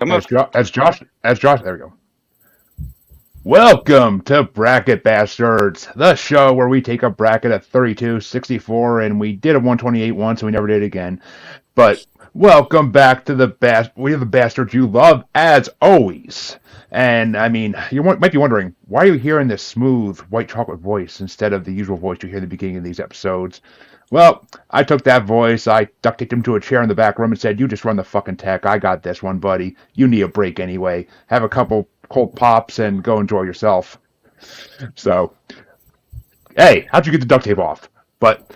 Come on. As Josh, there we go. Welcome to Bracket Bastards, the show where we take a bracket at 32, 64, and we did a 128 once, and we never did it again. But welcome back to we are the bastards you love, as always. And, I mean, you might be wondering, why are you hearing this smooth white chocolate voice instead of the usual voice you hear at the beginning of these episodes? Well, I took that voice, I duct taped him to a chair in the back room and said, you just run the fucking tech, I got this one, buddy. You need a break anyway. Have a couple cold pops and go enjoy yourself. So, hey, how'd you get the duct tape off? But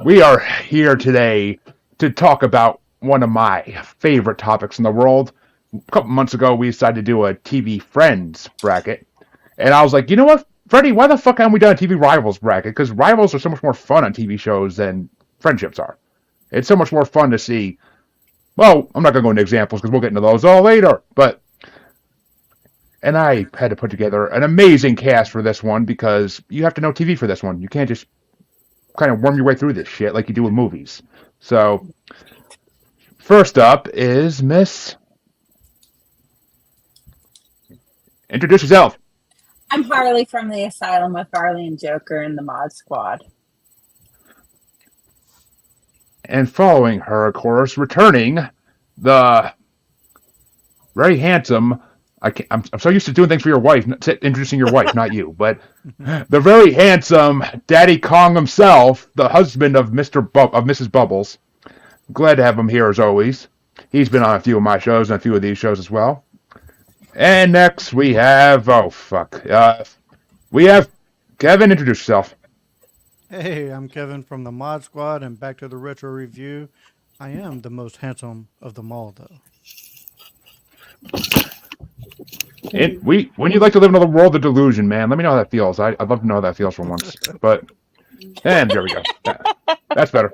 we are here today to talk about one of my favorite topics in the world. A couple months ago, we decided to do a TV Friends bracket. And I was like, you know what, Freddie, why the fuck haven't we done a TV Rivals bracket? Because rivals are so much more fun on TV shows than friendships are. It's so much more fun to see. Well, I'm not going to go into examples because we'll get into those all later. And I had to put together an amazing cast for this one because you have to know TV for this one. You can't just kind of worm your way through this shit like you do with movies. So, first up is Miss. Introduce yourself. I'm Harley from the Asylum with Harley and Joker in the Mod Squad. And following her, of course, returning the very handsome. I'm so used to doing things for your wife, introducing your wife, not you, but the very handsome Daddy Kong himself, the husband of Mrs. Bubbles. Glad to have him here as always. He's been on a few of my shows and a few of these shows as well. And next we have we have Kevin. Introduce yourself. Hey, I'm Kevin from the Mod Squad, and back to the retro review. I am the most handsome of them all, though. When you'd like to live in another world of delusion, man, let me know how that feels. I'd love to know how that feels for once. But and there we go. That's better.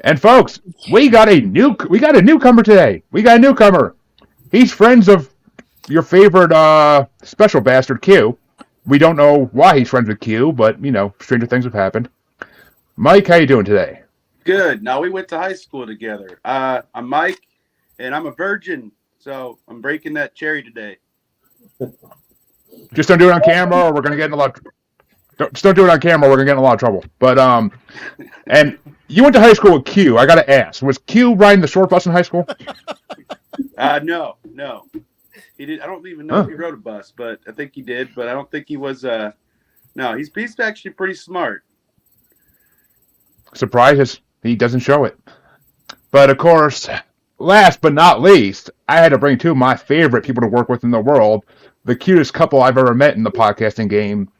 And folks, we got a newcomer today. We got a newcomer. He's friends of your favorite special bastard Q. We don't know why he's friends with Q, but you know, stranger things have happened. Mike, how you doing today? Good. Now we went to high school together. I'm Mike, and I'm a virgin. So I'm breaking that cherry today. Just don't do it on camera, or we're gonna get in a lot. Just don't do it on camera. We're gonna get in a lot of trouble. But and you went to high school with Q. I gotta ask, was Q riding the short bus in high school? No. He did. I don't even know if he rode a bus, but I think he did. But I don't think he was. No, he's actually pretty smart. Surprises. He doesn't show it. But of course. Last but not least, I had to bring two of my favorite people to work with in the world, the cutest couple I've ever met in the podcasting game.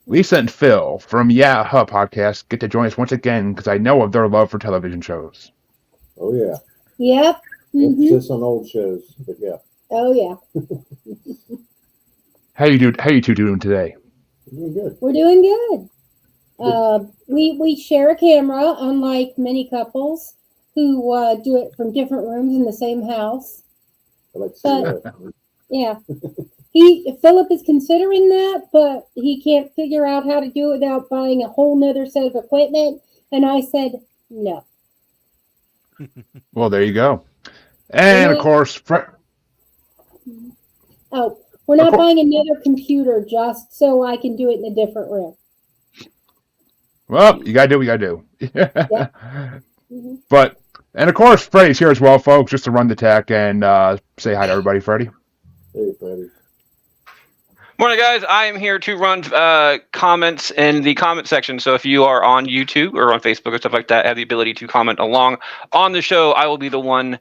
Lisa and Phil from Yeah Huh Podcast get to join us once again because I know of their love for television shows. Oh, yeah. Yep. Mm-hmm. Just on old shows, but yeah. Oh, yeah. How you two doing today? We're doing good. We're doing good. We share a camera, unlike many couples who do it from different rooms in the same house. I like to see that. Yeah. Philip is considering that, but he can't figure out how to do it without buying a whole nother set of equipment. And I said, no. Well, there you go. And of course, we're not buying another computer just so I can do it in a different room. Well, you gotta do what you gotta do. Yeah. Mm-hmm. And of course, Freddie's here as well, folks, just to run the tech and say hi to everybody, Freddie. Hey, Freddie. Morning, guys. I am here to run comments in the comment section. So if you are on YouTube or on Facebook or stuff like that, have the ability to comment along on the show, I will be the one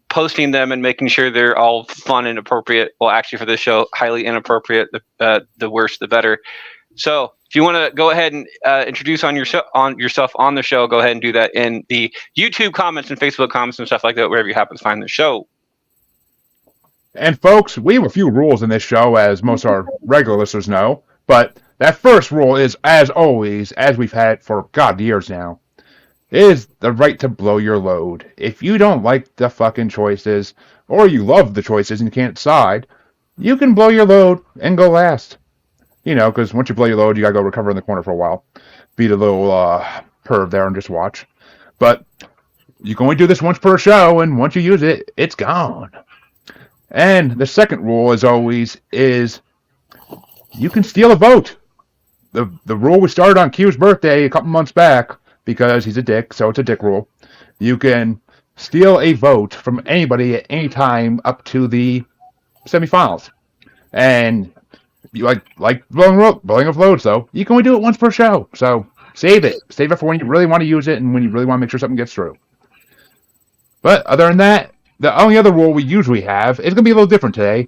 posting them and making sure they're all fun and appropriate. Well, actually, for this show, highly inappropriate. The worse, the better. So if you want to go ahead and introduce yourself on the show, go ahead and do that in the YouTube comments and Facebook comments and stuff like that, wherever you happen to find the show. And folks, we have a few rules in this show, as most of our regular listeners know. But that first rule is, as always, as we've had for, years now, is the right to blow your load. If you don't like the fucking choices, or you love the choices and you can't decide, you can blow your load and go last. You know, because once you blow your load, you gotta go recover in the corner for a while. Be the little perv there and just watch. But you can only do this once per show, and once you use it, it's gone. And the second rule, as always, is you can steal a vote. The rule we started on Q's birthday a couple months back, because he's a dick, so it's a dick rule. You can steal a vote from anybody at any time up to the semifinals. And you like blowing of loads, though, you can only do it once per show. So save it. Save it for when you really want to use it and when you really want to make sure something gets through. But other than that, the only other rule we usually have is going to be a little different today.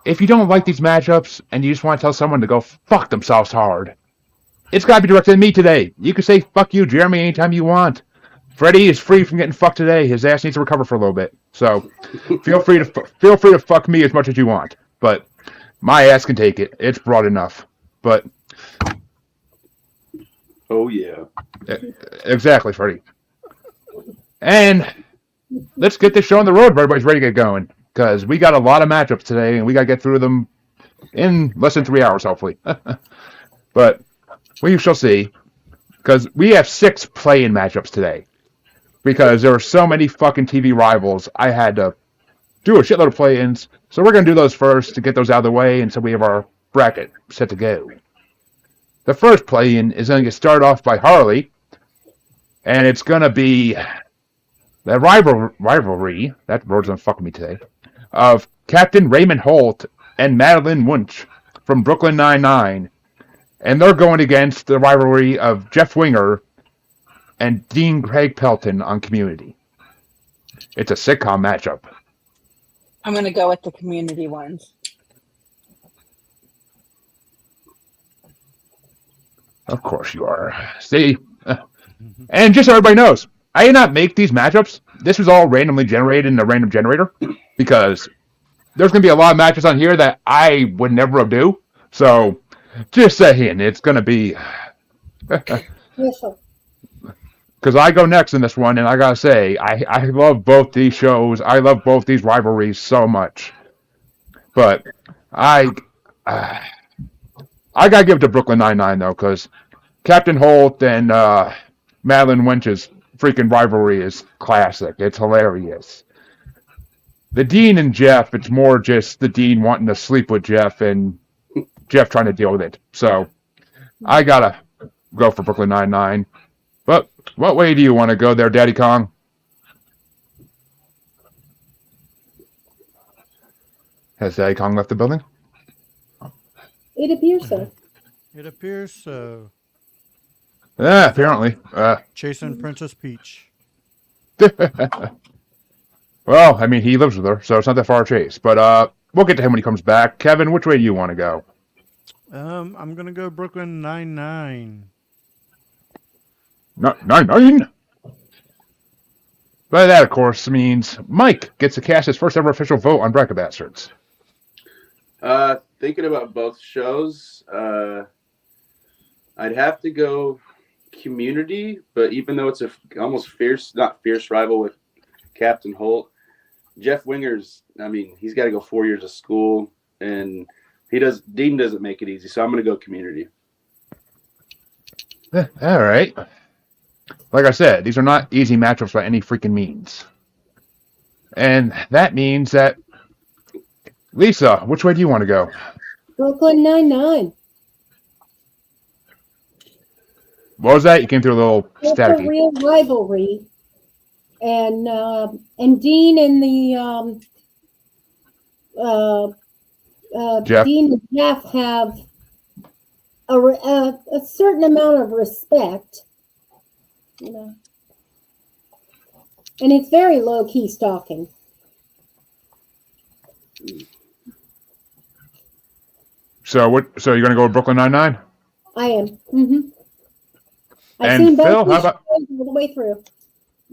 If you don't like these matchups and you just want to tell someone to go fuck themselves hard, it's got to be directed at me today. You can say fuck you, Jeremy, anytime you want. Freddie is free from getting fucked today. His ass needs to recover for a little bit. So feel free to fuck me as much as you want. But my ass can take it. It's broad enough. But Oh yeah. exactly, Freddie. And let's get this show on the road. Everybody's ready to get going, because we got a lot of matchups today, and we got to get through them in less than 3 hours, hopefully. But we shall see, because we have 6 play-in matchups today. Because there were so many fucking TV rivals, I had to do a shitload of play-ins. So we're going to do those first to get those out of the way, and so we have our bracket set to go. The first play-in is going to get started off by Harley, and it's going to be the rivalry, that word's going to fuck me today, of Captain Raymond Holt and Madeline Wunsch from Brooklyn Nine-Nine. And they're going against the rivalry of Jeff Winger and Dean Craig Pelton on Community. It's a sitcom matchup. I'm going to go with the Community ones. Of course you are. See? And just so everybody knows, I did not make these matchups. This was all randomly generated in a random generator, because there's going to be a lot of matches on here that I would never do. So, just saying, it's going to be... Because I go next in this one, and I got to say, I love both these shows. I love both these rivalries so much. But I got to give it to Brooklyn Nine-Nine, though, because Captain Holt and Madeline Wunsch's freaking rivalry is classic. It's hilarious. The Dean and Jeff, it's more just the Dean wanting to sleep with Jeff and Jeff trying to deal with it. So I got to go for Brooklyn Nine-Nine. But what way do you want to go there, Daddy Kong? Has Daddy Kong left the building? It appears so. It appears so. Yeah, apparently. Chasing Princess Peach. Well, I mean, he lives with her, so it's not that far a chase. But we'll get to him when he comes back. Kevin, which way do you want to go? I'm going to go Brooklyn Nine-Nine. Nine. But that, of course, means Mike gets to cast his first ever official vote on Bracket Bastards. Thinking about both shows, I'd have to go Community, but even though it's a almost not fierce rival with Captain Holt, Jeff Winger's, I mean, he's got to go 4 years of school, and Dean doesn't make it easy, so I'm going to go Community. All right. Like I said, these are not easy matchups by any freaking means. And that means that, Lisa, which way do you want to go? Brooklyn Nine-Nine. What was that? You came through a little It's a staticky. real rivalry. And Dean and the Jeff. Dean and Jeff have a certain amount of respect, you know, and it's very low key stalking. So you're gonna go with Brooklyn Nine-Nine? I am. Mm-hmm. I've And seen both Phil, these how about- shows all the way through.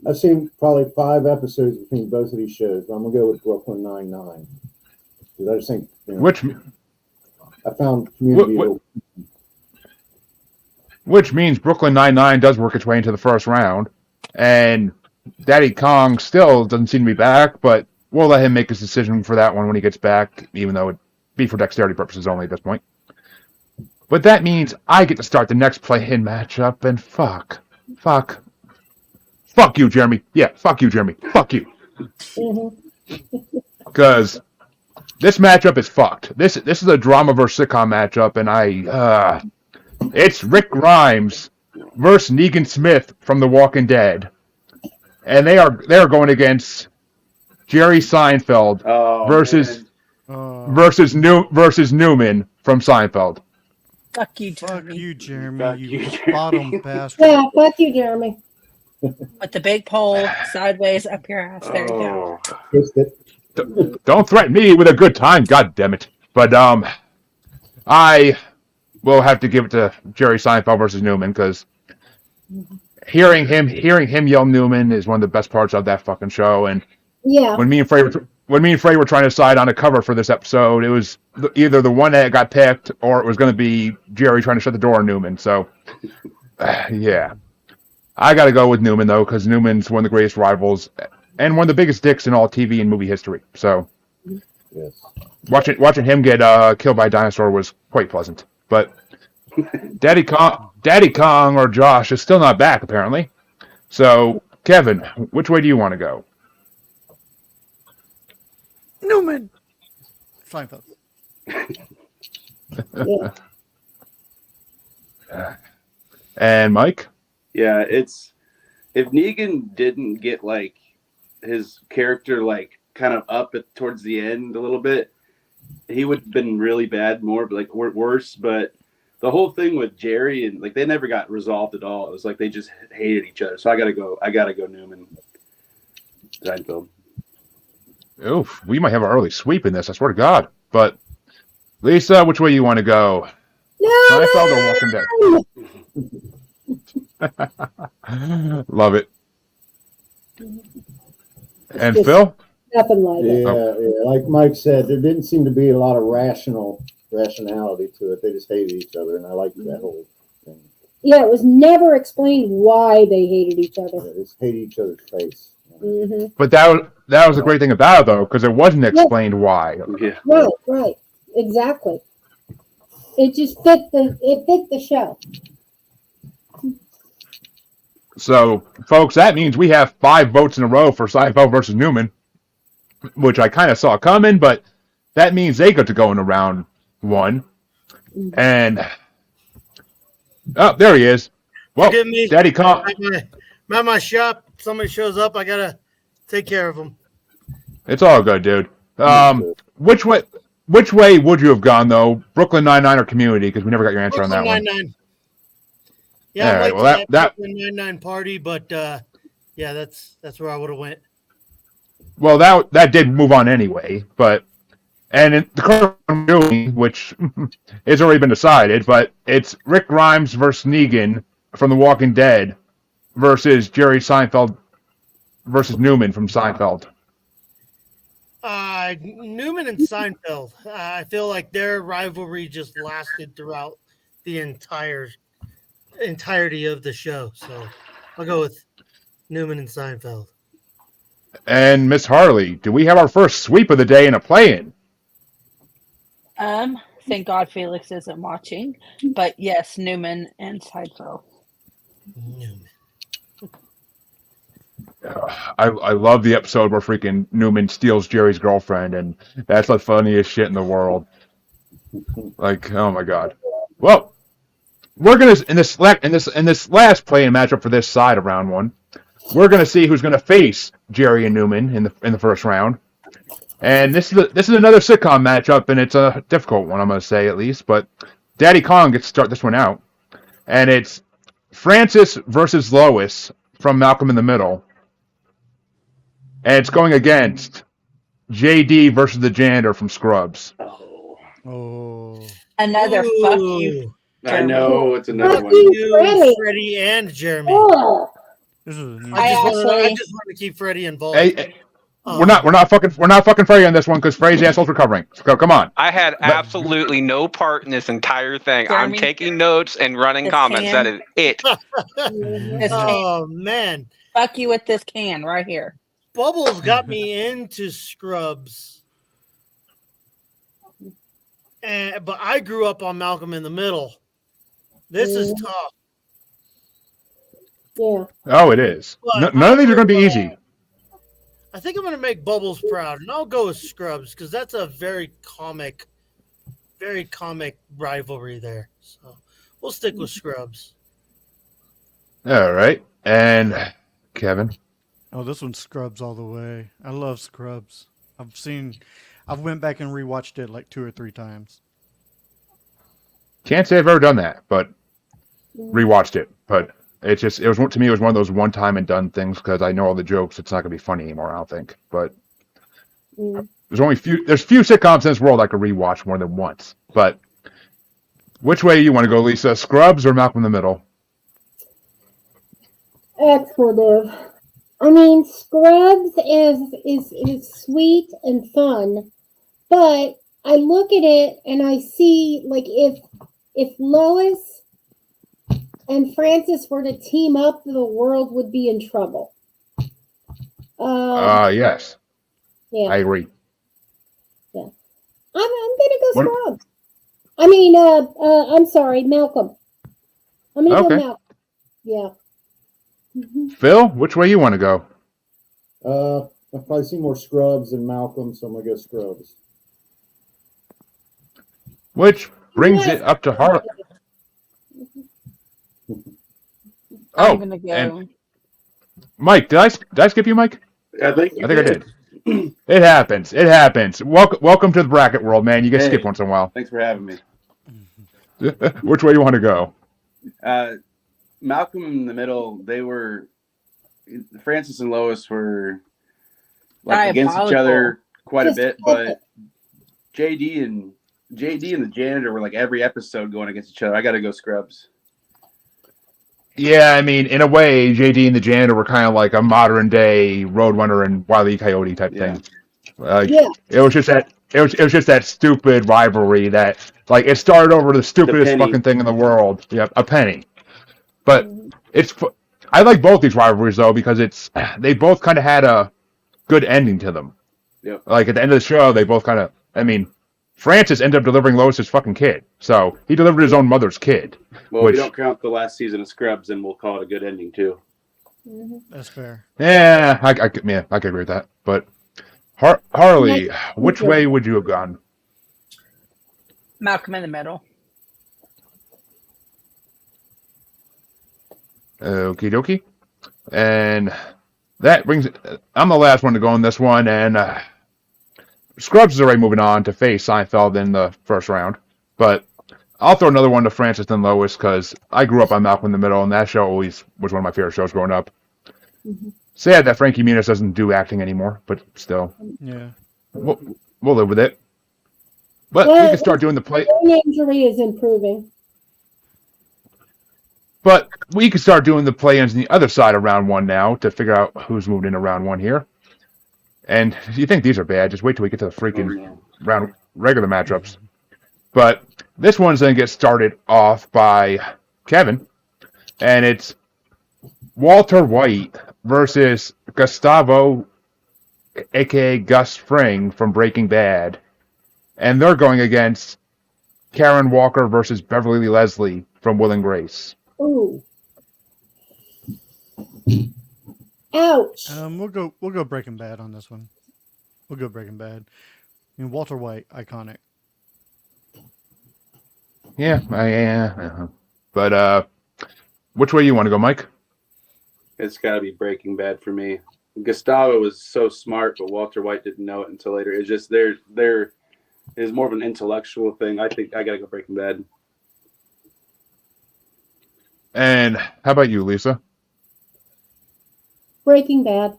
I've seen probably 5 episodes between both of these shows. But I'm gonna go with Brooklyn Nine-Nine because I just think Which I found Community. which means Brooklyn Nine-Nine does work its way into the first round, and Daddy Kong still doesn't seem to be back, but we'll let him make his decision for that one when he gets back, even though it'd be for dexterity purposes only at this point. But that means I get to start the next play-in matchup, and fuck. Fuck you, Jeremy. Yeah, fuck you, Jeremy. Fuck you. Mhm. Because this matchup is fucked. This is a drama versus sitcom matchup, and it's Rick Grimes versus Negan Smith from The Walking Dead, and they are going against Jerry Seinfeld Oh, versus man. versus Newman from Seinfeld. Fuck you, Fuck Jeremy. you, Jeremy. Fuck You you, Jeremy. bottom bastard. Yeah, fuck you, Jeremy. With the big pole sideways up your ass. There you go. Oh. Fixed it. Don't threaten me with a good time, god damn it. But I will have to give it to Jerry Seinfeld versus Newman because hearing him yell Newman is one of the best parts of that fucking show. And Yeah. when me and Frey were trying to decide on a cover for this episode, it was either the one that got picked or it was going to be Jerry trying to shut the door on Newman. So yeah, I got to go with Newman though because Newman's one of the greatest rivals and one of the biggest dicks in all TV and movie history. So Yes. watching him get killed by a dinosaur was quite pleasant. But Daddy Kong or Josh is still not back apparently. So Kevin, which way do you want to go? Newman. Seinfeld. Yeah. And Mike? Yeah, it's if Negan didn't get like his character like kind of up towards the end a little bit, he would have been really bad, more like worse. But the whole thing with Jerry and like they never got resolved at all. It was like they just hated each other. So I gotta go Newman. Seinfeld. Oof, we might have an early sweep in this, I swear to God. But Lisa, which way you want to go? Seinfeld or Walking Dead? Love it. And just Phil? Nothing like it. Yeah, like Mike said, there didn't seem to be a lot of rationality to it. They just hated each other, and I liked that whole thing. Yeah, it was never explained why they hated each other. They just hated each other's face. Hmm. But that was the great thing about it, though, because it wasn't explained why. Yeah. Right, exactly. It just fit the show. So, folks, that means we have 5 votes in a row for Seinfeld versus Newman, which I kind of saw coming, but that means they get to go into round 1. And, oh, there he is. Well, Forgive me. Daddy Kong. I'm at my shop. Somebody shows up. I gotta take care of them. It's all good, dude. Which way would you have gone, though? Brooklyn Nine-Nine or Community? Because we never got your answer on that one. Nine-Nine. Yeah, All I right, like well, that Brooklyn Nine-Nine party, but yeah, that's where I would have went. well, that did move on anyway, but and the current one we're doing, which has already been decided, but it's Rick Grimes versus Negan from The Walking Dead versus Jerry Seinfeld versus Newman from Seinfeld. Newman and Seinfeld. I feel like their rivalry just lasted throughout the entirety of the show. So I'll go with Newman and Seinfeld. And Miss Harley, do we have our first sweep of the day in a play-in? Thank God Felix isn't watching. But yes, Newman and Seinfeld. Newman. I love the episode where freaking Newman steals Jerry's girlfriend, and that's the funniest shit in the world. Like, oh my God. Well, we're gonna in this last play-in matchup for this side of round 1, we're gonna see who's gonna face Jerry and Newman in the first round. And this is another sitcom matchup, and it's a difficult one, I'm gonna say at least. But Daddy Kong gets to start this one out, and it's Francis versus Lois from Malcolm in the Middle. And it's going against JD versus the Janitor from Scrubs. Oh. Another fuck you. I know it's another Fuck one. you. You, Freddie, and Jeremy. Oh, This is a new I actually- just want to keep Freddie involved. Hey, we're not fucking Freddie on this one because Freddie's asshole's recovering. So come on. I had absolutely no part in this entire thing. I'm Jeremy? taking notes and running This comments. can- That is it. This can. Oh man, Fuck you with this can right here. Bubbles got me into Scrubs, but I grew up on Malcolm in the Middle. This is tough. Yeah. Oh, it is. But None of these are going to be easy. I think I'm going to make Bubbles proud, and I'll go with Scrubs because that's a very comic rivalry there. So we'll stick with Scrubs. All right. And Kevin? Oh, this one's Scrubs all the way. I love Scrubs. I've went back and rewatched it like 2 or 3 times. Can't say I've ever done that, but rewatched it. But it was to me, it was one of those one time and done things because I know all the jokes. It's not going to be funny anymore, I don't think. But there's few sitcoms in this world I could rewatch more than once. But which way you want to go, Lisa? Scrubs or Malcolm in the Middle? Expletive. I mean, Scrubs is sweet and fun, but I look at it and I see like if Lois and Francis were to team up, the world would be in trouble. Yes. Yeah. I agree. Yeah. I'm gonna go Scrubs. I mean, I'm sorry, Malcolm. I'm gonna go Malcolm. Yeah. Phil, which way you want to go? I've probably seen more Scrubs than Malcolm, so I'm gonna go Scrubs. Which brings it up to Harley. I'm gonna go. And Mike, did I skip you, Mike? I think I did. It happens. It happens. Welcome to the bracket world, man. You get skipped once in a while. Thanks for having me. Which way you want to go? Malcolm in the Middle, they were Francis and Lois were like against each other quite a bit, but JD and the Janitor were like every episode going against each other. I got to go Scrubs. Yeah, I mean, in a way, JD and the Janitor were kind of like a modern day Roadrunner and Wile E. Coyote type thing. It was just that it was just that stupid rivalry that like it started over the stupidest fucking thing in the world. Yeah, a penny. But I like both these rivalries though because they both kind of had a good ending to them. Yep. Like at the end of the show, they both kind of. I mean, Francis ended up delivering Lois's fucking kid, so he delivered his own mother's kid. Well, if you don't count the last season of Scrubs, then we'll call it a good ending too. That's fair. Yeah, I could agree with that. But Harley, which way would you have gone? Malcolm in the Middle. Okie dokie. And that brings it. I'm the last one to go on this one, and Scrubs is already moving on to face Seinfeld in the first round. But I'll throw another one to Francis and Lois because I grew up on Malcolm in the Middle, and that show always was one of my favorite shows growing up. Sad that Frankie Muniz doesn't do acting anymore, but still. Yeah. We'll live with it. But we can start doing the play. Brain injury is improving. But we can start doing the play-ins on the other side of round one now to figure out who's moved into round one here. And if you think these are bad, just wait till we get to the freaking round regular matchups. But this one's going to get started off by Kevin, and it's Walter White versus Gustavo, a.k.a. Gus Fring from Breaking Bad. And they're going against Karen Walker versus Beverly Leslie from Will and Grace. Ooh. Ouch. We'll go Breaking Bad on this one. We'll go Breaking Bad. I mean, Walter White, iconic. Yeah. But which way you want to go, Mike? It's got to be Breaking Bad for me. Gustavo was so smart, but Walter White didn't know it until later. It's just there is more of an intellectual thing. I think I got to go Breaking Bad. And how about you, Lisa? Breaking Bad.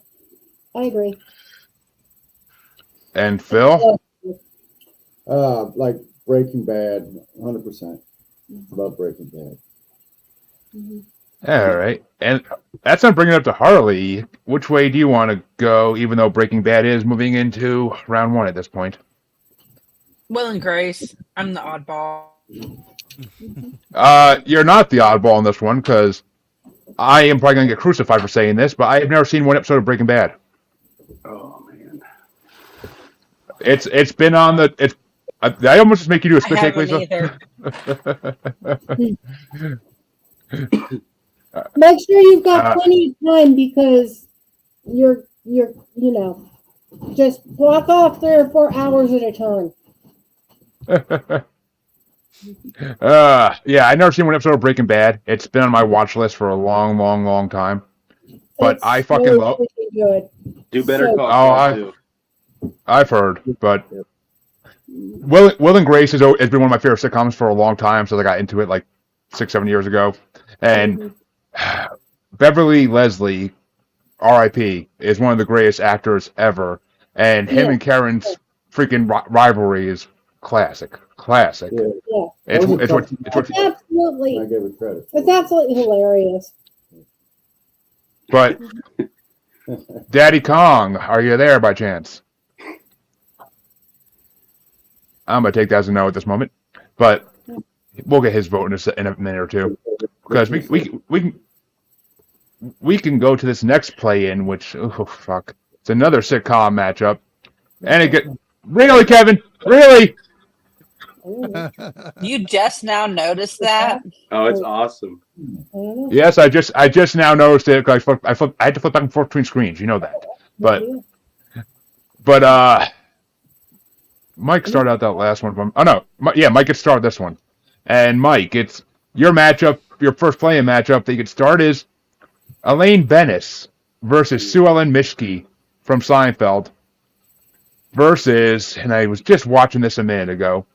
I agree. And Phil? Like Breaking Bad, 100%. Love Breaking Bad. All right. And that's not bringing it up to Harley. Which way do you want to go, even though Breaking Bad is moving into round one at this point? Will and Grace. I'm the oddball. You're not the oddball in this one, because I am probably going to get crucified for saying this, but I have never seen one episode of Breaking Bad. Oh, man. It's been on the... I almost just make you do a spit take, Lisa. Make sure you've got plenty of time because you're just block off 3 or 4 hours at a time. Yeah, I've never seen one episode of Breaking Bad. It's been on my watch list for a long, long, long time. But It's I fucking really love. freaking good. Do better So- call Saul too. I've heard, but Will and Grace has been one of my favorite sitcoms for a long time. So I got into it like 6-7 years ago, and Beverly Leslie, R.I.P., is one of the greatest actors ever, and him and Karen's freaking rivalry is classic. Classic. Yeah. Yeah. It's what It's absolutely, I gave it credit. it's absolutely hilarious. But Daddy Kong, are you there by chance? I'm gonna take that as a no at this moment, but we'll get his vote in a minute or two because we can go to this next play-in, which it's another sitcom matchup, and it get really Kevin, really. You just now noticed that? Oh, it's awesome. Yes, I just now noticed it because I had to flip back and forth between screens. You know that, but Mike started out that last one. Mike could start this one, and Mike, it's your matchup, your first play-in matchup that you could start is Elaine Bennis versus Sue Ellen Mischke from Seinfeld versus, and I was just watching this a minute ago,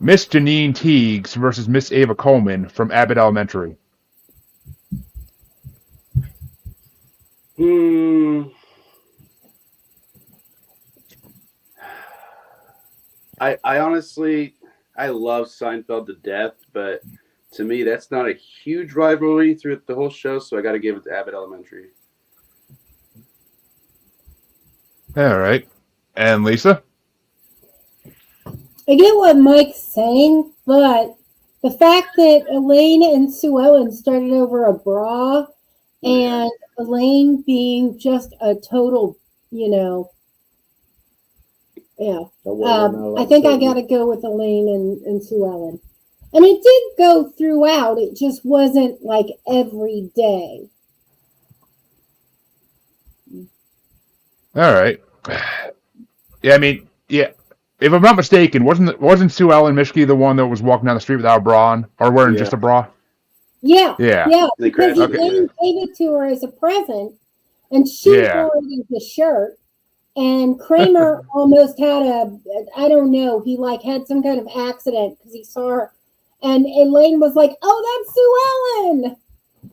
Miss Janine Teagues versus Miss Ava Coleman from Abbott Elementary. I honestly, I love Seinfeld to death, but to me, that's not a huge rivalry through the whole show, so I got to give it to Abbott Elementary. All right. And Lisa? I get what Mike's saying, but the fact that Elaine and Sue Ellen started over a bra and Elaine being just a total, I think I got to go with Elaine and Sue Ellen. And it did go throughout. It just wasn't like every day. All right. Yeah, I mean, yeah. If I'm not mistaken, wasn't Sue Ellen Mischke the one that was walking down the street without a bra on, or wearing just a bra? Yeah. Yeah. Because Elaine gave it to her as a present, and she wore it as a shirt. And Kramer almost had I don't know, he had some kind of accident because he saw her. And Elaine was like, "Oh, that's Sue Ellen,"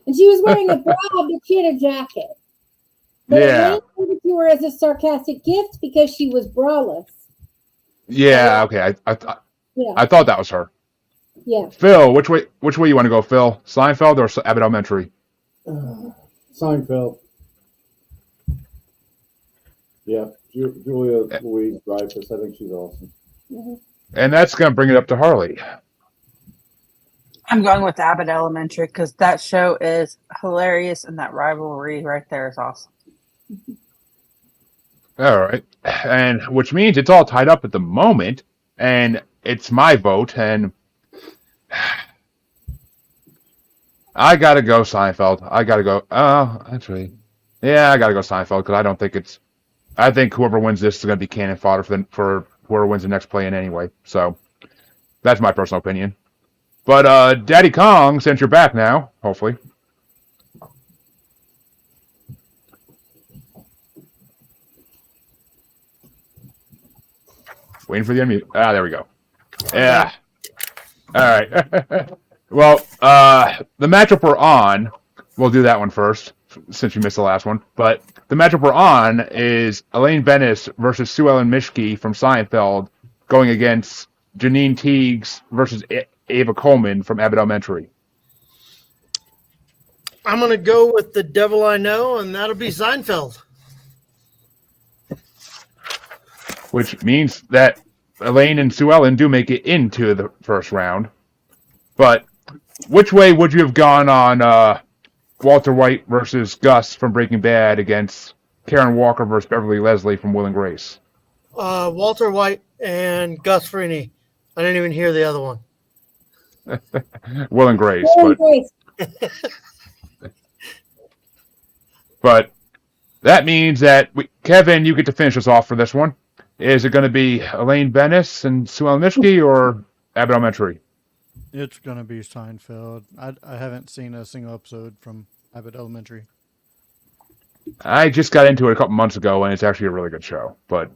and she was wearing a bra, but she had a jacket. But Elaine gave it to her as a sarcastic gift because she was braless. Yeah. Okay. I thought that was her. Yeah. Phil, which way you want to go, Phil? Seinfeld or Abbott Elementary? Seinfeld. Yeah, Julia Louise Dreyfus. I think she's awesome. Mm-hmm. And that's going to bring it up to Harley. I'm going with Abbott Elementary because that show is hilarious and that rivalry right there is awesome. All right. And which means it's all tied up at the moment, and it's my vote, and I got to go Seinfeld. I got to go. Actually, yeah, I got to go Seinfeld because I think whoever wins this is going to be cannon fodder for whoever wins the next play-in anyway. So that's my personal opinion. But Daddy Kong, since you're back now, hopefully. Waiting for the unmute. There we go. Yeah. All right. Well, the matchup we're on, we'll do that one first since you missed the last one. But the matchup we're on is Elaine Bennis versus Sue Ellen Mischke from Seinfeld going against Janine Teagues versus Ava Coleman from Abbott Elementary. I'm going to go with the devil I know, and that'll be Seinfeld. Which means that Elaine and Sue Ellen do make it into the first round. But which way would you have gone on Walter White versus Gus from Breaking Bad against Karen Walker versus Beverly Leslie from Will and Grace? Walter White and Gus Frini. I didn't even hear the other one. Will and Grace. Will and Grace. But that means that Kevin, you get to finish us off for this one. Is it going to be Elaine Bennis and Sue Ellen Mischke or Abbott Elementary? It's gonna be Seinfeld. I haven't seen a single episode from Abbott Elementary. I just got into it a couple months ago, and it's actually a really good show. But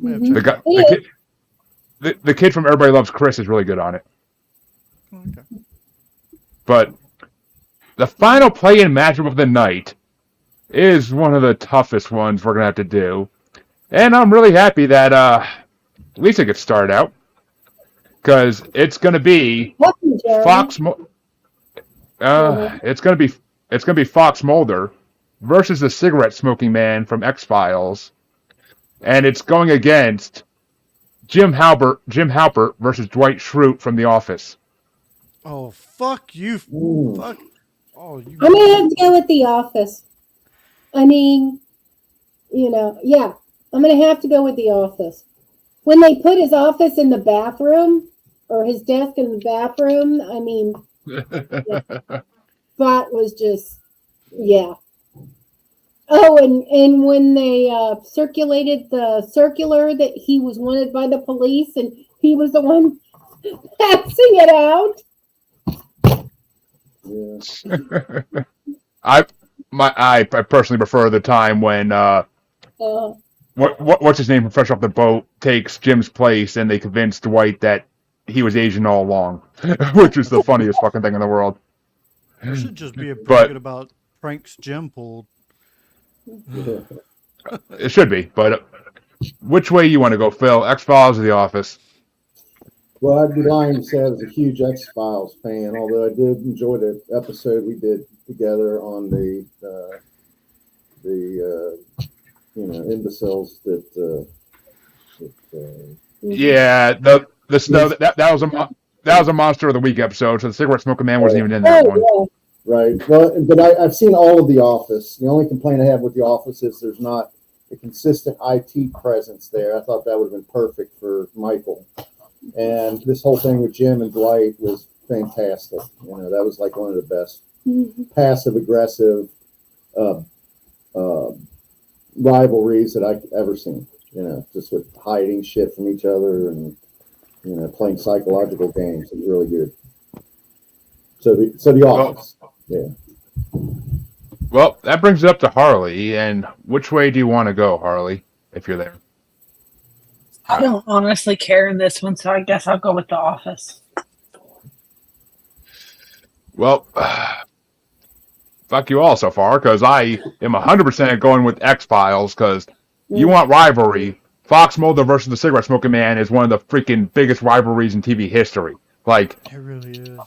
Mhm. the kid from Everybody Loves Chris is really good on it. Okay. But the final play-in matchup of the night is one of the toughest ones we're going to have to do. And I'm really happy that Lisa gets started out. Because it's going to be Welcome, Jeremy. it's going to be Fox Mulder versus the cigarette smoking man from X-Files. And it's going against Jim Halpert versus Dwight Schrute from The Office. Oh, fuck you. Ooh. Fuck. Oh, you. I'm gonna have to go with The Office. I mean, yeah, I'm gonna have to go with The Office. When they put his office in the bathroom, or his desk in the bathroom, I mean, that was just, yeah. Oh, and when they circulated the circular that he was wanted by the police, and he was the one passing it out. Yeah. I personally prefer the time when what's his name from Fresh Off the Boat takes Jim's place and they convince Dwight that he was Asian all along, which is the funniest fucking thing in the world. There should just be a bracket about pranks Jim pulled. It should be, but which way you want to go, Phil? X-Files or The Office? Well, I'd be lying to say I was a huge X-Files fan, although I did enjoy the episode we did together on the imbeciles that Yeah, the snow that was a Monster of the Week episode, so the cigarette smoking man wasn't even in that one. Yeah. Right. Well, but I've seen all of The Office. The only complaint I have with The Office is there's not a consistent IT presence there. I thought that would have been perfect for Michael. And this whole thing with Jim and Dwight was fantastic. That was like one of the best passive aggressive rivalries that I've ever seen. Just with hiding shit from each other and playing psychological games. It was really good. So the Office. Yeah. Well, that brings it up to Harley. And which way do you want to go, Harley, if you're there? I don't honestly care in this one, so I guess I'll go with The Office. Well, fuck you all so far, because I am 100% going with X-Files, because you want rivalry. Fox Mulder versus the cigarette smoking man is one of the freaking biggest rivalries in TV history. Like, It really is.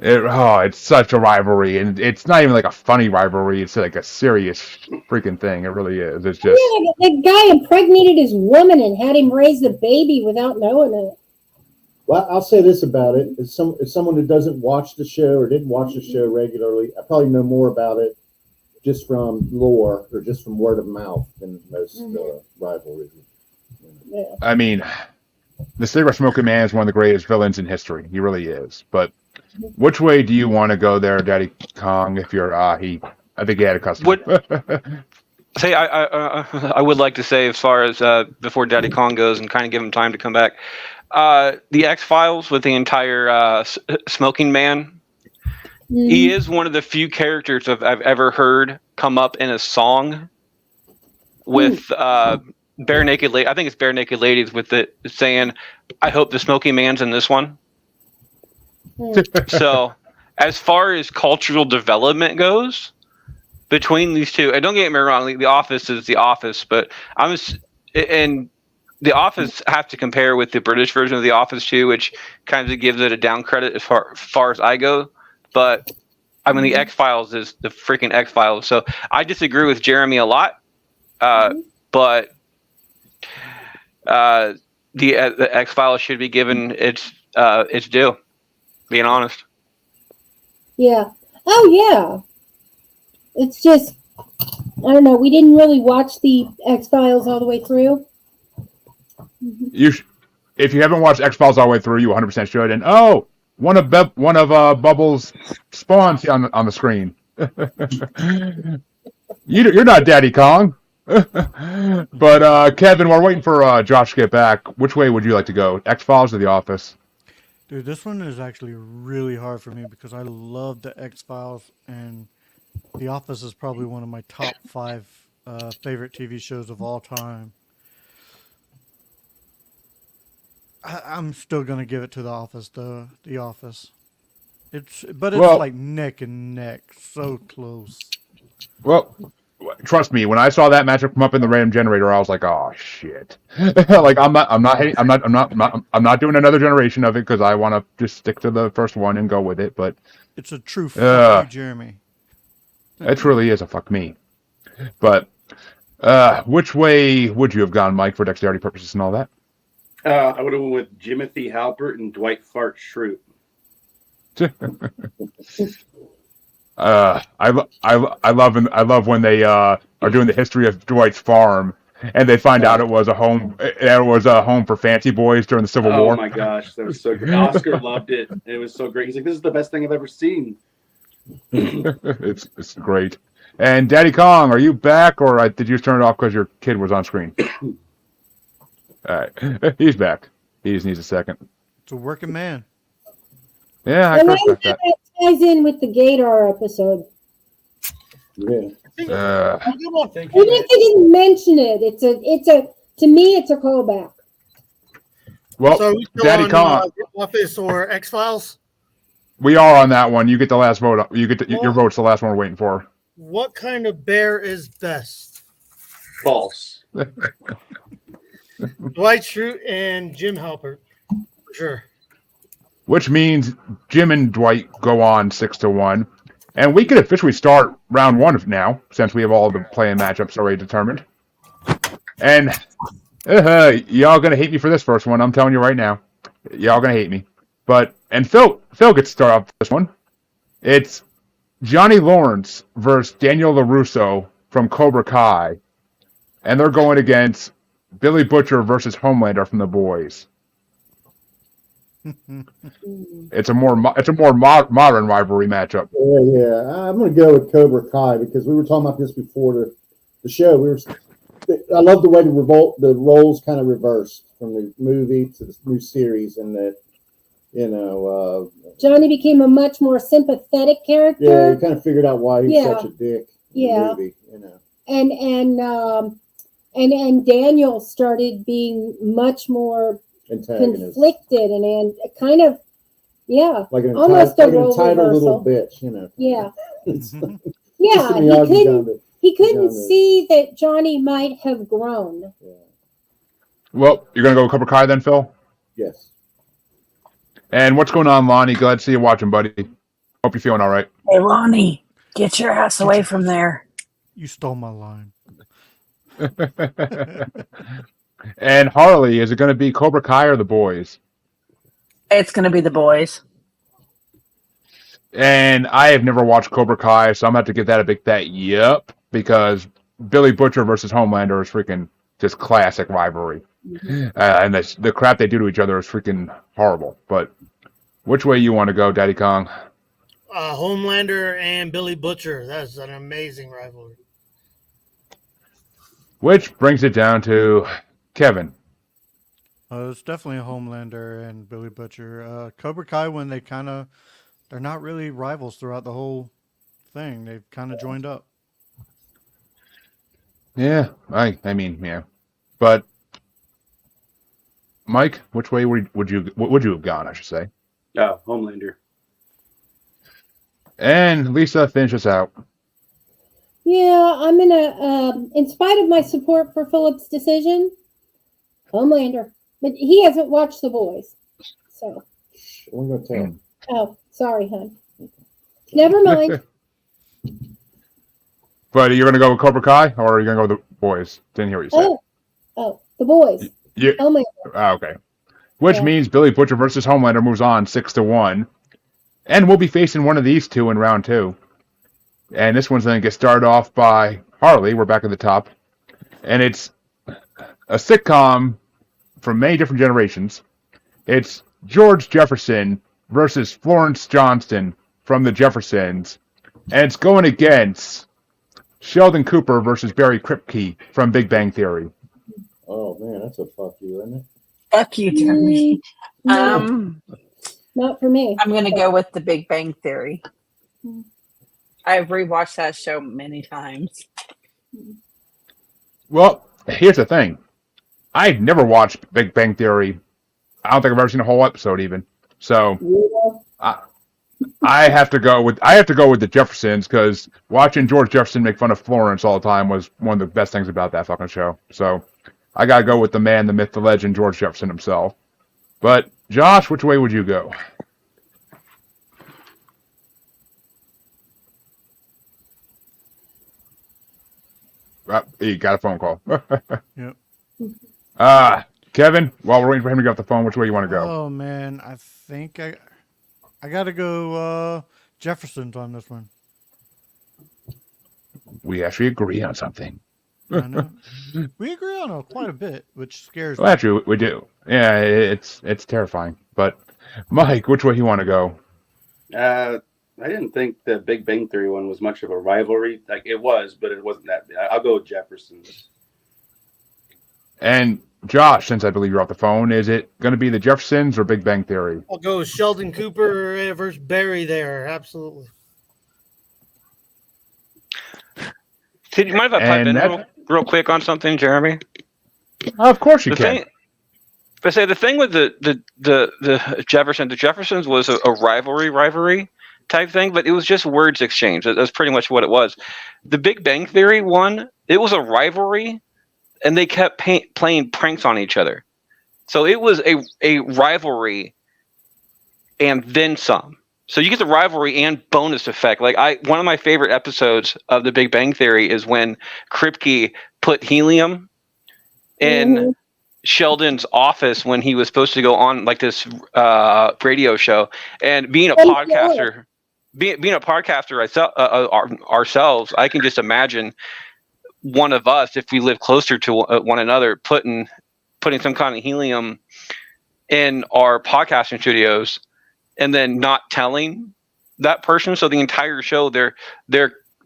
It's such a rivalry, and it's not even like a funny rivalry. It's like a serious freaking thing. It really is. It's just That guy impregnated his woman and had him raise the baby without knowing it. Well, I'll say this about it: as someone who doesn't watch the show or didn't watch the show regularly, I probably know more about it just from lore or just from word of mouth than most rivalries. Yeah. I mean, the cigarette smoking man is one of the greatest villains in history. He really is. But which way do you want to go there, Daddy Kong? If you're I think he had a customer. I would like to say, as far as before Daddy Kong goes, and kind of give him time to come back, the X-Files with the entire smoking man. He is one of the few characters I've ever heard come up in a song with Bare Naked Ladies. I think it's Bare Naked Ladies with it saying, "I hope the smoking man's in this one." So, as far as cultural development goes, between these two, and don't get me wrong, The Office is The Office, but and The Office have to compare with the British version of The Office too, which kind of gives it a down credit as far as I go. But I mean, the X-Files is the freaking X-Files. So I disagree with Jeremy a lot, but the X-Files should be given its due. Being honest. Yeah. Oh, yeah. It's just, I don't know. We didn't really watch the X-Files all the way through. If you haven't watched X-Files all the way through, you 100% should. And one of Bubbles' spawns on the screen. You're not Daddy Kong. But Kevin, we're waiting for Josh to get back. Which way would you like to go? X-Files or The Office? Dude, this one is actually really hard for me because I love the X-Files, and The Office is probably one of my top 5 favorite TV shows of all time. I'm still gonna give it to The Office, though. The Office. It's like neck and neck, so close. Well, trust me, when I saw that matchup come up in the random generator, I was like, "Oh shit!" Like I'm not doing another generation of it because I want to just stick to the first one and go with it. But it's a true fuck you, Jeremy. It truly is a fuck me. But which way would you have gone, Mike, for dexterity purposes and all that? I would have went with Jimothy Halpert and Dwight Fart Schrute. I love when they are doing the history of Dwight's farm, and they find out it was a home for fancy boys during the Civil War. Oh my gosh, that was so great. Oscar loved it. It was so great. He's like, "This is the best thing I've ever seen." It's great. And Daddy Kong, are you back, or did you turn it off because your kid was on screen? All right, he's back. He just needs a second. It's a working man. Yeah, I And respect that. ties in with the Gator episode. Yeah. Even if they didn't mention it, to me it's a callback. Well, So are we still Daddy on, Kong, Office or X Files? we are on that one. You get the last vote. Your vote's the last one we're waiting for. What kind of bear is best? False. Dwight Schrute and Jim Halpert. For sure. Which means Jim and Dwight go on 6-1, and we can officially start round 1 now, since we have all the playing matchups already determined. And y'all gonna hate me for this first one. I'm telling you right now, y'all gonna hate me. And Phil gets to start off this one. It's Johnny Lawrence versus Daniel LaRusso from Cobra Kai, and they're going against Billy Butcher versus Homelander from The Boys. It's a more modern rivalry matchup. Yeah. I'm going to go with Cobra Kai because we were talking about this before the show. I love the way the roles kind of reversed from the movie to the new series, and that Johnny became a much more sympathetic character. Yeah, you kind of figured out why he's such a dick. In the movie, and Daniel started being much more conflicted and kind of like an almost entitled reversal. little bitch, Yeah. Yeah, he couldn't see that Johnny might have grown. Yeah. Well, you're gonna go with Cobra Kai then, Phil? Yes. And what's going on, Lonnie? Glad to see you watching, buddy. Hope you're feeling all right. Hey, Lonnie, get your ass away from there. You stole my line. And Harley, is it going to be Cobra Kai or The Boys? It's going to be The Boys. And I have never watched Cobra Kai, so I'm going to have to give that a big fat yep, because Billy Butcher versus Homelander is freaking just classic rivalry. And the crap they do to each other is freaking horrible. But which way you want to go, Daddy Kong? Homelander and Billy Butcher. That's an amazing rivalry. Which brings it down to Kevin. It's definitely a Homelander and Billy Butcher. Cobra Kai, when they're not really rivals throughout the whole thing. They've kind of joined up. Yeah, I mean, yeah. But Mike, which way would you have gone, I should say? Homelander. And Lisa, finish us out. Yeah, I'm gonna, in spite of my support for Philip's decision, Homelander. But he hasn't watched The Boys, so. I'm going to tell him. Oh, sorry, hon. Never mind. But you're going to go with Cobra Kai, or are you going to go with The Boys? Didn't hear what you said. Oh, The Boys. Yeah. Homelander. Okay. Which means Billy Butcher versus Homelander moves on 6-1. And we'll be facing one of these two in round 2. And this one's going to get started off by Harley. We're back at the top. And it's a sitcom from many different generations. It's George Jefferson versus Florence Johnston from The Jeffersons. And it's going against Sheldon Cooper versus Barry Kripke from Big Bang Theory. Oh man, that's a fuck you, isn't it? Fuck you, Jeremy. No, not for me. I'm gonna go with The Big Bang Theory. I've rewatched that show many times. Well, here's the thing. I've never watched Big Bang Theory. I don't think I've ever seen a whole episode even. So I have to go with the Jeffersons because watching George Jefferson make fun of Florence all the time was one of the best things about that fucking show. So I gotta go with the man, the myth, the legend, George Jefferson himself. But Josh, which way would you go? You got a phone call. Yep. Kevin, while we're waiting for him to get off the phone, which way you want to go? Oh man, I think I gotta go Jefferson's on this one. We actually agree on something. I know. We agree on quite a bit, which scares Well, me. actually, we do. Yeah, it's terrifying. But Mike, which way you want to go? I didn't think the Big Bang Theory one was much of a rivalry. Like it was, but it wasn't that big. I'll go with Jefferson's. And Josh, since I believe you're off the phone, is it going to be the Jeffersons or Big Bang Theory? I'll go with Sheldon Cooper versus Barry there. Absolutely. Did you mind if I pipe in real quick on something, Jeremy? Of course you can. The thing with the Jeffersons was a rivalry type thing, but it was just words exchanged. That's pretty much what it was. The Big Bang Theory one, it was a rivalry, and they kept playing pranks on each other. So it was a rivalry and then some. So you get the rivalry and bonus effect. Like one of my favorite episodes of The Big Bang Theory is when Kripke put helium in Sheldon's office when he was supposed to go on like this radio show. And being a podcaster, ourselves, I can just imagine one of us, if we live closer to one another, putting some kind of helium in our podcasting studios. And then not telling that person, so the entire show, their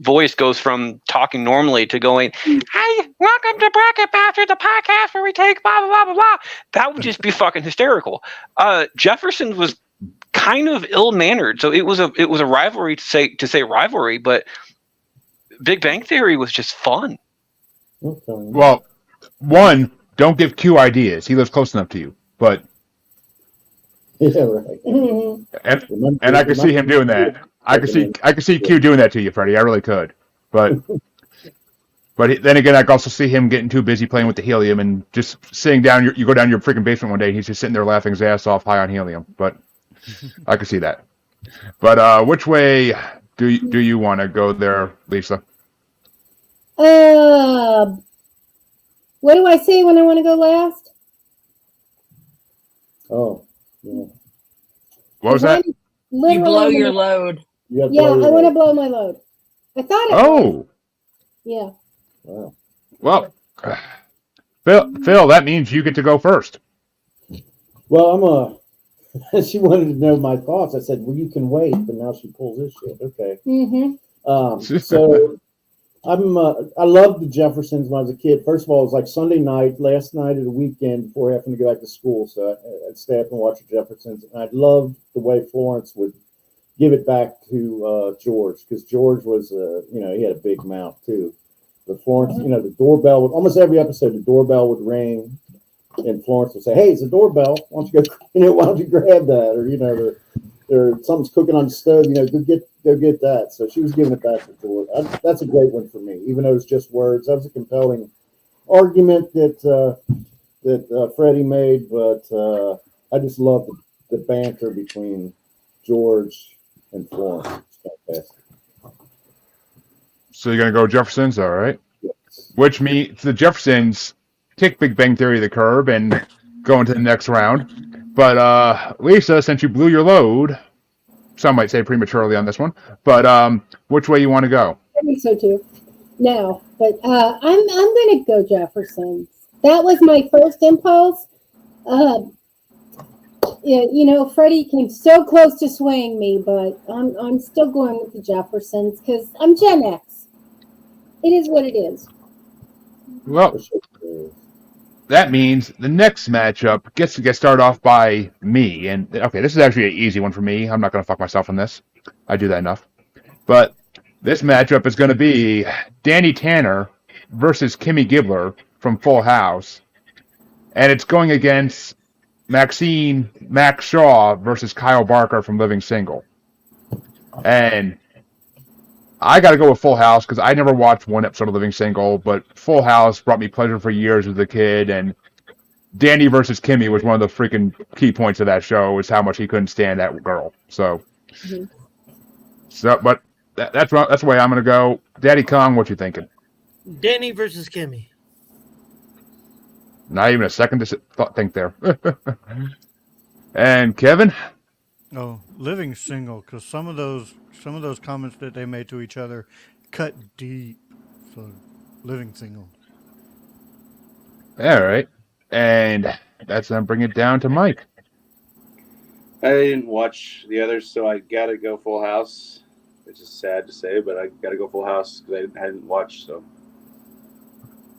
voice goes from talking normally to going, "Hey, welcome to Bracket Bastard, the podcast where we take blah blah blah blah blah." That would just be fucking hysterical. Jefferson was kind of ill-mannered, so it was a rivalry to say rivalry, but Big Bang Theory was just fun. Okay. Well, one, don't give Q ideas. He lives close enough to you, but. Yeah, right. And I could see him doing that. I could see Q doing that to you, Freddie. I really could. But then again, I could also see him getting too busy playing with the helium and just sitting down. You go down your freaking basement one day, and he's just sitting there laughing his ass off, high on helium. But I could see that. But which way do you want to go there, Lisa? What do I say when I want to go last? Oh, yeah. What was that? You blow your load. Yeah, I want to blow my load. I thought it was. Yeah. Wow. Well, Phil, that means you get to go first. Well, she wanted to know my thoughts. I said, well, you can wait, but now she pulls this shit. Okay. So I loved the Jeffersons when I was a kid. First of all, it was like Sunday night, last night of the weekend before having to go back to school. So I'd stay up and watch the Jeffersons. And I loved the way Florence would give it back to George, because George was, he had a big mouth too. But Florence, the doorbell would, almost every episode, the doorbell would ring, and Florence would say, "Hey, it's a doorbell. Why don't you go? Why don't you grab that?" Or something's cooking on the stove. Go get that. So she was giving it back to George. That's a great one for me, even though it's just words. That was a compelling argument that Freddie made, but I just love the banter between George and Florence. It's fantastic. So you're gonna go Jeffersons, all right? Yes. Which means the Jeffersons kick Big Bang Theory to the curb and go into the next round. But Lisa, since you blew your load, some might say prematurely on this one, but which way you want to go? I think so too. No, but I'm gonna go Jeffersons. That was my first impulse. Freddie came so close to swaying me, but I'm still going with the Jeffersons because I'm Gen X. It is what it is. Well, that means the next matchup gets to get started off by me. And okay, this is actually an easy one for me. I'm not going to fuck myself on this. I do that enough. But this matchup is going to be Danny Tanner versus Kimmy Gibbler from Full House. And it's going against Maxine Max Shaw versus Kyle Barker from Living Single. And I got to go with Full House because I never watched one episode of Living Single, but Full House brought me pleasure for years as a kid. And Danny versus Kimmy was one of the freaking key points of that show, is how much he couldn't stand that girl. So, but that's the way I'm going to go. Daddy Kong, what you thinking? Danny versus Kimmy. Not even a second to think there. And Kevin? Oh, Living Single, because some of those comments that they made to each other cut deep. So, Living Single. All right. And that's going to bring it down to Mike. I didn't watch the others, so I got to go Full House, which is sad to say, but I got to go Full House because I hadn't watched. So,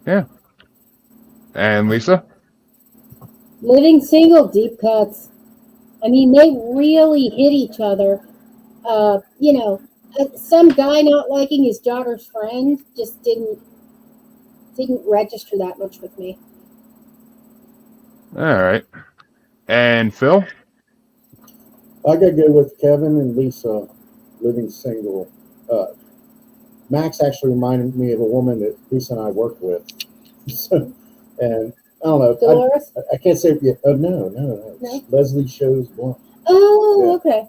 yeah. And Lisa? Living Single, deep cuts. I mean, they really hit each other. Some guy not liking his daughter's friend just didn't register that much with me. All right. And Phil? I got to go with Kevin and Lisa, Living Single. Max actually reminded me of a woman that Lisa and I worked with. And I don't know. Dolores? I can't say it yet. Oh, no. No? Leslie Shows Blunt. Oh, Yeah. okay.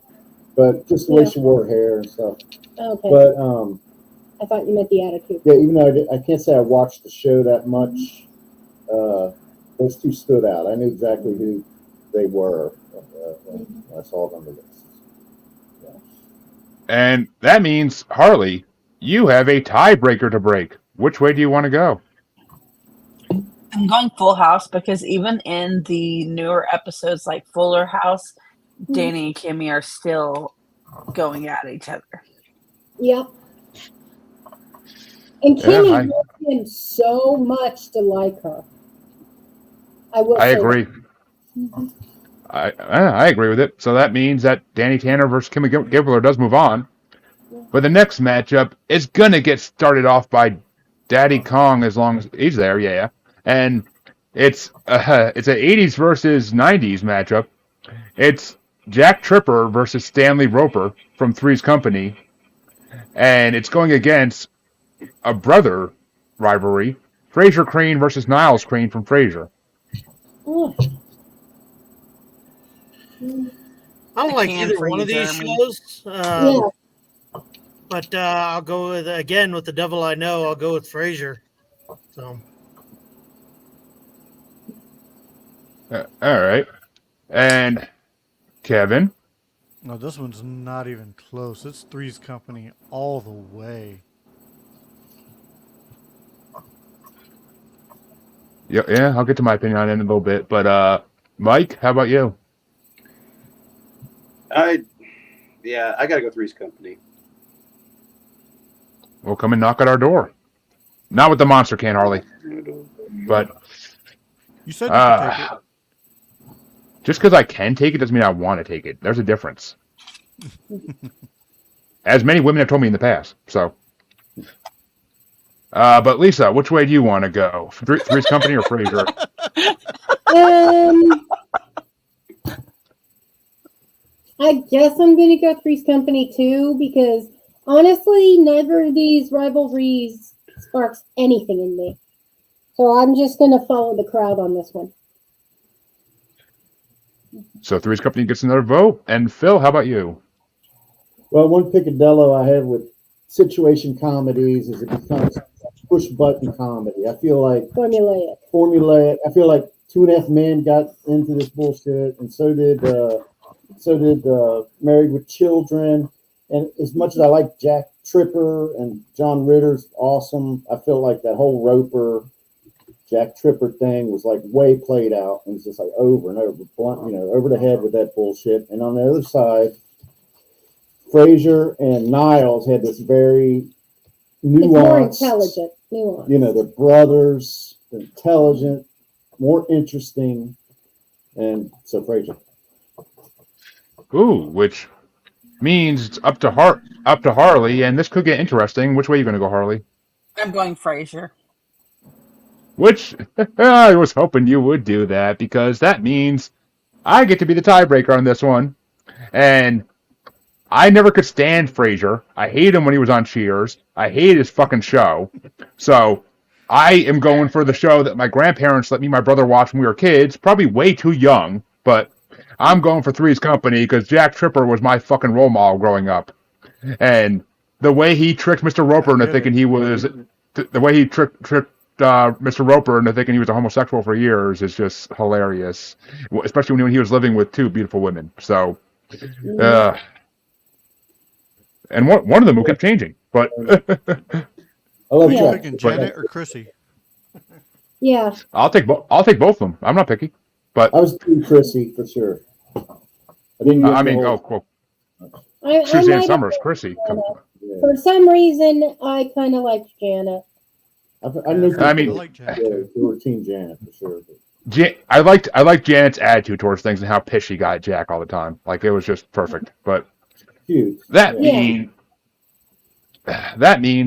But just the way Yeah. she wore her hair and stuff. Okay. But I thought you meant the attitude. yeah, even though I can't say I watched the show that much, those two stood out. I knew exactly who they were when I saw them on the list. Yeah. And that means, Harley, you have a tiebreaker to break. Which way do you want to go? I'm going Full House because even in the newer episodes like Fuller House, Danny and Kimmy are still going at each other. Yeah. And Kimmy Yeah, loved him so much to like her. I agree. I agree with it. So that means that Danny Tanner versus Kimmy Gibbler does move on. But the next matchup is going to get started off by Daddy Kong as long as he's there, yeah. And it's an 80s versus 90s matchup. It's Jack Tripper versus Stanley Roper from Three's Company. And it's going against a brother rivalry, Fraser Crane versus Niles Crane from Frasier. Oh. I don't like can't either for one you, of these Jeremy. shows. Yeah. But I'll go with the Devil I Know. I'll go with Frasier. So All right. And Kevin? No, this one's not even close. It's Three's Company all the way. Yeah, I'll get to my opinion on it in a little bit. But Mike, how about you? I gotta go Three's Company. Well, come and knock at our door. Not with the monster can, Harley. But You said you could take it. just because I can take it doesn't mean I want to take it. There's a difference. As many women have told me in the past. So, but Lisa, which way do you want to go? Three's Company or Frasier? I guess I'm going to go Three's Company too, because honestly, neither of these rivalries sparks anything in me. So I'm just going to follow the crowd on this one. So Three's Company gets another vote. And Phil, how about you? Well, one picadillo I have with situation comedies is it becomes push button comedy. I feel like formulaic. I feel like 2.5 Men got into this bullshit, and so did Married with Children. And as much as I like Jack Tripper and John Ritter's awesome, I feel like that whole Roper Jack Tripper thing was like way played out, and it's just like over and over, over the head with that bullshit. And on the other side, Frasier and Niles had this very more nuanced. intelligent. Nuanced. You know, they're brothers, they're intelligent, more interesting, and so Frasier. Ooh, which means it's up to Harley, and this could get interesting. Which way are you going to go, Harley? I'm going Frasier. Which I was hoping you would do that, because that means I get to be the tiebreaker on this one. And I never could stand Frasier. I hated him when he was on Cheers. I hated his fucking show. So I am going for the show that my grandparents let me and my brother watch when we were kids, probably way too young, but I'm going for Three's Company because Jack Tripper was my fucking role model growing up. And the way he tricked Mr. Roper into thinking he was, the way he tricked Mr. Roper into thinking he was a homosexual for years is just hilarious, especially when he was living with two beautiful women. So, and one of them who kept changing, but I love Are you Jack. picking Janet or Chrissy? Yeah. I'll take both of them. I'm not picky, but I was Team Chrissy for sure. I didn't get I the mean, whole- cool. I Suzanne might Summers, have- Chrissy. yeah. For some reason, I kind of liked Janet. I knew I mean- I like Janet yeah, too. we were Team Janet for sure. I liked Janet's attitude towards things and how pissed she got at Jack all the time. Like, it was just perfect. But Huge. that Yeah. means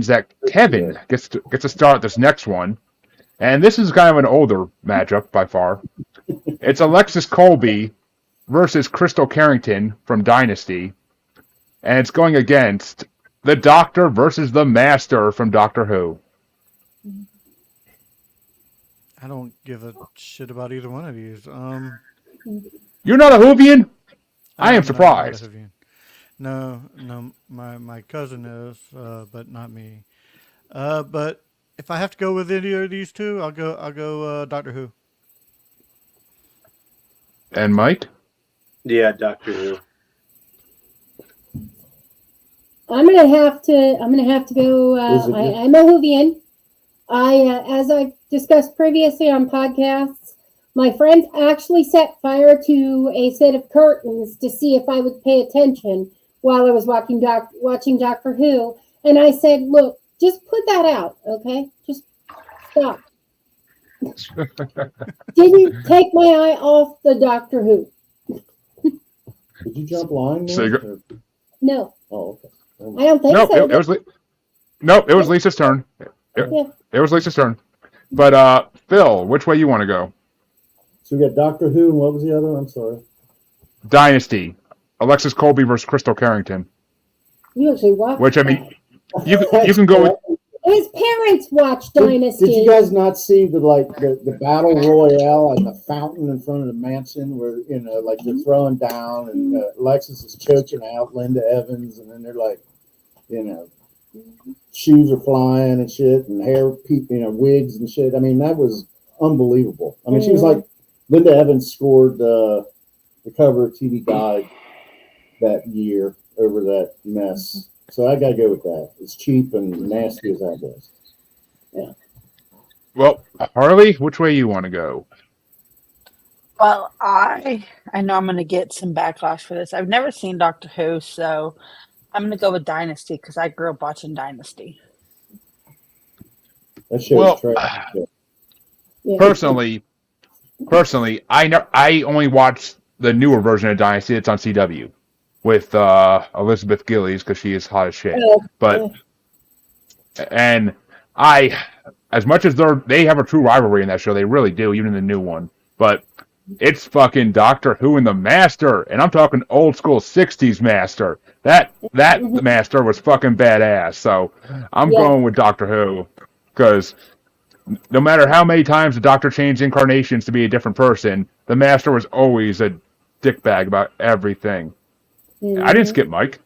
that Kevin gets to start this next one, and this is kind of an older matchup by far. It's Alexis Colby versus Crystal Carrington from Dynasty, and it's going against the Doctor versus the Master from Doctor Who. I don't give a shit about either one of these. You're not a Whovian? I am I'm not surprised. a Whovian. No, my cousin is, but not me. But if I have to go with any of these two, I'll go Doctor Who. And Mike? Yeah, Doctor Who. I'm gonna have to go. Is it good? I'm a Whovian. As I discussed previously on podcasts, my friends actually set fire to a set of curtains to see if I would pay attention while I was watching Doctor Who, and I said, "Look, just put that out, okay? Just stop." Didn't take my eye off the Doctor Who. Did you jump line? So you Or- No, Oh, okay. I don't think Nope, so. it was Lisa's turn. It was Lisa's turn. But Phil, which way you want to go? So we got Doctor Who, and what was the other one? I'm sorry. Dynasty. Alexis Colby versus Crystal Carrington. You actually watched. Which, I mean, you can go with... His parents watched Did Dynasty. you guys not see the battle royale at the fountain in front of the mansion where like they're throwing down and Alexis is choking out Linda Evans and then they're like, shoes are flying and shit and hair, wigs and shit. I mean, that was unbelievable. I mean, she was like Linda Evans scored the cover of TV Guide that year over that mess. So I gotta go with that. It's cheap and nasty as that was. Well, Harley, which way you want to go? Well, I know I'm going to get some backlash for this. I've never seen Doctor Who, so I'm going to go with Dynasty because I grew up watching Dynasty. That show Well, was trash. Yeah. Personally, I only watched the newer version of Dynasty. It's on CW with Elizabeth Gillies because she is hot as shit. But and as much as they have a true rivalry in that show, they really do, even in the new one. But it's fucking Doctor Who and the Master, and I'm talking old school '60s Master. That Master was fucking badass. So I'm going with Doctor Who because no matter how many times the Doctor changed incarnations to be a different person, the Master was always a dickbag about everything. I didn't skip Mike.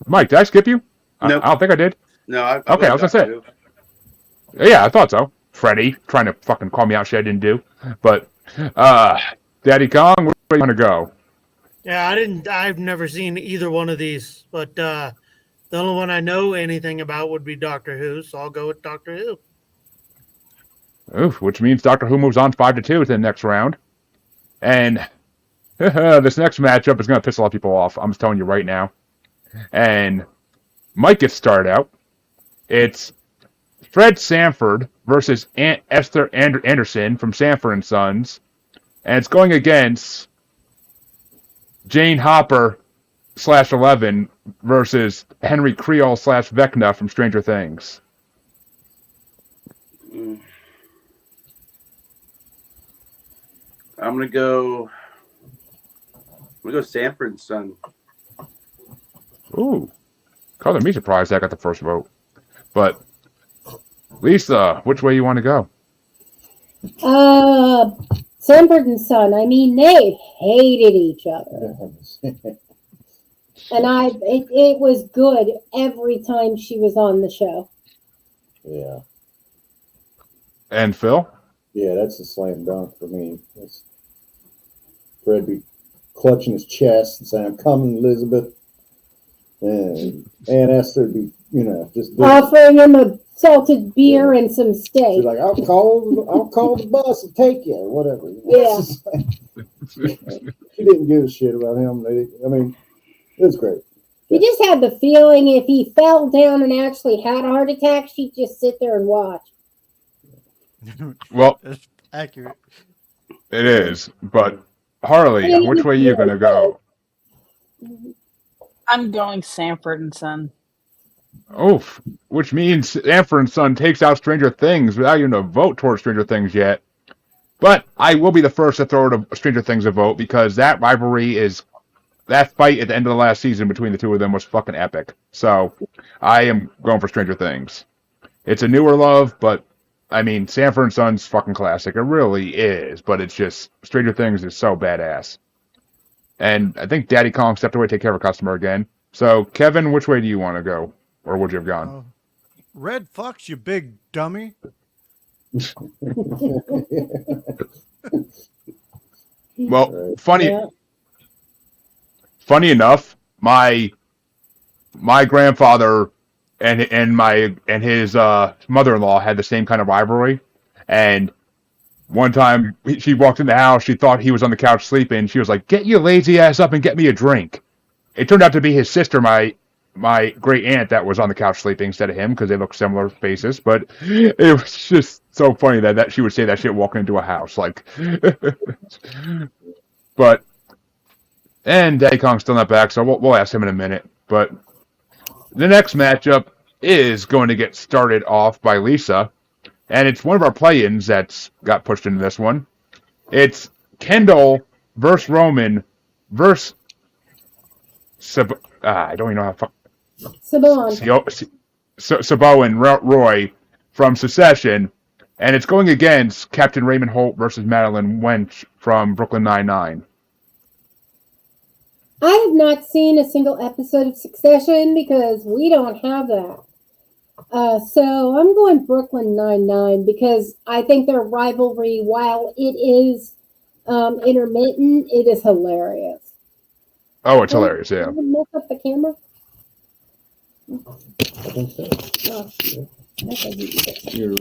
Mike, did I skip you? Nope. I don't think I did. No, I Okay, I was gonna say. Who. Yeah, I thought so. Freddie trying to fucking call me out shit I didn't do. But Daddy Kong, where do you want to go? Yeah, I've never seen either one of these, but the only one I know anything about would be Doctor Who, so I'll go with Doctor Who. Oof, which means Doctor Who moves on 5-2 to the next round. And this next matchup is going to piss a lot of people off. I'm just telling you right now. And Mike gets started out. It's Fred Sanford versus Esther Anderson from Sanford and Sons, and it's going against Jane Hopper /11 versus Henry Creel /Vecna from Stranger Things. I'm gonna go Sanford and Son. Ooh, color me surprised I got the first vote. But Lisa, which way you want to go? Sanford and Son. I mean, they hated each other, and it was good every time she was on the show. Yeah. And Phil? Yeah, that's a slam dunk for me. Fred be clutching his chest and saying, "I'm coming, Elizabeth," and Esther be, just offering him a salted beer and some steak. She's like, I'll call the bus and take you," or whatever. Yeah. She didn't give a shit about him. I mean, it was great. You just had the feeling if he fell down and actually had a heart attack, she'd just sit there and watch. Well, That's accurate. it is. But Harley, which way are you going to go? I'm going Sanford and Son. Oof. Which means Sanford and Son takes out Stranger Things without even a vote towards Stranger Things yet. But I will be the first to throw to Stranger Things a vote because that fight at the end of the last season between the two of them was fucking epic. So I am going for Stranger Things. It's a newer love, but I mean, Sanford and Son's fucking classic. It really is, but it's just Stranger Things is so badass. And I think Daddy Kong stepped away to take care of a customer again. So, Kevin, which way do you want to go? Or would you have gone? Red Fox, you big dummy. Well, funny enough, my grandfather and his mother-in-law had the same kind of rivalry, and one time she walked in the house, she thought he was on the couch sleeping. She was like, "Get your lazy ass up and get me a drink." It turned out to be his sister, my great aunt, that was on the couch sleeping instead of him because they look similar faces. But it was just so funny that she would say that shit walking into a house, like. But and Daddy Kong's still not back, so we'll ask him in a minute. But the next matchup is going to get started off by Lisa, and it's one of our play-ins that's got pushed into this one. It's Kendall versus Roman versus I don't even know how. Sabo and Roy from Secession, and it's going against Captain Raymond Holt versus Madeline Wench from Brooklyn Nine-Nine. I have not seen a single episode of Succession because we don't have that. So I'm going Brooklyn Nine-Nine because I think their rivalry, while it is intermittent, it is hilarious. Oh, it's hilarious, yeah. Can you mess up the camera? I think so. Oh. Okay. Your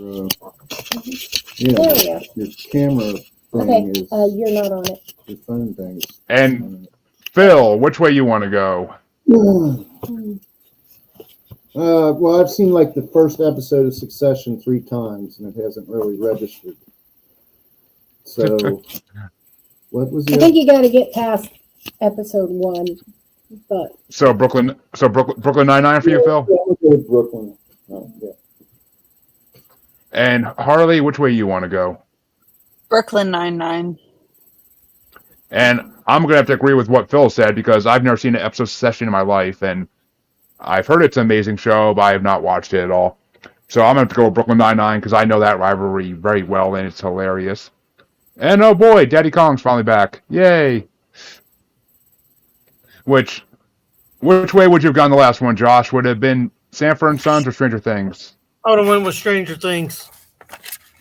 There we go. your camera thing Okay, is you're not on it. your phone thing is And Phil, which way you want to go? Well, I've seen like the first episode of Succession 3 times, and it hasn't really registered. So, what was I think you got to get past episode 1, but So Brooklyn Nine-Nine for you, Phil? Yeah, we'll go with Brooklyn. Oh, yeah. And Harley, which way you want to go? Brooklyn Nine-Nine. And I'm going to have to agree with what Phil said because I've never seen an episode of Succession in my life, and I've heard it's an amazing show, but I have not watched it at all. So I'm going to have to go with Brooklyn Nine-Nine because I know that rivalry very well, and it's hilarious. And oh boy, Daddy Kong's finally back. Yay! Which way would you have gone the last one, Josh? Would it have been Sanford and Sons or Stranger Things? I would have went with Stranger Things.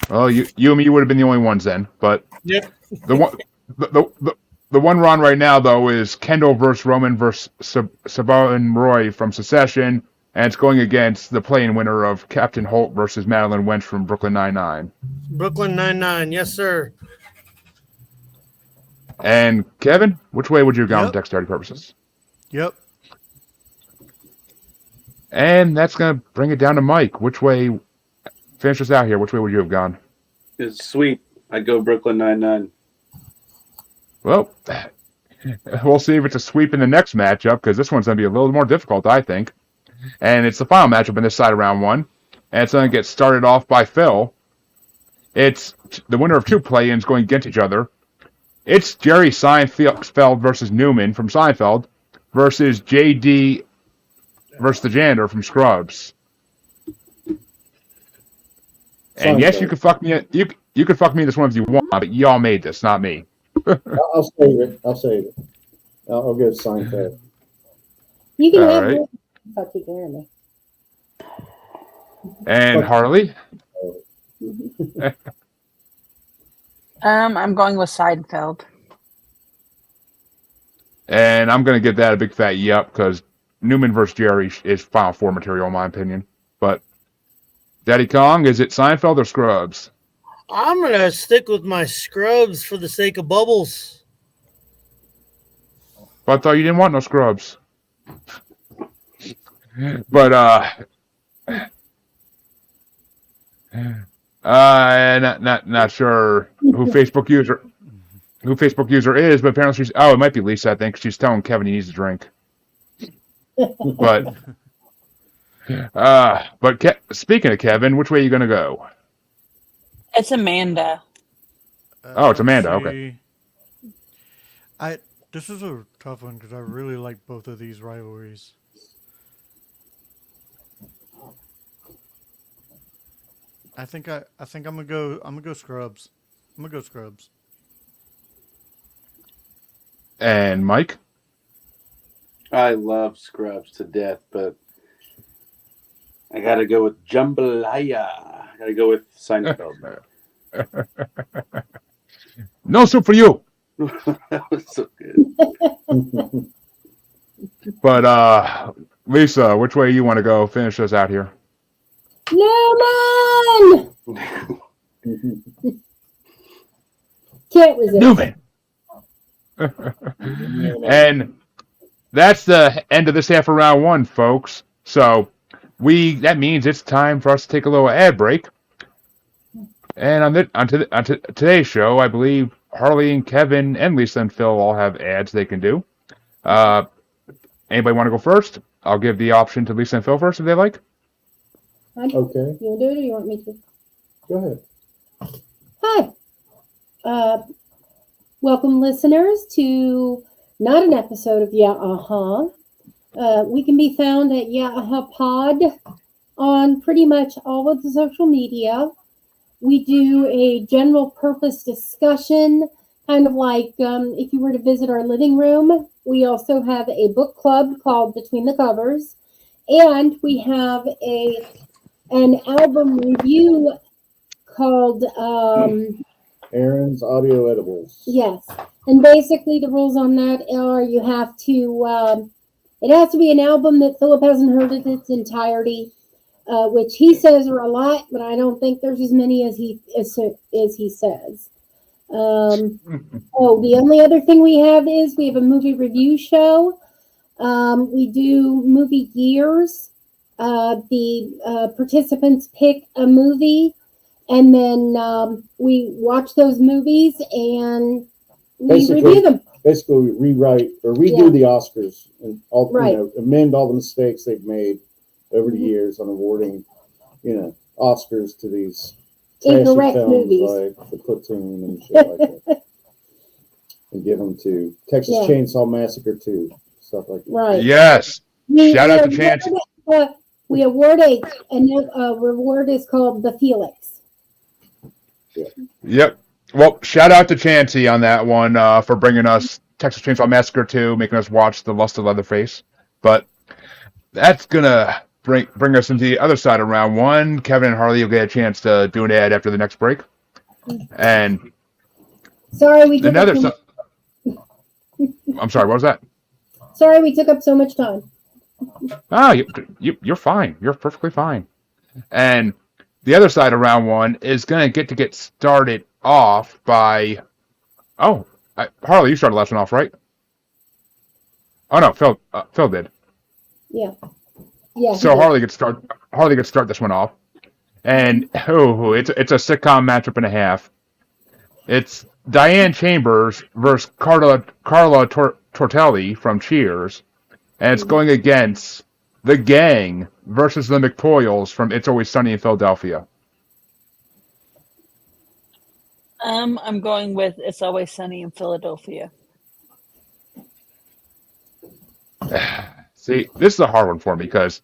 Well, you and me would have been the only ones then. But Yep. the one we're on right now, though, is Kendall versus Roman versus Sabo and Roy from Secession, and it's going against the play-in winner of Captain Holt versus Madeline Wench from Brooklyn Nine-Nine. Brooklyn Nine-Nine, yes, sir. And Kevin, which way would you have gone Yep. for dexterity purposes? Yep. And that's going to bring it down to Mike. Which way, finish us out here, which way would you have gone? It's sweet. I'd go Brooklyn Nine-Nine. Well, we'll see if it's a sweep in the next matchup, because this one's going to be a little more difficult, I think. And it's the final matchup in this side of round one. And it's going to get started off by Phil. It's the winner of two play-ins going against each other. It's Jerry Seinfeld versus Newman from Seinfeld versus JD versus the Janitor from Scrubs. And yes, you can fuck me. You can fuck me this one if you want, but y'all made this, not me. I'll save it. I'll give Seinfeld. You can All have right. one. Fuck you, Jeremy. And Harley. I'm going with Seinfeld. And I'm going to give that a big fat yep, because Newman versus Jerry is Final Four material, in my opinion. But, Daddy Kong, is it Seinfeld or Scrubs? I'm gonna stick with my Scrubs for the sake of bubbles. But I thought you didn't want no Scrubs. But, not sure who Facebook user is, but apparently it might be Lisa, I think. She's telling Kevin he needs a drink. But speaking of Kevin, which way are you going to go? It's Amanda. Oh, it's Amanda, let's okay. see. This is a tough one because I really like both of these rivalries. I think I'm gonna go Scrubs. I'm gonna go Scrubs. And Mike? I love Scrubs to death, but I gotta go with Jambalaya. I gotta go with Seinfeld. No soup for you. That was so good. But Lisa, which way you want to go? Finish us out here. Newman! Can't resist. Newman. And that's the end of this half of round one, folks. So that means it's time for us to take a little ad break. And on today's show, I believe Harley and Kevin and Lisa and Phil all have ads they can do. Anybody want to go first? I'll give the option to Lisa and Phil first if they like. Okay, You want to do it or you want me to? go ahead. Hi. Welcome, listeners, to not an episode of Yeah We can be found at Yeah Pod on pretty much all of the social media. We do a general purpose discussion, kind of like if you were to visit our living room. We also have a book club called Between the Covers, and we have an album review called Aaron's Audio Edibles. yes. And basically the rules on that are you have to it has to be an album that Philip hasn't heard in its entirety, which he says are a lot, but I don't think there's as many as he says. The only other thing we have is we have a movie review show. We do movie years. The participants pick a movie, and then we watch those movies and we review them. Basically, we rewrite or redo the Oscars and all, Right. amend all the mistakes they've made over the years on awarding, Oscars to these trashy Incorrect films movies. like The Platoon and shit like that, and give them to Texas Yeah. Chainsaw Massacre 2, stuff like that. Right. Yes. Shout out to we Chance. We award a reward is called the Felix. Yep. Well, shout out to Chancey on that one for bringing us Texas Chainsaw Massacre 2, making us watch The Lust of Leatherface. But that's going to bring us into the other side of round one. Kevin and Harley will get a chance to do an ad after the next break. And Sorry, we took another... up I'm sorry, what was that? sorry we took up so much time. Oh, you're fine. You're perfectly fine. And the other side of round one is going to get started off by... Harley, you started last one off, right? Oh, no, Phil did. Yeah. Yeah. So Harley gets start this one off, and it's a sitcom matchup and a half. It's Diane Chambers versus Carla Tortelli from Cheers, and it's going against the Gang versus the McPoyles from It's Always Sunny in Philadelphia. I'm going with It's Always Sunny in Philadelphia. See, this is a hard one for me because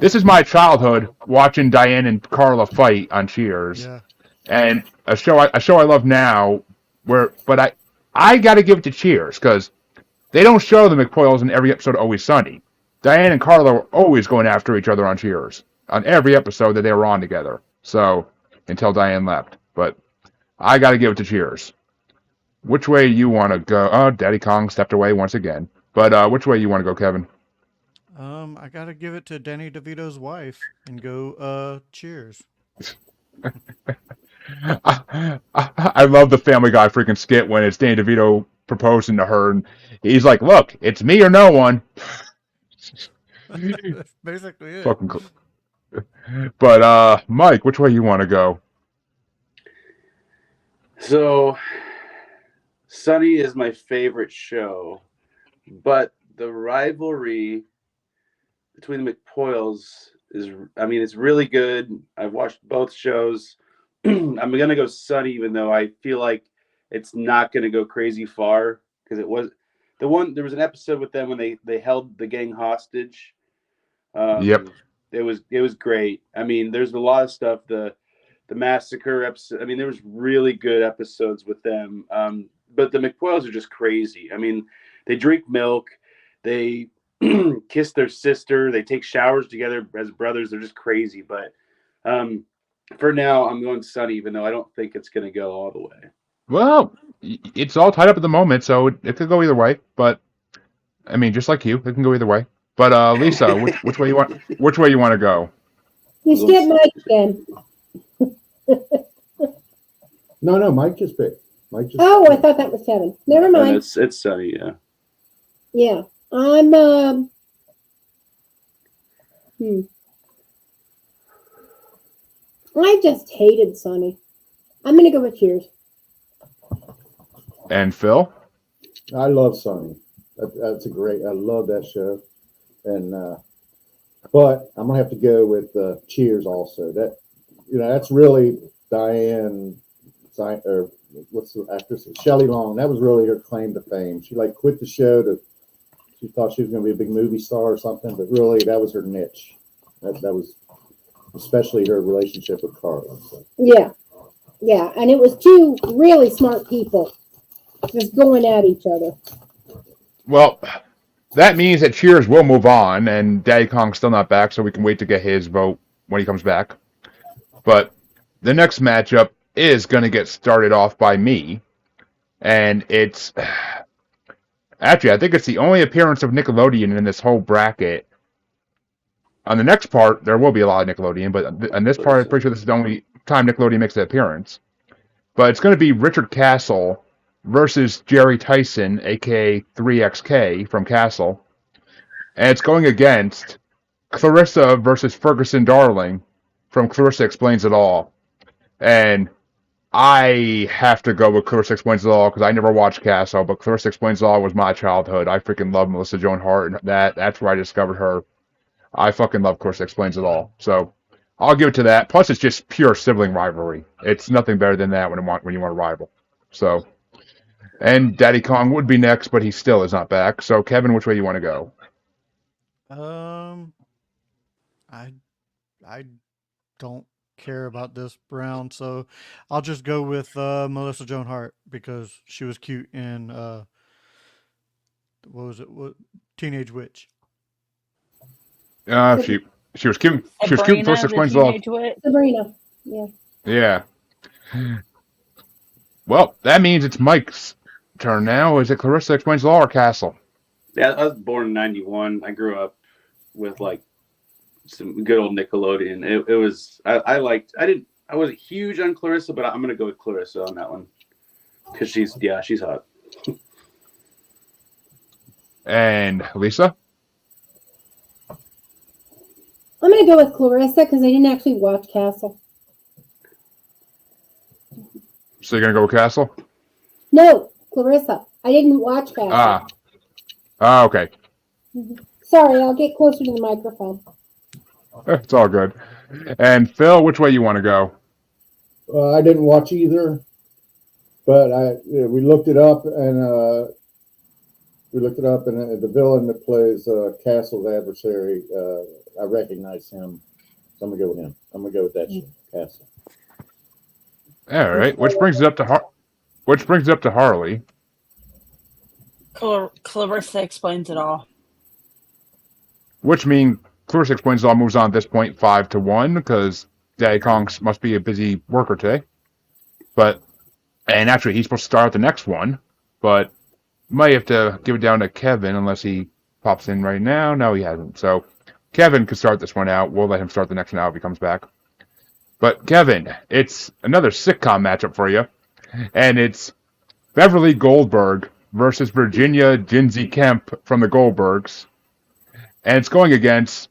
this is my childhood watching Diane and Carla fight on Cheers, Yeah. and a show I love now. But I got to give it to Cheers because they don't show the McPoyles in every episode of Always Sunny. Diane and Carla were always going after each other on Cheers on every episode that they were on together. So until Diane left, but I got to give it to Cheers. Which way you want to go? Oh, Daddy Kong stepped away once again. But which way you want to go, Kevin? I gotta give it to Danny DeVito's wife and go Cheers. I love the Family Guy freaking skit when it's Danny DeVito proposing to her, and he's like, "Look, it's me or no one." That's basically it. Fucking cool. But Mike, which way you want to go? So, Sunny is my favorite show, but the rivalry between the McPoyles is, I mean, it's really good. I've watched both shows. I'm going to go Sunny, even though I feel like it's not going to go crazy far, because there was an episode with them when they held the gang hostage. Yep. It was great. I mean, there's a lot of stuff, the massacre episode. I mean, there was really good episodes with them. But the McPoyles are just crazy. I mean, they drink milk, they kiss their sister, they take showers together as brothers. They're just crazy. But for now, I'm going Sunny, even though I don't think it's going to go all the way. Well, it's all tied up at the moment, so it could go either way. But I mean, just like you, it can go either way. But Lisa, which way you want? Which way you want to go? You skipped Mike again. No, Mike just picked. Oh, I thought that was Kevin. Never mind. And it's Sunny, yeah. Yeah, I'm. I just hated Sunny. I'm gonna go with Cheers. And Phil? I love Sunny. That's a great. I love that show, and but I'm gonna have to go with Cheers also. That's really Diane, or what's the actress? Shelley Long. That was really her claim to fame. She quit the show she thought she was going to be a big movie star or something, but really that was her niche. That was especially her relationship with Carla. So. Yeah, and it was two really smart people just going at each other. Well, that means that Cheers will move on, and Daddy Kong's still not back, so we can wait to get his vote when he comes back. But the next matchup is going to get started off by me, and it's... Actually, I think it's the only appearance of Nickelodeon in this whole bracket. On the next part, there will be a lot of Nickelodeon, but on this part, I'm pretty sure this is the only time Nickelodeon makes an appearance. But it's going to be Richard Castle versus Jerry Tyson, a.k.a. 3XK from Castle. And it's going against Clarissa versus Ferguson Darling from Clarissa Explains It All. And I have to go with Clarissa Explains It All because I never watched Castle, but Clarissa Explains It All was my childhood. I freaking love Melissa Joan Hart, and that's where I discovered her. I fucking love Clarissa Explains It All. So I'll give it to that. Plus, it's just pure sibling rivalry. It's nothing better than that when you want a rival. So, and Daddy Kong would be next, but he still is not back. So, Kevin, which way you want to go? I don't care about this round, so I'll just go with Melissa Joan Hart because she was cute in what was it? Teenage Witch. She was cute. She was cute. Clarissa Explains It All. Sabrina. Yeah. Yeah. Well, that means it's Mike's turn now. Is it Clarissa Explains It All or Castle? Yeah, I was born in 91. I grew up with some good old Nickelodeon. It was I wasn't huge on Clarissa, but I'm gonna go with Clarissa on that one because she's hot. And Lisa? I'm gonna go with Clarissa because I didn't actually watch Castle. So you're gonna go with Castle? No, Clarissa. I didn't watch Castle. Okay. Sorry, I'll get closer to the microphone. It's all good. And Phil, which way you want to go? I didn't watch either, but we looked it up, and the villain that plays Castle's adversary, I recognize him, so I'm gonna go with him. I'm gonna go with that Castle. All right, which brings it up to Harley. Clarissa explains it all. Which means Clarissa explains it all moves on at this point 5-1 because Daddy Kong's must be a busy worker today. And actually he's supposed to start the next one, but might have to give it down to Kevin unless he pops in right now. No, he hasn't. So Kevin could start this one out. We'll let him start the next one out if he comes back. But Kevin, it's another sitcom matchup for you, and it's Beverly Goldberg versus Virginia Jinsey Kemp from the Goldbergs. And it's going against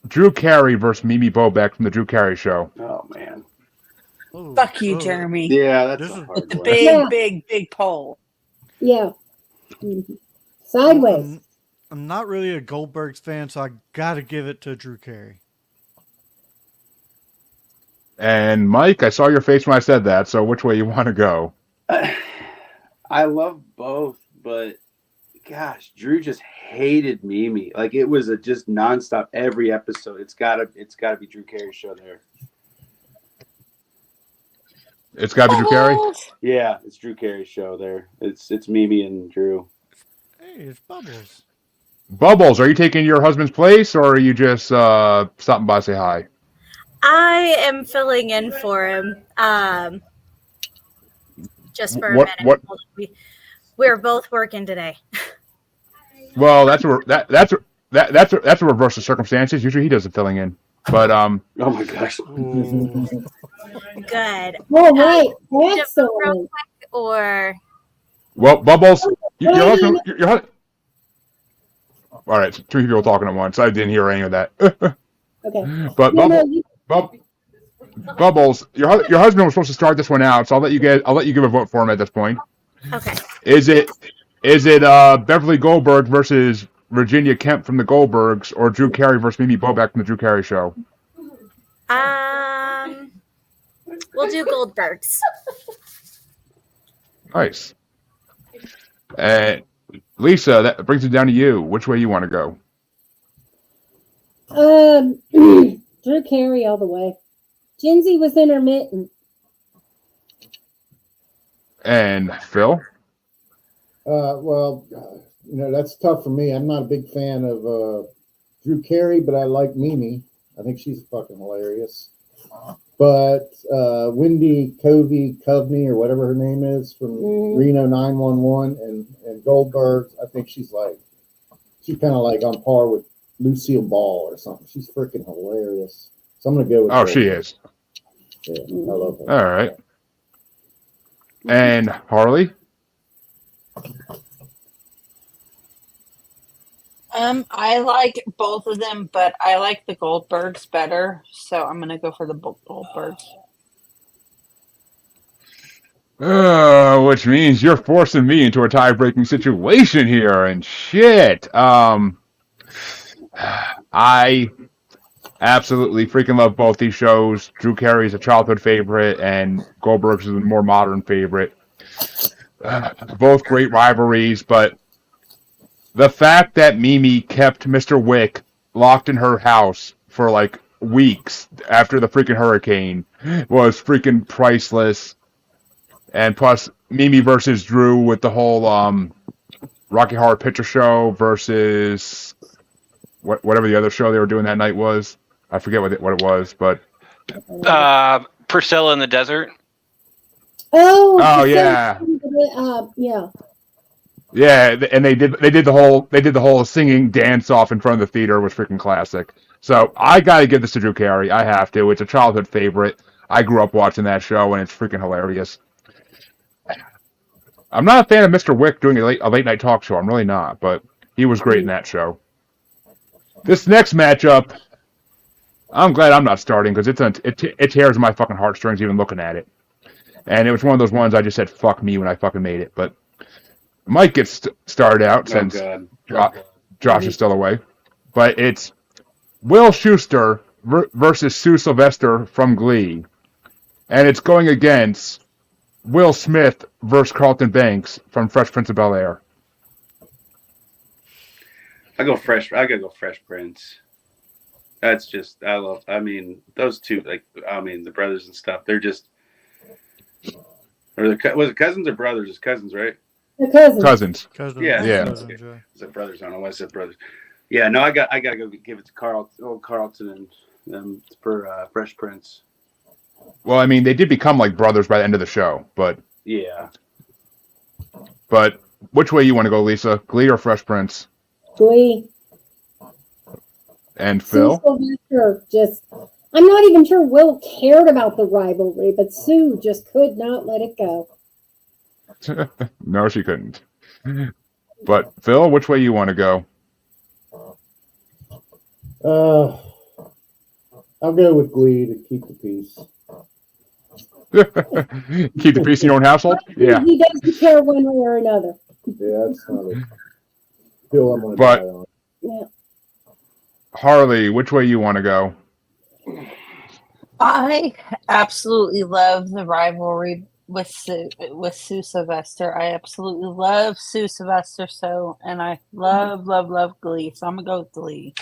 Drew Carey versus Mimi Bobek from the Drew Carey Show. Oh, man. Oh, Fuck you, oh. Jeremy. Yeah, that's This a is- hard With the one. big poll. Yeah. Mhm. Sideways. I'm not really a Goldbergs fan, so I gotta give it to Drew Carey. And Mike, I saw your face when I said that, so which way you want to go? I love both, but gosh, Drew just hated Mimi. Like it was just nonstop every episode. It's gotta be Drew Carey's show there. It's got to be Drew Carey? Yeah, it's Drew Carey's show there. It's Mimi and Drew. Hey, it's Bubbles. Bubbles, are you taking your husband's place, or are you just stopping by to say hi? I am filling in for him. Just for a What- minute. what- We're both working today. Well, that's a reverse of circumstances. Usually he does the filling in. But Oh my gosh. Ooh. Good. All right. Real Excellent. quick, or well, Bubbles, your husband. All right, so two people talking at once. I didn't hear any of that. Okay. But No, Bubbles, you- Bubbles, your husband was supposed to start this one out, so I'll let you give a vote for him at this point. okay. Is it Beverly Goldberg versus Virginia Kemp from the Goldbergs, or Drew Carey versus Mimi Bobek from the Drew Carey Show? We'll do Goldbergs. Nice. Lisa, that brings it down to you. Which way you want to go? Drew Carey all the way. Jinsey was intermittent. And Phil? That's tough for me. I'm not a big fan of Drew Carey, but I like Mimi. I think she's fucking hilarious. But Wendy Covey, or whatever her name is, from Reno 911 and Goldberg, I think she's kind of like on par with Lucille Ball or something. She's freaking hilarious. So I'm going to go with her. She is. Yeah, I love her. All right. And Harley? I like both of them, but I like the Goldbergs better, so I'm gonna go for the Goldbergs. Which means you're forcing me into a tie-breaking situation here, and shit. I absolutely freaking love both these shows. Drew Carey's a childhood favorite, and Goldberg's is a more modern favorite. Both great rivalries, but the fact that Mimi kept Mr. Wick locked in her house for like weeks after the freaking hurricane was freaking priceless. And plus, Mimi versus Drew with the whole Rocky Horror Picture Show versus whatever the other show they were doing that night was. I forget what it was, but Priscilla in the Desert. Oh yeah. Yeah. Yeah, and they did the whole singing dance off in front of the theater was freaking classic. So I gotta give this to Drew Carey. I have to. It's a childhood favorite. I grew up watching that show, and it's freaking hilarious. I'm not a fan of Mr. Wick doing a late night talk show. I'm really not, but he was great in that show. This next matchup I'm glad I'm not starting because it tears my fucking heartstrings even looking at it. And it was one of those ones I just said fuck me when I fucking made it. But Mike gets started out Oh since God. Josh is still away. But it's Will Schuester versus Sue Sylvester from Glee. And it's going against Will Smith versus Carlton Banks from Fresh Prince of Bel-Air. I gotta go Fresh Prince. That's just I mean those two the brothers and stuff. They're just was it cousins or brothers? It's cousins, right? The cousins. Cousins. Yeah. Cousins, Okay. yeah. Is it brothers? I don't know why I said brothers. Yeah, no, I gotta go give it to Carlton and them for Fresh Prince. Well, I mean, they did become like brothers by the end of the show, but Yeah. which way you want to go, Lisa? Glee or Fresh Prince? Glee. And Phil? Sue Sylvester I'm not even sure Will cared about the rivalry, but Sue just could not let it go. No, she couldn't. But Phil, which way you want to go? I'll go with Glee to keep the peace. Keep the peace in your own household? Yeah. He doesn't care one way or another. Yeah, that's not a hill I'm going to But- die on. Yeah. Harley, which way you want to go? I absolutely love the rivalry with Sue Sylvester. I absolutely love Sue Sylvester and I love Glee. So I'm gonna go with Glee.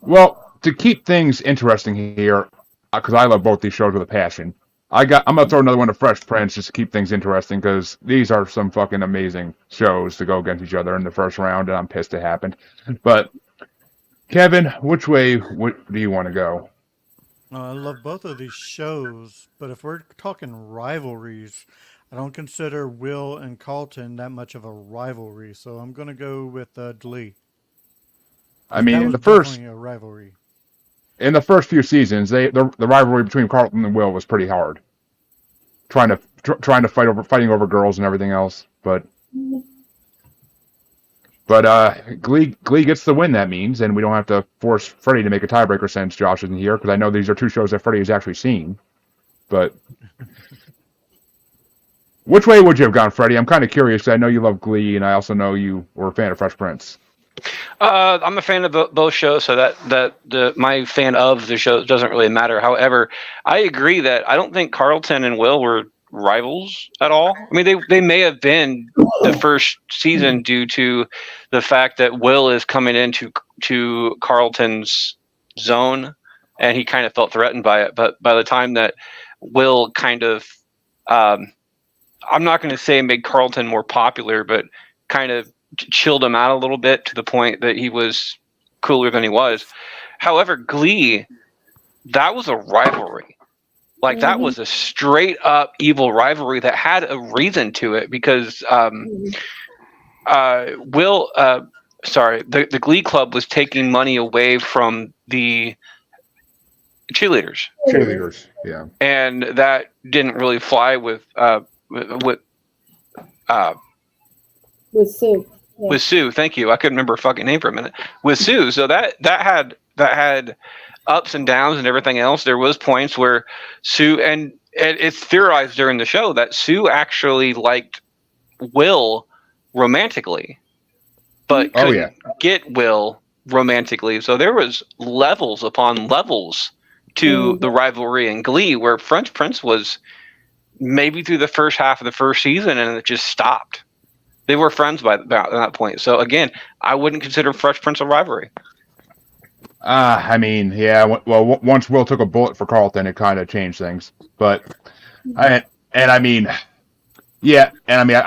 Well, to keep things interesting here, because I love both these shows with a passion, I'm gonna throw another one to Fresh Prince just to keep things interesting because these are some fucking amazing shows to go against each other in the first round, and I'm pissed it happened. But Kevin, which way do you want to go? I love both of these shows, but if we're talking rivalries, I don't consider Will and Carlton that much of a rivalry, so I'm going to go with Glee. I mean, that in was definitely a rivalry. In the first few seasons, the rivalry between Carlton and Will was pretty hard. Trying to fighting over girls and everything else, but Glee gets the win. That means, and we don't have to force Freddie to make a tiebreaker since Josh isn't here because I know these are two shows that Freddie has actually seen. But which way would you have gone, Freddie? I'm kind of curious because I know you love Glee, and I also know you were a fan of Fresh Prince. I'm a fan of both shows, so that my fan of the show doesn't really matter. However, I agree that I don't think Carlton and Will were rivals at all. I mean, they may have been the first season due to the fact that Will is coming into Carlton's zone, and he kind of felt threatened by it. But by the time that Will kind of, I'm not going to say made Carlton more popular, but kind of chilled him out a little bit to the point that he was cooler than he was. However, Glee, that was a rivalry. Like that was a straight up evil rivalry that had a reason to it because the Glee Club was taking money away from the cheerleaders. Cheerleaders, yeah. And that didn't really fly with Sue. Yeah. With Sue, thank you. I couldn't remember her fucking name for a minute. With Sue, so that had ups and downs and everything else. There was points where Sue and it's theorized during the show that Sue actually liked Will romantically, but couldn't get Will romantically. So there was levels upon levels to the rivalry in Glee, where Fresh Prince was maybe through the first half of the first season, and it just stopped. They were friends by that point. So again, I wouldn't consider Fresh Prince a rivalry. I mean, yeah. Well, once Will took a bullet for Carlton, it kind of changed things. But I mean, I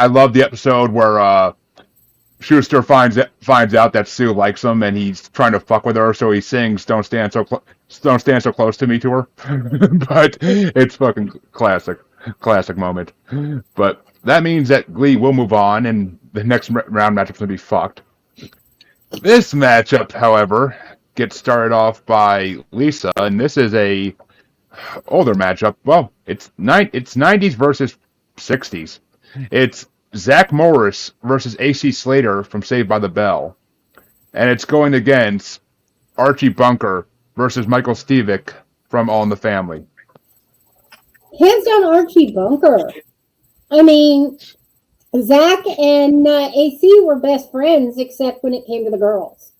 love the episode where Schuester finds out that Sue likes him, and he's trying to fuck with her, so he sings "Don't stand so close to me" to her. But it's fucking classic moment. But that means that Glee will move on, and the next round matchup's gonna be fucked. This matchup, however, gets started off by Lisa, and this is a older matchup. Well, it's 90s versus 60s. It's Zach Morris versus AC Slater from Saved by the Bell, and it's going against Archie Bunker versus Michael Stevick from All in the Family. Hands down, Archie Bunker. I mean, Zack and AC were best friends, except when it came to the girls.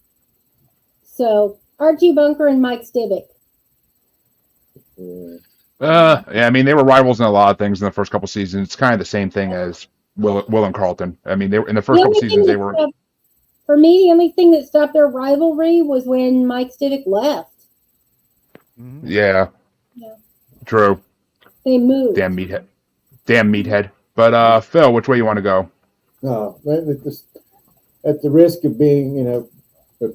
So Archie Bunker and Mike Stivic. Yeah, I mean, they were rivals in a lot of things in the first couple seasons. It's kind of the same thing as Will and Carlton. I mean, they were in the first couple seasons. They were. For me, the only thing that stopped their rivalry was when Mike Stivic left. Yeah. True. They moved. Damn meathead. But Phil, which way you want to go? No, at the risk of being, of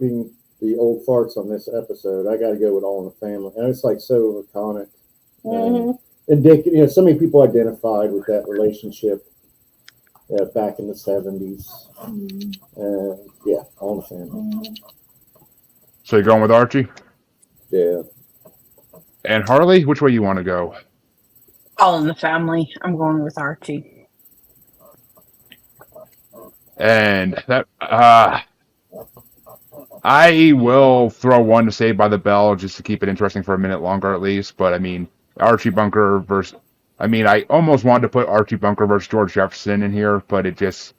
being the old farts on this episode, I got to go with All in the Family. And it's like so iconic. And so many people identified with that relationship back in the 70s. Yeah, All in the Family. So you're going with Archie? Yeah. And Harley, which way you want to go? All in the Family. I'm going with Archie. And that I will throw one to Saved by the Bell just to keep it interesting for a minute longer at least. But I mean, Archie Bunker versus. I mean, I almost wanted to put Archie Bunker versus George Jefferson in here, but it just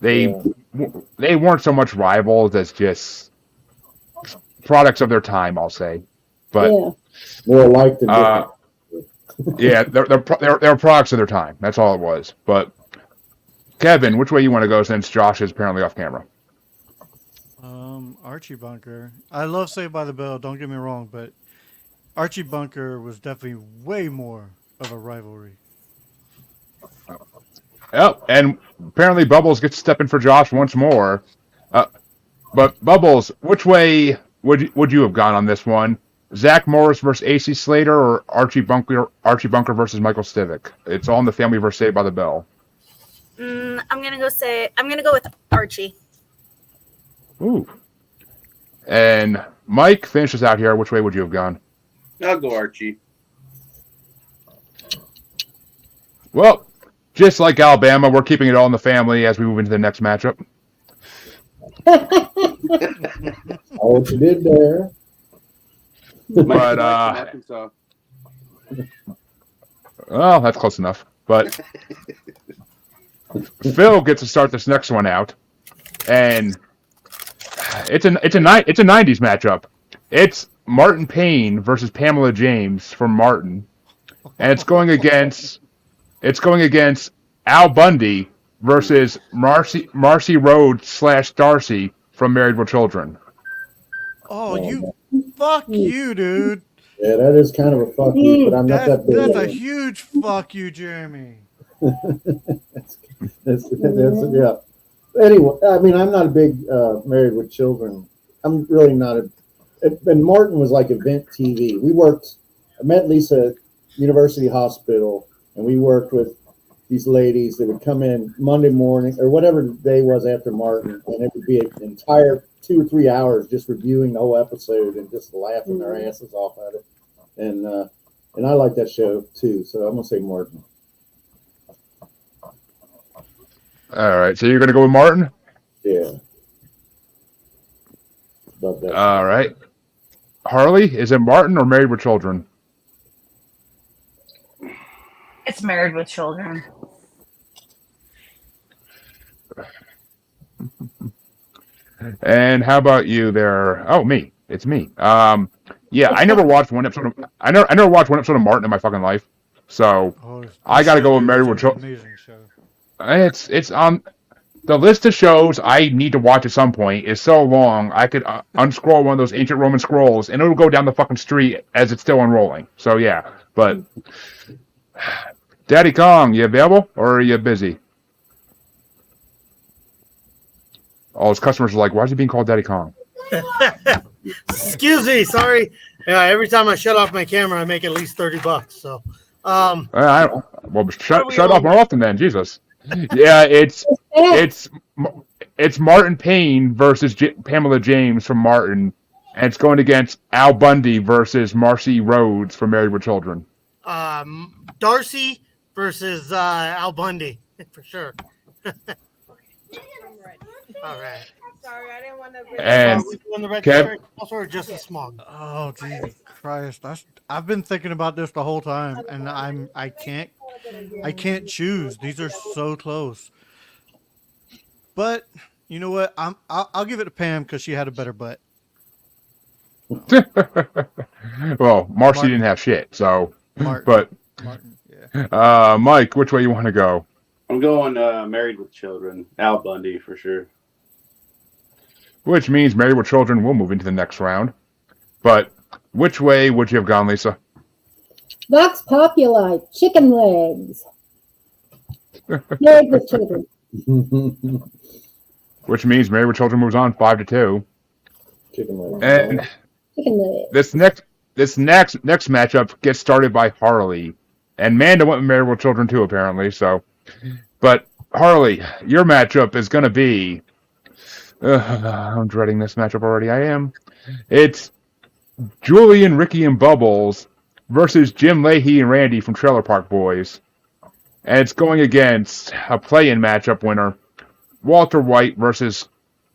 they weren't so much rivals as just products of their time, I'll say. But more alike than different. Yeah, they're products of their time. That's all it was. But Kevin, which way you want to go since Josh is apparently off camera? Archie Bunker. I love Saved by the Bell, don't get me wrong, but Archie Bunker was definitely way more of a rivalry. Yep, and apparently Bubbles gets to step in for Josh once more. But Bubbles, which way would you have gone on this one? Zach Morris versus AC Slater, or Archie Bunker versus Michael Stivic? It's All in the Family versus Saved by the Bell. I'm gonna go with Archie. Ooh. And Mike, finish us out here. Which way would you have gone? I'll go Archie. Well, just like Alabama, we're keeping it all in the family as we move into the next matchup. Oh, what you did there. But well, that's close enough. But Phil gets to start this next one out, and it's a 90s matchup. It's Martin Payne versus Pamela James from Martin, and it's going against Al Bundy versus Marcy Rhoades / Darcy from Married with Children. Oh, fuck you, dude. Yeah, that is kind of a fuck you, but I'm not that big. That's a huge fuck you, Jeremy. that's yeah. Anyway, I mean, I'm not a big Married with Children. I'm really not and Martin was like event TV. I met Lisa at University Hospital, and we worked with these ladies that would come in Monday morning or whatever the day was after Martin, and it would be an entire 2 or 3 hours just reviewing the whole episode and just laughing their asses off at it. And I like that show too, so I'm gonna say Martin. All right, so you're gonna go with Martin? Yeah. Love that. All right. Harley, is it Martin or Married with Children? It's Married with Children. And how about you there? Oh, me. It's me. Yeah, I never watched one episode of I never watched one episode of Martin in my fucking life. So I gotta go with Married with Children. Amazing show. It's on the list of shows I need to watch at some point is so long I could unscroll one of those ancient Roman scrolls and it'll go down the fucking street as it's still unrolling. So yeah, but Daddy Kong, you available or are you busy? All his customers are like, why is he being called Daddy Kong? Excuse me, sorry. Yeah, every time I shut off my camera, I make at least $30. So, shut off more often then, Jesus. Yeah, it's Martin Payne versus Pamela James from Martin, and it's going against Al Bundy versus Marcy Rhoades from Married with Children. Darcy versus Al Bundy for sure. All right. sorry. I didn't want to. And on the Kev- registration also or just a smog. Oh Jesus Christ! I've been thinking about this the whole time, and I can't choose. These are so close. But you know what? I'll give it to Pam because she had a better butt. well, Marcy Martin. didn't have shit, so. Martin. But Martin. Yeah. Mike, which way you want to go? I'm going Married with Children. Al Bundy for sure. Which means Married with Children will move into the next round. But which way would you have gone, Lisa? Vox Populi, chicken legs. Married with Children. Which means Married with Children moves on 5-2. Chicken legs. And Chicken legs. this next matchup gets started by Harley. And Manda went with Married with Children too, apparently. So, but Harley, your matchup is going to be. I'm dreading this matchup already. I am. It's Julian, Ricky, and Bubbles versus Jim Leahy and Randy from Trailer Park Boys. And it's going against a play-in matchup winner, Walter White versus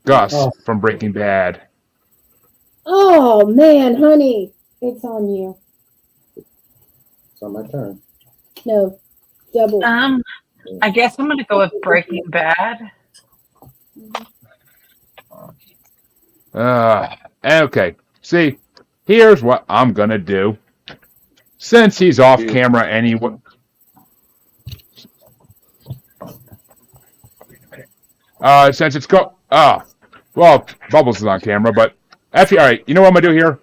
Gus from Breaking Bad. Oh man, honey, it's on you. It's on my turn. No, double. I guess I'm gonna go with Breaking Bad. Okay. See, here's what I'm gonna do. Since he's off camera anyway. Since it's well, Bubbles is on camera, but actually, all right. You know what I'm gonna do here?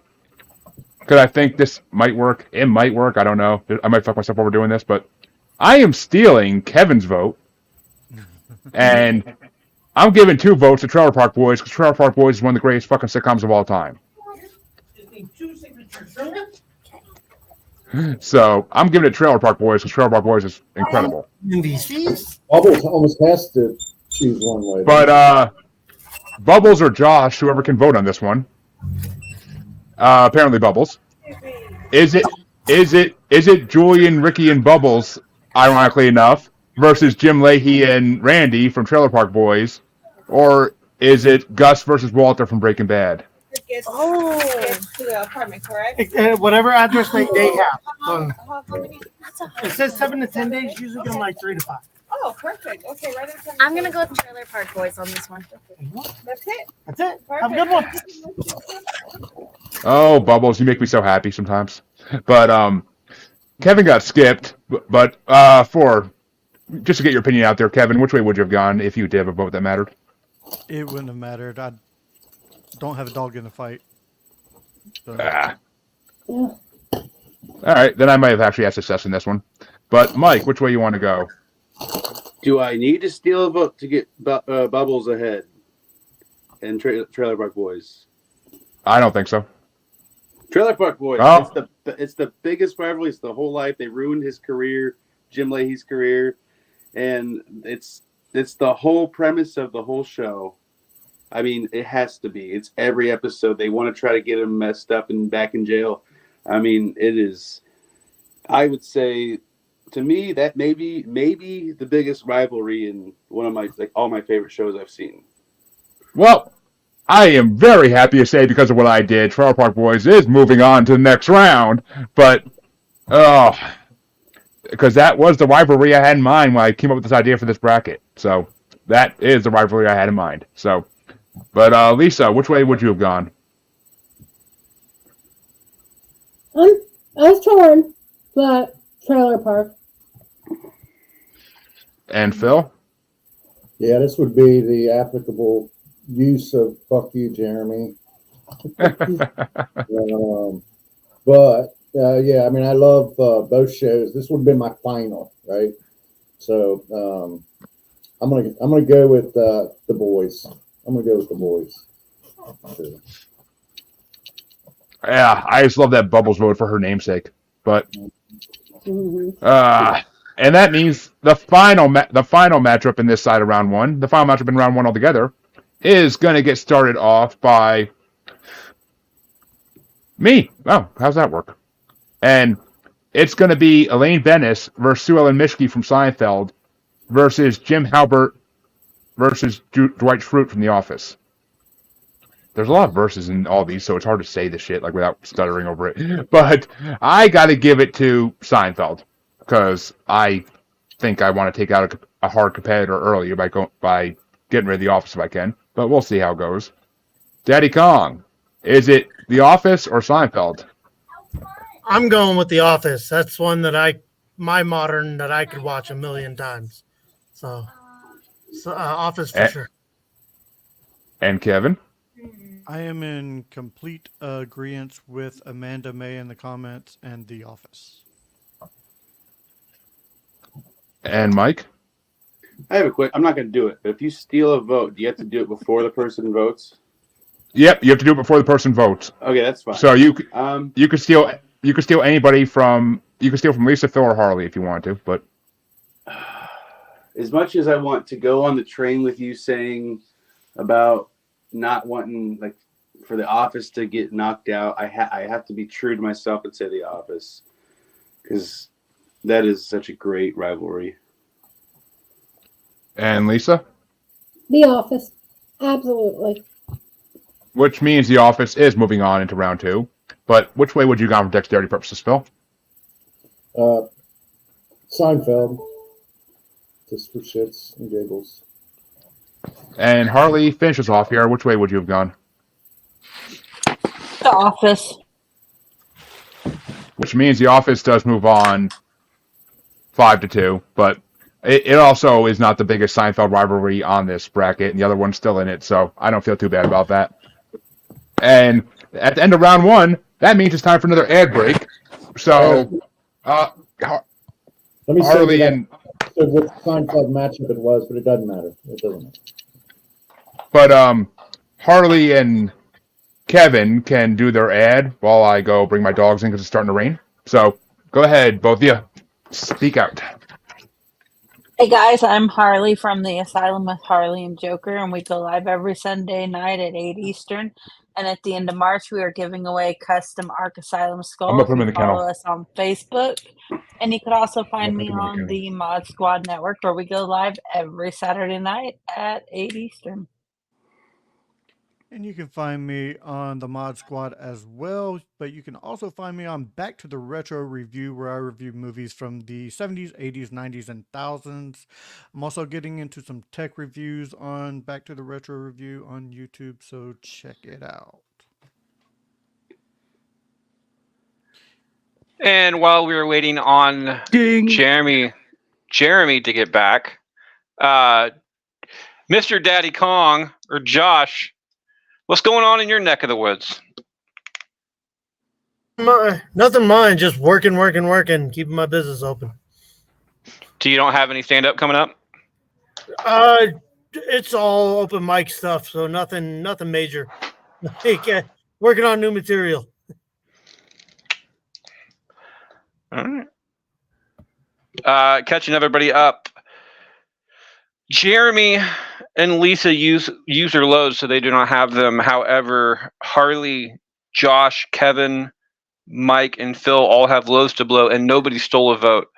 Because I think this might work. It might work. I don't know. I might fuck myself over doing this, but I am stealing Kevin's vote, and I'm giving 2 votes to Trailer Park Boys because Trailer Park Boys is one of the greatest fucking sitcoms of all time. So I'm giving it Trailer Park Boys because Trailer Park Boys is incredible. Bubbles almost has to choose one way. But Bubbles or Josh, whoever can vote on this one. Apparently Bubbles. Is it Julian, Ricky, and Bubbles, ironically enough, versus Jim Leahy and Randy from Trailer Park Boys, or is it Gus versus Walter from Breaking Bad? Gets to the apartment, correct? Whatever address they have. How many? It says 7 to 10 days. Usually give them like 3 to 5. Oh, perfect. Okay, right at 10. I'm gonna go with Trailer Park Boys on this one. That's it. That's it. Perfect. Have a good one. Oh, Bubbles, you make me so happy sometimes. But Kevin got skipped. But just to get your opinion out there, Kevin, which way would you have gone if you did have a vote that mattered? It wouldn't have mattered. I don't have a dog in the fight. So. Yeah. All right, then I might have actually had success in this one. But Mike, which way you want to go? Do I need to steal a vote to get Bubbles ahead and Trailer Park Boys? I don't think so. Trailer Park Boys. Oh. It's the biggest rivalry. It's the whole life. They ruined his career, Jim Leahy's career, and it's the whole premise of the whole show. I mean, it has to be. It's every episode. They want to try to get him messed up and back in jail. I mean, it is. I would say, to me, that maybe the biggest rivalry in one of my all my favorite shows I've seen. Well, I am very happy to say because of what I did, Trailer Park Boys is moving on to the next round. But because that was the rivalry I had in mind when I came up with this idea for this bracket. So that is the rivalry I had in mind. So, but Lisa, which way would you have gone? I was torn, but Trailer Park. And Phil? Yeah, this would be the applicable use of "fuck you, Jeremy." Yeah, I mean, I love both shows. This would have been my final, right? So I'm gonna go with the boys. I'm gonna go with the boys. Sure. Yeah, I just love that Bubbles vote for her namesake. But and that means the final matchup in this side of round one, the final matchup in round one altogether, is going to get started off by me. Oh, how's that work? And it's going to be Elaine Bennis versus Sue Ellen Mischke from Seinfeld versus Jim Halpert versus Dwight Schrute from The Office. There's a lot of verses in all these, so it's hard to say the shit like without stuttering over it. But I got to give it to Seinfeld because I think I want to take out a hard competitor earlier by getting rid of The Office if I can. But we'll see how it goes. Daddy Kong, is it The Office or Seinfeld? I'm going with The Office. That's one that my modern that I could watch a million times. So Office for sure. And Kevin? I am in complete agreement with Amanda May in the comments and The Office. And Mike? I have a quick. I'm not going to do it, but if you steal a vote, do you have to do it before the person votes? Yep, you have to do it before the person votes. Okay, that's fine. So you could steal anybody from Lisa, Phil, or Harley if you want to, but as much as I want to go on the train with you saying about not wanting like for The Office to get knocked out, I have to be true to myself and say The Office because that is such a great rivalry. And Lisa? The Office. Absolutely. Which means The Office is moving on into round 2. But which way would you go for dexterity purposes, Phil? Seinfeld. Just for shits and giggles. And Harley finishes off here. Which way would you have gone? The Office. Which means The Office does move on 5-2, but it also is not the biggest Seinfeld rivalry on this bracket, and the other one's still in it, so I don't feel too bad about that. And at the end of round 1, that means it's time for another ad break. So, Let me Harley say and what Seinfeld matchup it was, but it doesn't matter. It doesn't matter. But Harley and Kevin can do their ad while I go bring my dogs in because it's starting to rain. So go ahead, both of you. Speak out. Hey guys, I'm Harley from the Asylum with Harley and Joker, and we go live every Sunday night at 8 Eastern. And at the end of March, we are giving away custom Ark Asylum I'm skulls. gonna put 'em in the Follow kennel. us on Facebook. And you could also find me put 'em in the on kennel. the Mod Squad Network, where we go live every Saturday night at 8 Eastern. And you can find me on the Mod Squad as well, but you can also find me on Back to the Retro Review, where I review movies from the 70s, 80s, 90s, and 1000s. I'm also getting into some tech reviews on Back to the Retro Review on YouTube, so check it out. And while we were waiting on Jeremy to get back, Mr. Daddy Kong, or Josh, what's going on in your neck of the woods? Nothing mine, just working, keeping my business open. Do you don't have any stand-up coming up? It's all open mic stuff, so nothing major. Like, working on new material. All right. Catching everybody up. Jeremy and Lisa use their loads, so they do not have them. However, Harley, Josh, Kevin, Mike, and Phil all have loads to blow, and nobody stole a vote.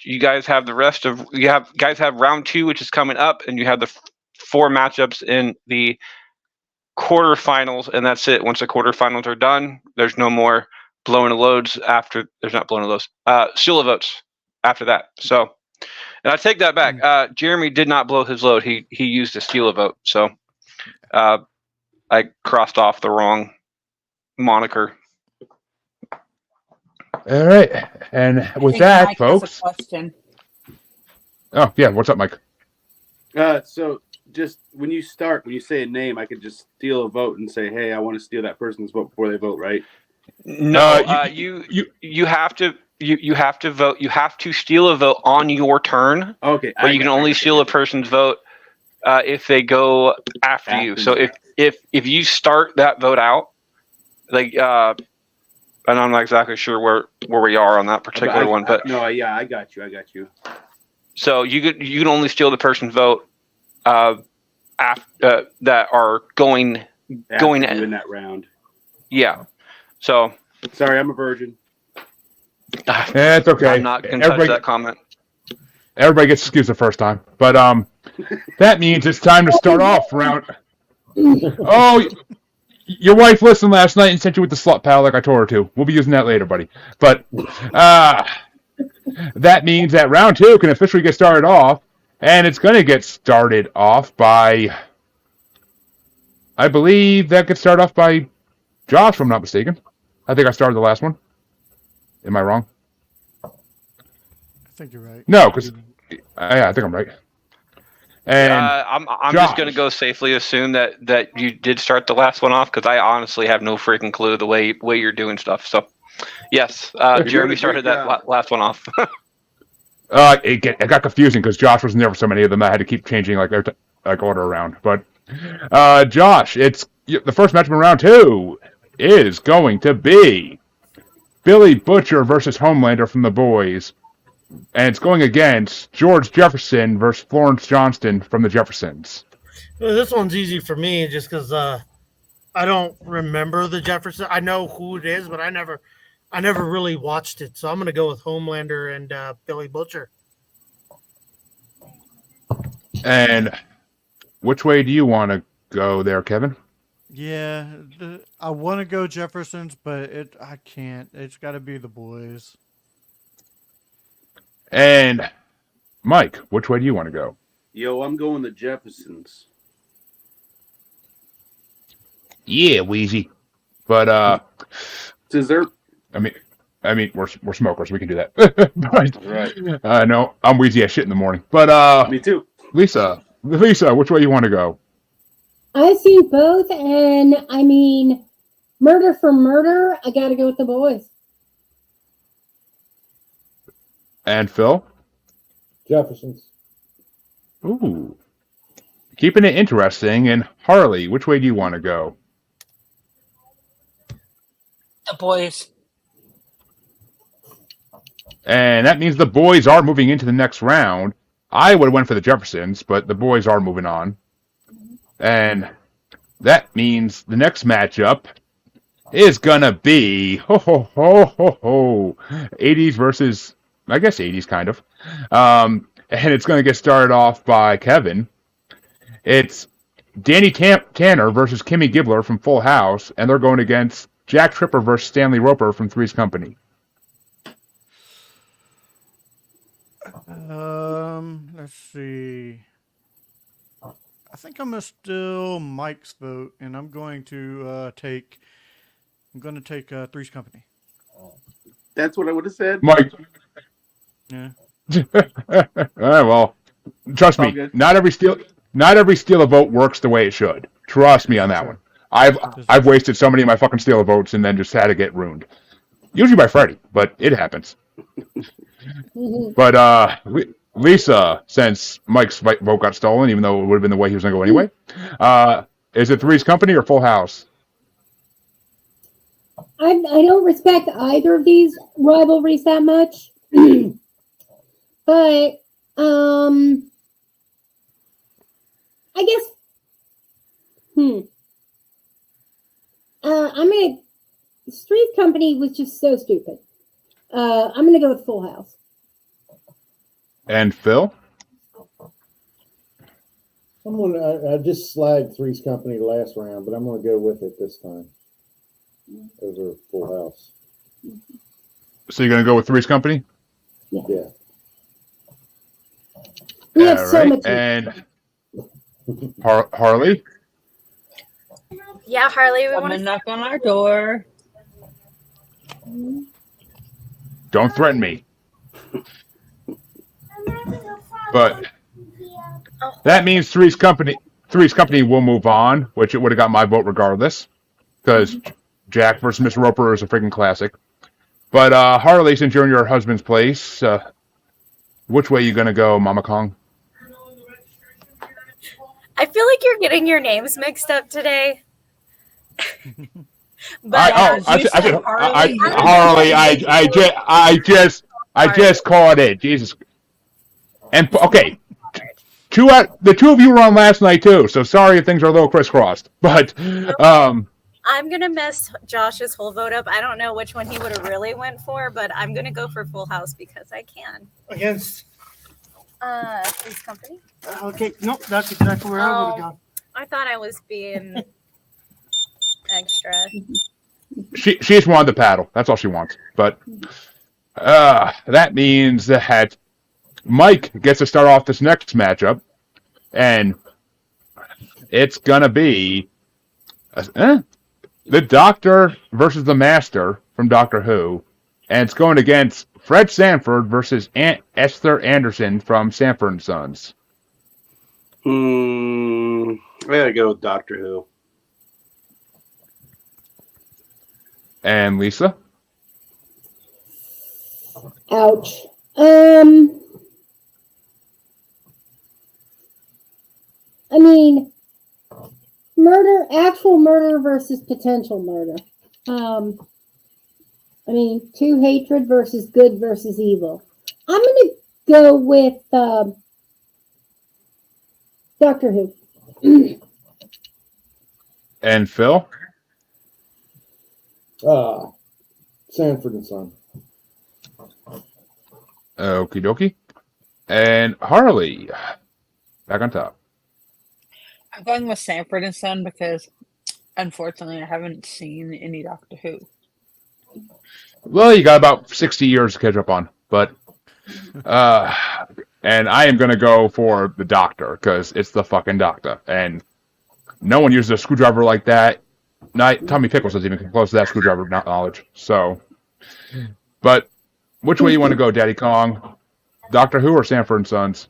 You guys have guys have round 2, which is coming up, and you have the 4 matchups in the quarterfinals, and that's it. Once the quarterfinals are done, there's no more blowing of loads after. There's not blowing of loads. Steal of votes after that. So. And I take that back. Jeremy did not blow his load. He used a steal a vote. So I crossed off the wrong moniker. All right. And with that, Mike folks. Has a question. Oh, yeah. What's up, Mike? So just when you say a name, I could just steal a vote and say, hey, I want to steal that person's vote before they vote, right? No, you have to. You have to vote. You have to steal a vote on your turn. Okay. But you can only steal a person's vote if they go after you. So if you start that vote out, like and I'm not exactly sure where we are on that particular one, but no, yeah, I got you. So you can only steal the person's vote after that are going in that round. Yeah. So sorry, I'm a virgin. Yeah, it's okay. I'm not going to touch that comment. Everybody gets excused the first time. But that means it's time to start off round Oh, your wife listened last night and sent you with the slut pal like I told her to. We'll be using that later, buddy. But that means that round 2 can officially get started off, and it's going to get started off by, I believe that gets started off by Josh, if I'm not mistaken. I think I started the last one. Am I wrong? I think you're right. No, because I think I'm right. And I'm just going to go safely assume that you did start the last one off because I honestly have no freaking clue the way you're doing stuff. So, yes, Jeremy started that last one off. It got confusing because Josh wasn't there for so many of them. I had to keep changing order around. But Josh, it's the first matchup in round 2 is going to be Billy Butcher versus Homelander from the Boys. And it's going against George Jefferson versus Florence Johnston from the Jeffersons. Well, this one's easy for me just because I don't remember the Jefferson. I know who it is, but I never really watched it. So I'm going to go with Homelander and Billy Butcher. And which way do you want to go there, Kevin? Yeah, I want to go Jeffersons, but I can't. It's got to be the Boys. And Mike, which way do you want to go? Yo, I'm going the Jeffersons. Yeah, Wheezy. But Dessert. I mean, we're smokers. We can do that. But, Right. No, I'm wheezy as shit in the morning. But Me too. Lisa, which way you want to go? I see both, and I mean, murder for murder, I got to go with the Boys. And Phil? Jeffersons. Ooh. Keeping it interesting. And Harley, which way do you want to go? The Boys. And that means the Boys are moving into the next round. I would have went for the Jeffersons, but the Boys are moving on. And that means the next matchup is gonna be 80s versus, I guess 80s kind of. And it's gonna get started off by Kevin. It's Danny Tanner versus Kimmy Gibbler from Full House, and they're going against Jack Tripper versus Stanley Roper from Three's Company. Let's see. I think I'm gonna steal Mike's vote, and I'm going to take Three's Company. That's what I would have said. Mike. Yeah. Well, trust me, good. not every steal a vote works the way it should. Trust me on that one. I've wasted so many of my fucking steal votes and then just had to get ruined. Usually by Friday, but it happens. But Lisa, since Mike's vote got stolen, even though it would have been the way he was going to go anyway, is it Three's Company or Full House? I don't respect either of these rivalries that much, but I guess I'm gonna. Three's Company was just so stupid. I'm gonna go with Full House. And Phil? I just slagged Three's Company last round, but I'm going to go with it this time over Full House. So you're going to go with Three's Company? Yeah. We have so much. And Harley? Yeah, Harley, we I'm want gonna to knock on our door. Don't threaten me. But that means Three's Company will move on, which it would have got my vote regardless, because Jack versus Miss Roper is a freaking classic. But Harley, since you're in your husband's place, which way are you gonna go, Mama Kong? I feel like you're getting your names mixed up today. But Harley, I just caught it. Jesus. And okay, the two of you were on last night too. So sorry if things are a little crisscrossed. But I'm gonna mess Josh's whole vote up. I don't know which one he would have really went for, but I'm gonna go for Full House because I can. Against Three's Company. okay, nope, that's exactly where I would have gone. I thought I was being extra. She just wanted the paddle. That's all she wants. But that means that Mike gets to start off this next matchup, and it's gonna be the Doctor versus the Master from Doctor Who, and it's going against Fred Sanford versus Aunt Esther Anderson from Sanford and Sons. I gotta go with Doctor Who. And Lisa? Ouch. I mean, actual murder versus potential murder. I mean, two hatred versus good versus evil. I'm going to go with Doctor Who. And Phil? Sanford and Son. Okie dokie. And Harley, back on top. I'm going with Sanford and Son because, unfortunately, I haven't seen any Doctor Who. Well, you got about 60 years to catch up on, but and I am going to go for the Doctor because it's the fucking Doctor, and no one uses a screwdriver like that. Not Tommy Pickles doesn't even come close to that screwdriver knowledge. So, but which way you want to go, Daddy Kong? Doctor Who or Sanford and Sons?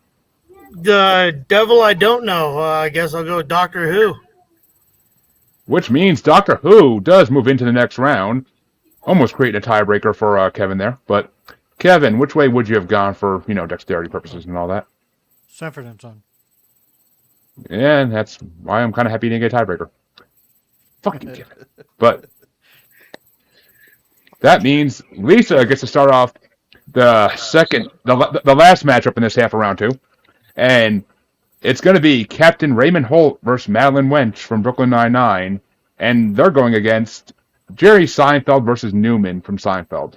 The devil, I don't know. I guess I'll go with Doctor Who. Which means Doctor Who does move into the next round. Almost creating a tiebreaker for Kevin there. But, Kevin, which way would you have gone for, dexterity purposes and all that? Sanford and Son. Yeah, that's why I'm kind of happy you didn't get a tiebreaker. Fuck you, Kevin. But that means Lisa gets to start off the last matchup in this half of round two. And it's going to be Captain Raymond Holt versus Madeline Wench from Brooklyn Nine-Nine. And they're going against Jerry Seinfeld versus Newman from Seinfeld.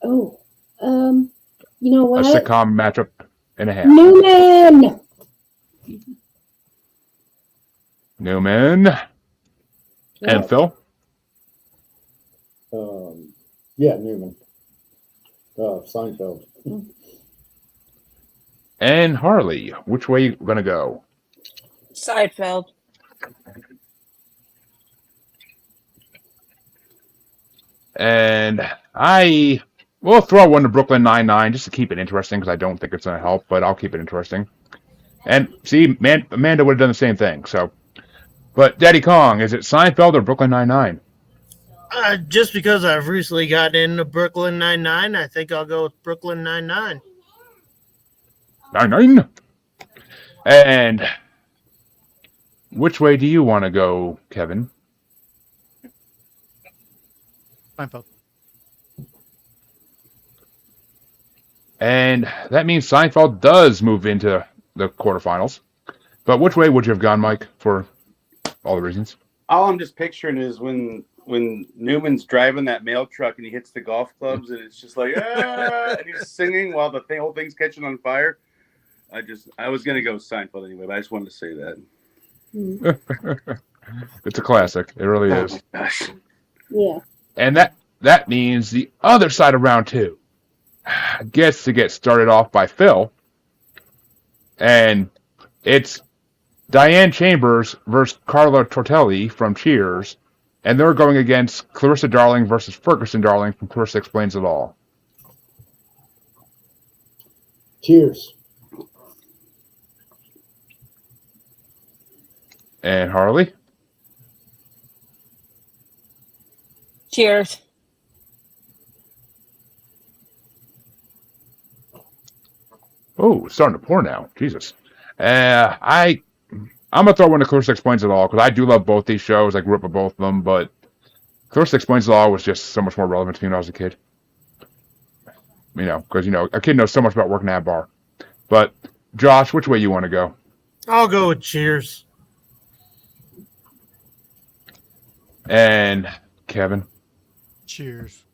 Oh, you know what? A sitcom matchup and a half. Newman. And Phil? Yeah, Newman. Seinfeld. And Harley, which way you going to go? Seinfeld. And I will throw one to Brooklyn Nine-Nine just to keep it interesting because I don't think it's going to help, but I'll keep it interesting. And see, Amanda would have done the same thing. So, but Daddy Kong, is it Seinfeld or Brooklyn Nine-Nine? Just because I've recently gotten into Brooklyn Nine-Nine, I think I'll go with Brooklyn Nine-Nine. Nine-Nine. And which way do you want to go, Kevin? Seinfeld. And that means Seinfeld does move into the quarterfinals. But which way would you have gone, Mike, for all the reasons? All I'm just picturing is when Newman's driving that mail truck and he hits the golf clubs and it's just like, and he's singing while the whole thing's catching on fire. I was going to go Seinfeld anyway, but I just wanted to say that. It's a classic. It really is. Oh my gosh. Yeah. And that means the other side of round two gets to get started off by Phil. And it's Diane Chambers versus Carla Tortelli from Cheers. And they're going against Clarissa Darling versus Ferguson Darling from Clarissa Explains It All. Cheers. And Harley? Cheers. Oh, it's starting to pour now. Jesus. I'm going to throw one to Clarissa Explains It All because I do love both these shows. I grew up with both of them, but Clarissa Explains It All was just so much more relevant to me when I was a kid. Because, a kid knows so much about working at a bar. But, Josh, which way you want to go? I'll go with Cheers. And Kevin? Cheers.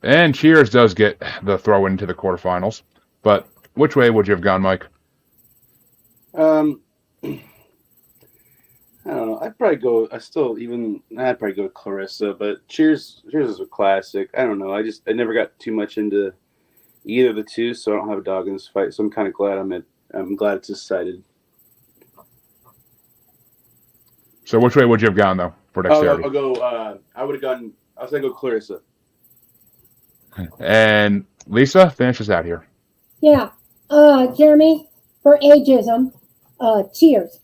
And Cheers does get the throw into the quarterfinals. But which way would you have gone, Mike? I don't know. I'd probably go. I'd probably go with Clarissa. But Cheers is a classic. I don't know. I never got too much into either of the two, so I don't have a dog in this fight. So I'm kind of glad I'm glad it's decided. So which way would you have gone though for dexterity? I'll go. I would have gone. I was gonna go Clarissa. And Lisa finishes out here. Yeah. Jeremy, for ageism, cheers.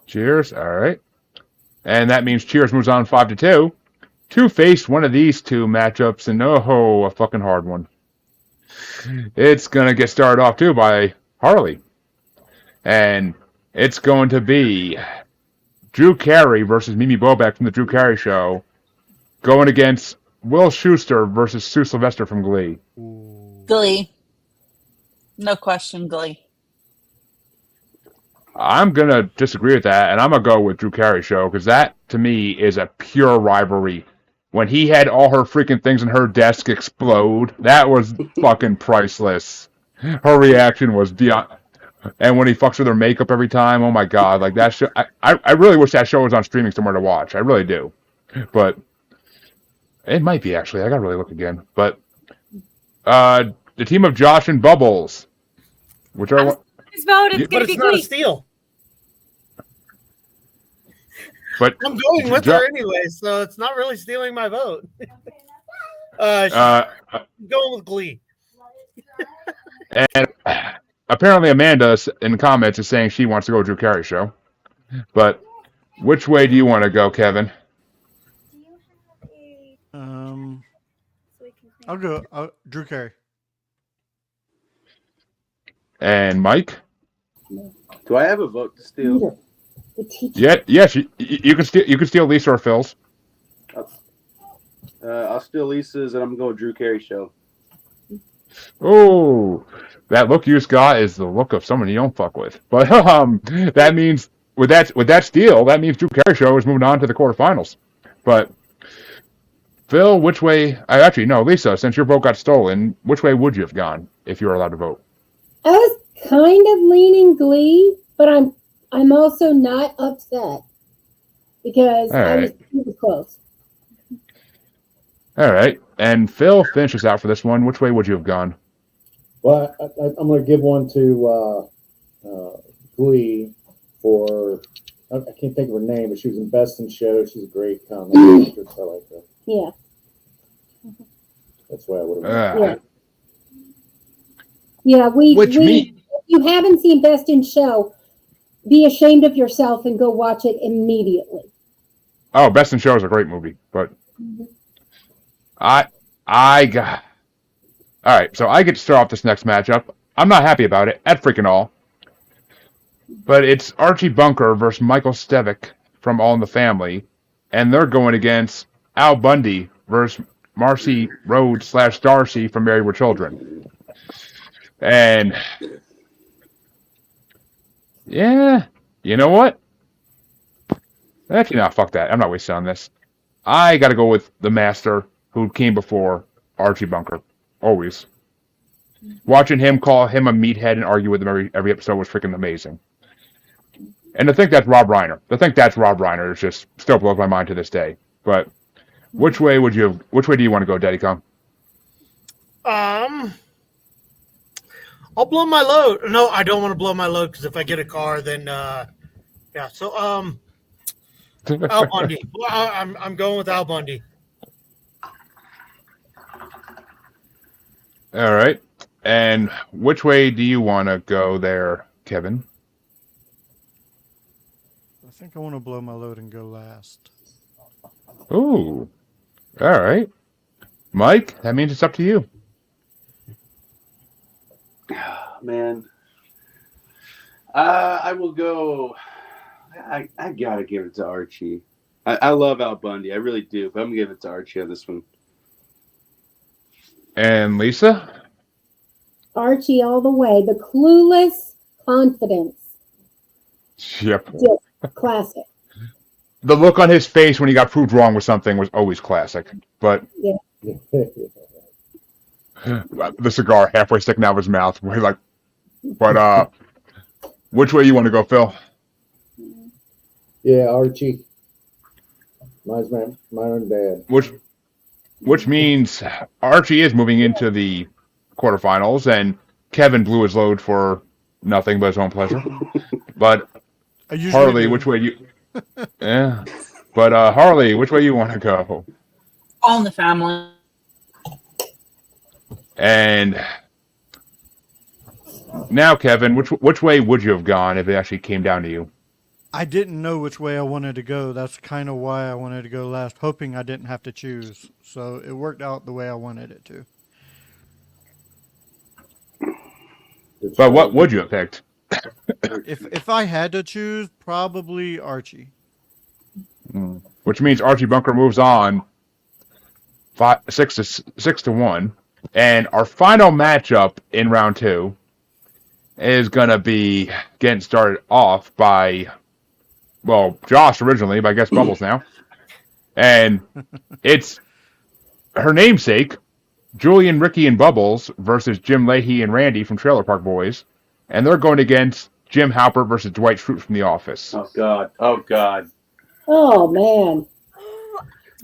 Cheers. All right. And that means Cheers moves on 5-2 to face one of these two matchups, and a fucking hard one. It's going to get started off too by Harley. And it's going to be Drew Carey versus Mimi Bobek from the Drew Carey Show going against Will Schuester versus Sue Sylvester from Glee. Glee. No question, Glee. I'm going to disagree with that, and I'm going to go with Drew Carey Show, because that, to me, is a pure rivalry. When he had all her freaking things in her desk explode, that was fucking priceless. Her reaction was beyond... And when he fucks with her makeup every time, oh my god, like that show... I really wish that show was on streaming somewhere to watch. I really do. But... It might be, actually. I gotta really look again. But... the team of Josh and Bubbles. Which are... His vote is going to But be it's not a Glee. steal. But I'm going with her anyway, so it's not really stealing my vote. I'm going with Glee. And apparently Amanda in the comments is saying she wants to go Drew Carey Show. But which way do you want to go, Kevin? I'll go Drew Carey. And Mike? Do I have a vote to steal? Yes, you can steal. You can steal Lisa or Phil's. I'll steal Lisa's, and I'm going Drew Carey Show. Oh, that look you just got is the look of someone you don't fuck with. But that means with that steal, that means Drew Carey Show is moving on to the quarterfinals. But Phil, which way? Actually, no, Lisa. Since your vote got stolen, which way would you have gone if you were allowed to vote? I was kind of leaning Glee, but I'm also not upset because I was pretty close. All right, and Phil finishes out for this one. Which way would you have gone? Well, I'm going to give one to Glee for, I can't think of her name, but she was in Best in Show. She's a great comic actress. I like her. Yeah. That's why I would have. Yeah, if you haven't seen Best in Show, be ashamed of yourself and go watch it immediately. Oh, Best in Show is a great movie, but I got... All right, so I get to start off this next matchup. I'm not happy about it, at freaking all. But it's Archie Bunker versus Michael Stevick from All in the Family, and they're going against Al Bundy versus Marcy Rhoades / Darcy from Married with Children. And yeah, you know what? Actually, no, fuck that. I'm not wasting on this. I got to go with the master who came before Archie Bunker. Always. Watching him call him a meathead and argue with him every episode was freaking amazing. And to think that's Rob Reiner is just still blows my mind to this day. But which way do you want to go, Daddy Kong? I'll blow my load. No, I don't want to blow my load because if I get a car, then yeah. So Al Bundy. Well, I'm going with Al Bundy. All right. And which way do you want to go there, Kevin? I think I want to blow my load and go last. Ooh. All right. Mike, that means it's up to you. Man. I will go... I gotta give it to Archie. I love Al Bundy. I really do. But I'm gonna give it to Archie on this one. And Lisa? Archie all the way. The clueless confidence. Yep. Just classic. The look on his face when he got proved wrong with something was always classic. But yeah. The cigar halfway sticking out of his mouth, where he like, But which way you want to go, Phil? Yeah, Archie. Mine's my own dad. Which means Archie is moving into the quarterfinals, and Kevin blew his load for nothing but his own pleasure. But I usually Harley, do. which way you? Yeah. But Harley, which way you want to go? All in the family. And now, Kevin, which way would you have gone if it actually came down to you? I didn't know which way I wanted to go. That's kind of why I wanted to go last, hoping I didn't have to choose. So it worked out the way I wanted it to. But what would you have picked? If I had to choose, probably Archie. Which means Archie Bunker moves on 6-1. And our final matchup in round 2 is going to be getting started off by, well, Josh originally, but I guess Bubbles now. And it's her namesake, Julian, Ricky, and Bubbles versus Jim Leahy and Randy from Trailer Park Boys. And they're going against Jim Halpert versus Dwight Schrute from The Office. Oh, God. Oh, God. Oh man.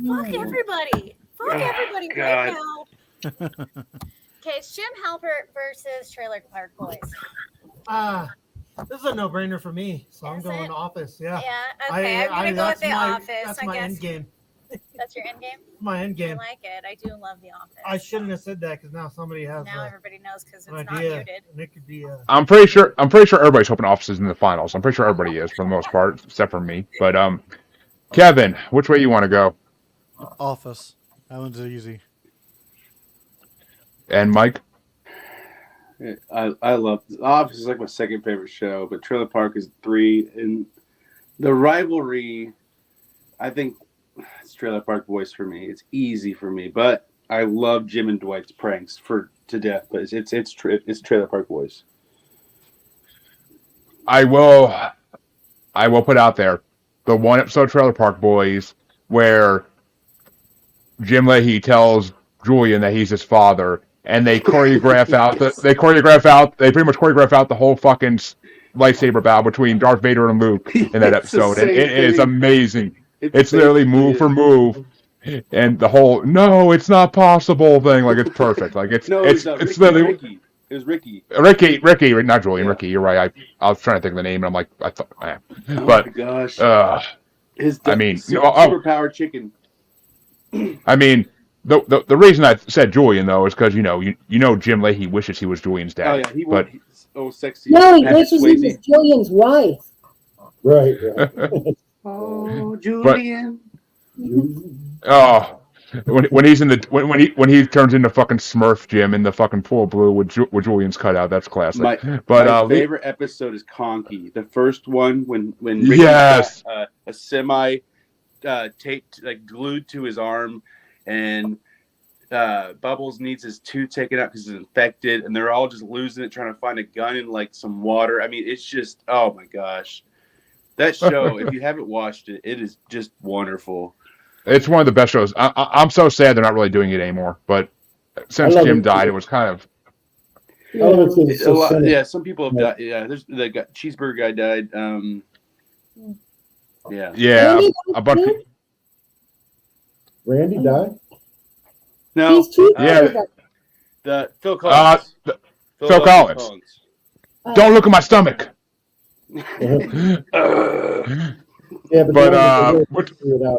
Fuck everybody. Fuck everybody right now. Okay, it's Jim Halpert versus Trailer Park Boys. This is a no-brainer for me, so I'm Is going it? Office. Yeah. Yeah, okay. I'm gonna go with The Office, That's I my guess. end game. That's your end game? My end I game. like it. I do love The Office. I shouldn't have said that because now somebody has Now everybody knows because it's an not idea, muted. and it could be. I'm pretty sure everybody's hoping Office is in the finals. I'm pretty sure everybody is for the most part, except for me. But Kevin, which way you want to go? Office. That one's easy. And Mike? I love Office is like my second favorite show, but Trailer Park is 3. And the rivalry, I think it's Trailer Park Boys for me. It's easy for me, but I love Jim and Dwight's pranks to death. But it's Trailer Park Boys. I will put out there the one episode Trailer Park Boys where Jim Leahy tells Julian that he's his father, and they pretty much choreograph out the whole fucking lightsaber battle between Darth Vader and Luke in that episode, and it is amazing. It's literally move for move, and the whole "no, it's not possible" thing, like it's perfect. Like it's literally Ricky. It was Ricky. Ricky, not Julian. Yeah. Ricky, you're right. I was trying to think of the name, and I'm like, I thought, but my gosh, superpower chicken. I mean, the reason I said Julian though is because you know Jim Leahy wishes he was Julian's dad. Oh yeah, sexy. No, he wishes he was Julian's wife. Right. Oh, Julian. When he's in when he turns into fucking Smurf Jim in the fucking full blue with Julian's cutout, that's classic. My favorite episode is Conky, the first one when Ricky got a semi taped, like glued to his arm, and Bubbles needs his tooth taken out because he's infected, and they're all just losing it trying to find a gun in like some water. I mean, it's just, oh my gosh, that show, if you haven't watched it, it is just wonderful. It's one of the best shows. I'm so sad they're not really doing it anymore, but since Jim died, it was kind of some people have died. Yeah, there's the cheeseburger guy died. Yeah, a bunch of Randy died? No. The Phil Collins. Phil Collins. Don't look at my stomach. Yeah, but it out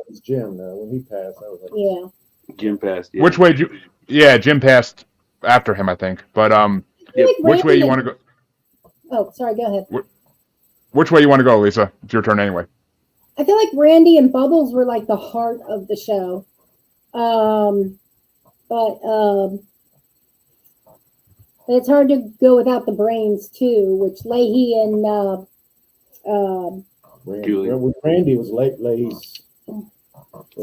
was Jim. When he passed, I was like, Jim passed. Yeah. Which way? Jim passed after him, I think. But which way you want to go? Oh, sorry. Go ahead. Which way you want to go, Lisa? It's your turn anyway. I feel like Randy and Bubbles were like the heart of the show. But it's hard to go without the brains too, which Leahy and Randy was Leahy's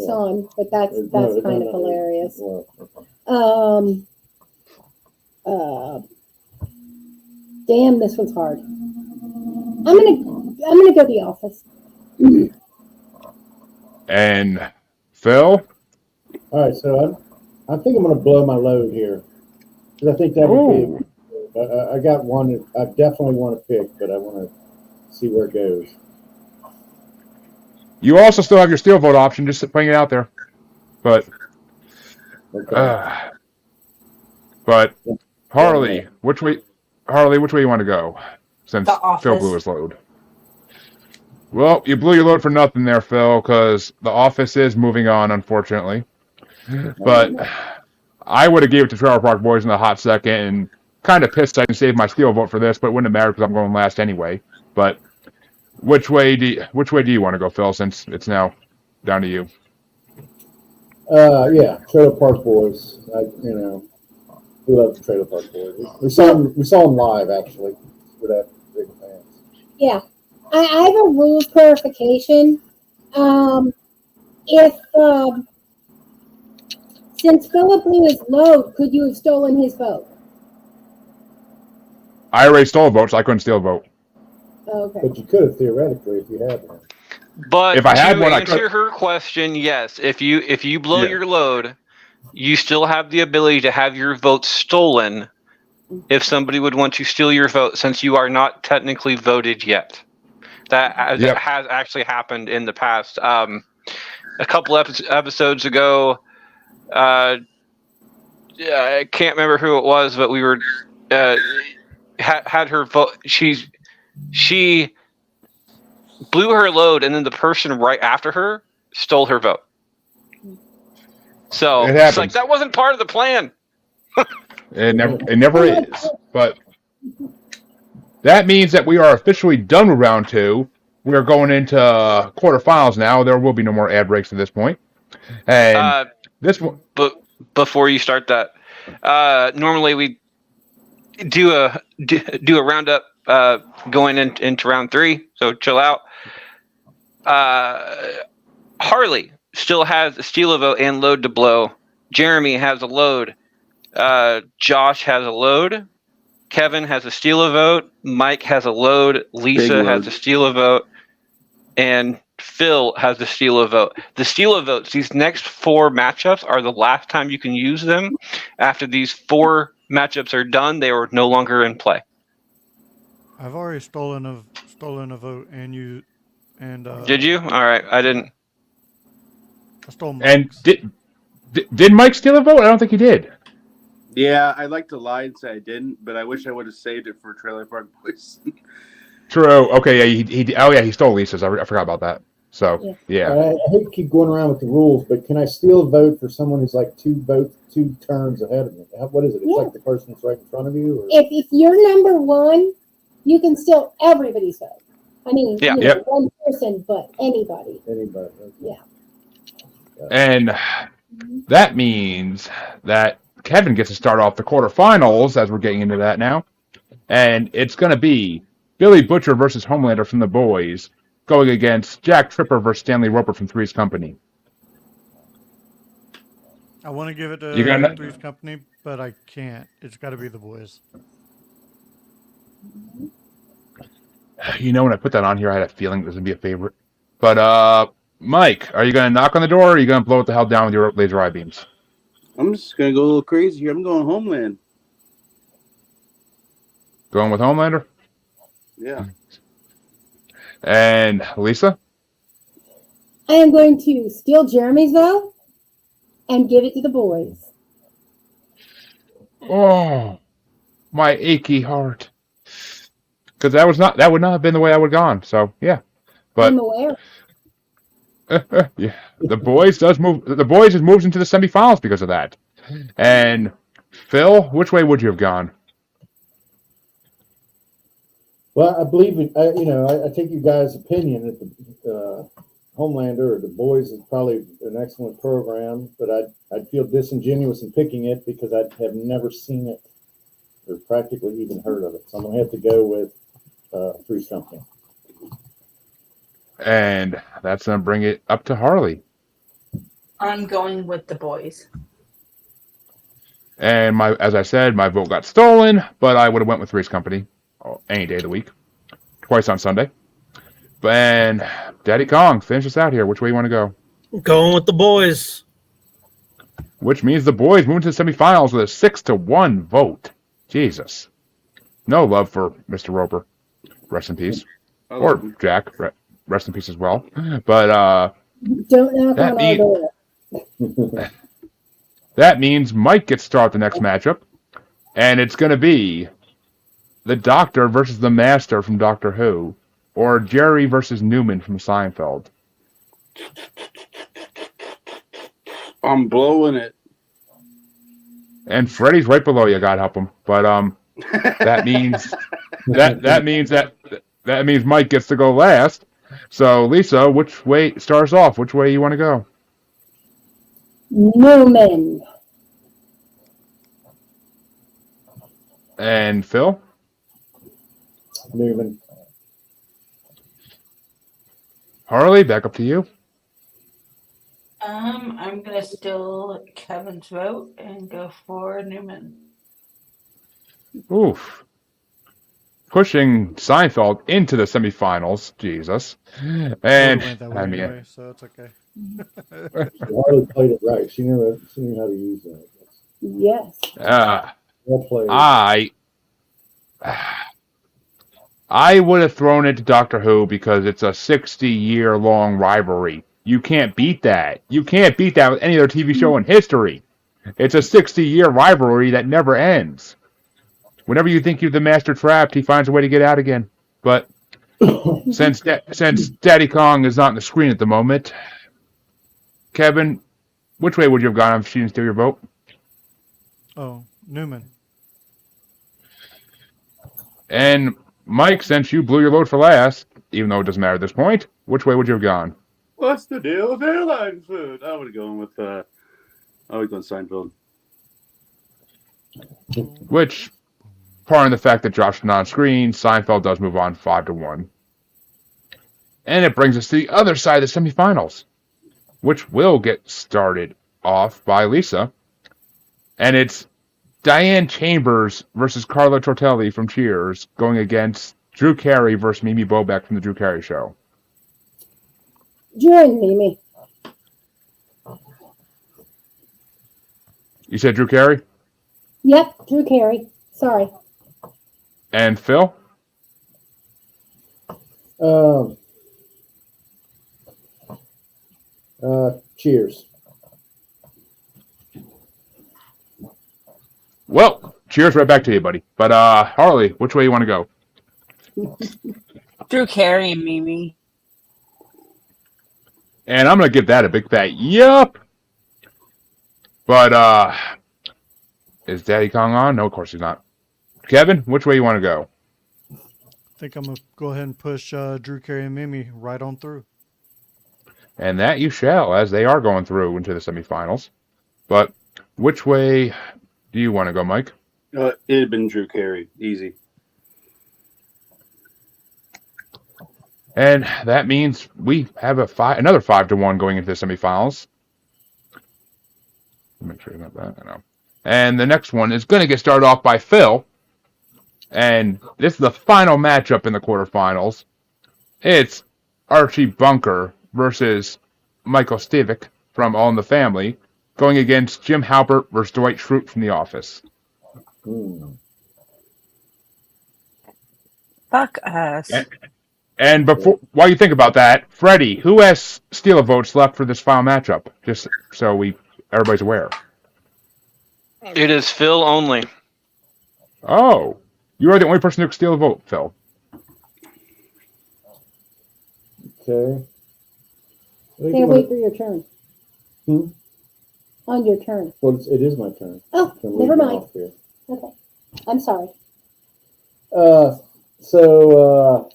son, but that's kind of hilarious. Damn, this one's hard. I'm gonna go The Office. And Phil? All right, so I think I'm going to blow my load here because I think that would be I got one. I definitely want to pick, but I want to see where it goes. You also still have your steel vote option, just putting it out there. But, Okay. but Harley, which way? Harley, which way you want to go? Since The Office. Phil blew his load. Well, you blew your load for nothing there, Phil, because The Office is moving on, unfortunately. But I would have gave it to Trailer Park Boys in a hot second, and kind of pissed I didn't save my steel vote for this, but it wouldn't have mattered because I'm going last anyway. But which way do you want to go, Phil? Since it's now down to you. Yeah, Trailer Park Boys. We love the Trailer Park Boys. We saw them live actually. We're that big fans. Yeah. I have a rules clarification. If since Philip blew his load, could you have stolen his vote? I already stole a vote, so I couldn't steal a vote. Okay. But you could have theoretically if you had one. But If I had to one, I answer could- her question, yes. If you blow Yeah. your load, you still have the ability to have your vote stolen if somebody would want to steal your vote, since you are not technically voted yet. That has actually happened in the past. A couple episodes ago, I can't remember who it was, but we were had her vote. She blew her load, and then the person right after her stole her vote. So It it's like happens. that wasn't part of the plan. It never is. But that means that we are officially done with round 2. We are going into quarterfinals now. There will be no more ad breaks at this point. And this one. But before you start that, normally we do a roundup going into round 3. So chill out. Harley still has a steal a vote and load to blow. Jeremy has a load. Josh has a load. Kevin has a steal a vote. Mike has a load. Lisa has a steal a vote. And Phil has the steal a vote. The steal a votes, these next 4 matchups are the last time you can use them. After these 4 matchups are done, they are no longer in play. I've already stolen a vote, and you and Did you? All right, I didn't. I stole And Mike's. did Mike steal a vote? I don't think he did. Yeah, I'd like to lie and say I didn't, but I wish I would have saved it for Trailer Park Boys. True. Okay. Yeah. He stole Lisa's. I forgot about that. So yeah. I hate to keep going around with the rules, but can I still vote for someone who's like 2 turns ahead of me? What is it? It's like the person that's right in front of you? Or? If you're number 1, you can steal everybody's vote. I mean, one person, but anybody. Anybody. Okay. Yeah. And that means that Kevin gets to start off the quarterfinals, as we're getting into that now. And it's going to be Billy Butcher versus Homelander from The Boys, going against Jack Tripper versus Stanley Roper from Three's Company. I want to give it to Three's Company, but I can't. It's got to be The Boys. You know, when I put that on here, I had a feeling it was going to be a favorite. But, Mike, are you going to knock on the door, or are you going to blow it the hell down with your laser eye beams? I'm just going to go a little crazy here. I'm going Homeland. Going with Homelander? Yeah. And Lisa? I am going to steal Jeremy's vote and give it to The Boys. Oh, my achy heart. Because that would not have been the way I would have gone. So yeah, but I'm aware. yeah, The Boys has moved into the semifinals because of that. And Phil, which way would you have gone? Well, I believe it. I take you guys' opinion that the Homelander or The Boys is probably an excellent program, but I'd feel disingenuous in picking it because I have never seen it or practically even heard of it. So I'm gonna have to go with Three's Company. And that's gonna bring it up to Harley. I'm going with The Boys. And as I said, my vote got stolen, but I would have went with Three's Company any day of the week, twice on Sunday. And Daddy Kong, finish us out here. Which way you want to go? Going with The Boys. Which means The Boys move to the semifinals with a 6-1 vote. Jesus. No love for Mr. Roper. Rest in peace. I Or love him. Jack. Rest in peace as well. But Don't knock that on our means door. that means Mike gets to start the next matchup, and it's going to be the Doctor versus the Master from Doctor Who, or Jerry versus Newman from Seinfeld. I'm blowing it. And Freddy's right below you. God help him. But that means that means Mike gets to go last. So Lisa, which way starts off? Which way you want to go? Newman. And Phil? Newman. Harley, back up to you. I'm gonna steal Kevin's vote and go for Newman. Oof. Pushing Seinfeld into the semifinals. Jesus. And Went that way I mean, anyway, so it's okay. Harley played it right. She knew how to use that. Yes. Well played. I would have thrown it to Doctor Who because it's a 60-year-long rivalry. You can't beat that. You can't beat that with any other TV show in history. It's a 60-year rivalry that never ends. Whenever you think you're the master trapped, he finds a way to get out again. But since Daddy Kong is not on the screen at the moment, Kevin, which way would you have gone if she didn't steal your vote? Oh, Newman. And Mike, since you blew your load for last, even though it doesn't matter at this point, which way would you have gone? What's the deal with airline food? I would have gone with Seinfeld. Which, part of the fact that Josh is not on screen, Seinfeld does move on 5-1. And it brings us to the other side of the semifinals, which will get started off by Lisa. And it's Diane Chambers versus Carla Tortelli from Cheers going against Drew Carey versus Mimi Bobek from The Drew Carey Show. Join Mimi. You said Drew Carey? Yep, Drew Carey. Sorry. And Phil? Cheers. Well, cheers right back to you, buddy. But Harley, which way you want to go? Drew Carey and Mimi. And I'm going to give that a big fat yup. But is Daddy Kong on? No, of course he's not. Kevin, which way you want to go? I think I'm going to go ahead and push Drew Carey and Mimi right on through. And that you shall, as they are going through into the semifinals. But which way do you want to go, Mike? It had been Drew Carey. Easy. And that means we have another 5-1 going into the semifinals. Make sure you got that. I know. And the next one is going to get started off by Phil. And this is the final matchup in the quarterfinals. It's Archie Bunker versus Michael Stivic from All in the Family, going against Jim Halpert versus Dwight Schrute from The Office. Fuck us. And while you think about that, Freddie, who has steal votes left for this final matchup? Just so everybody's aware. It is Phil only. Oh, you are the only person who can steal a vote, Phil. Okay. Can't wait for your turn. On your turn. Well, it is my turn. Oh, Can never leave it mind. off here. Okay. I'm sorry. So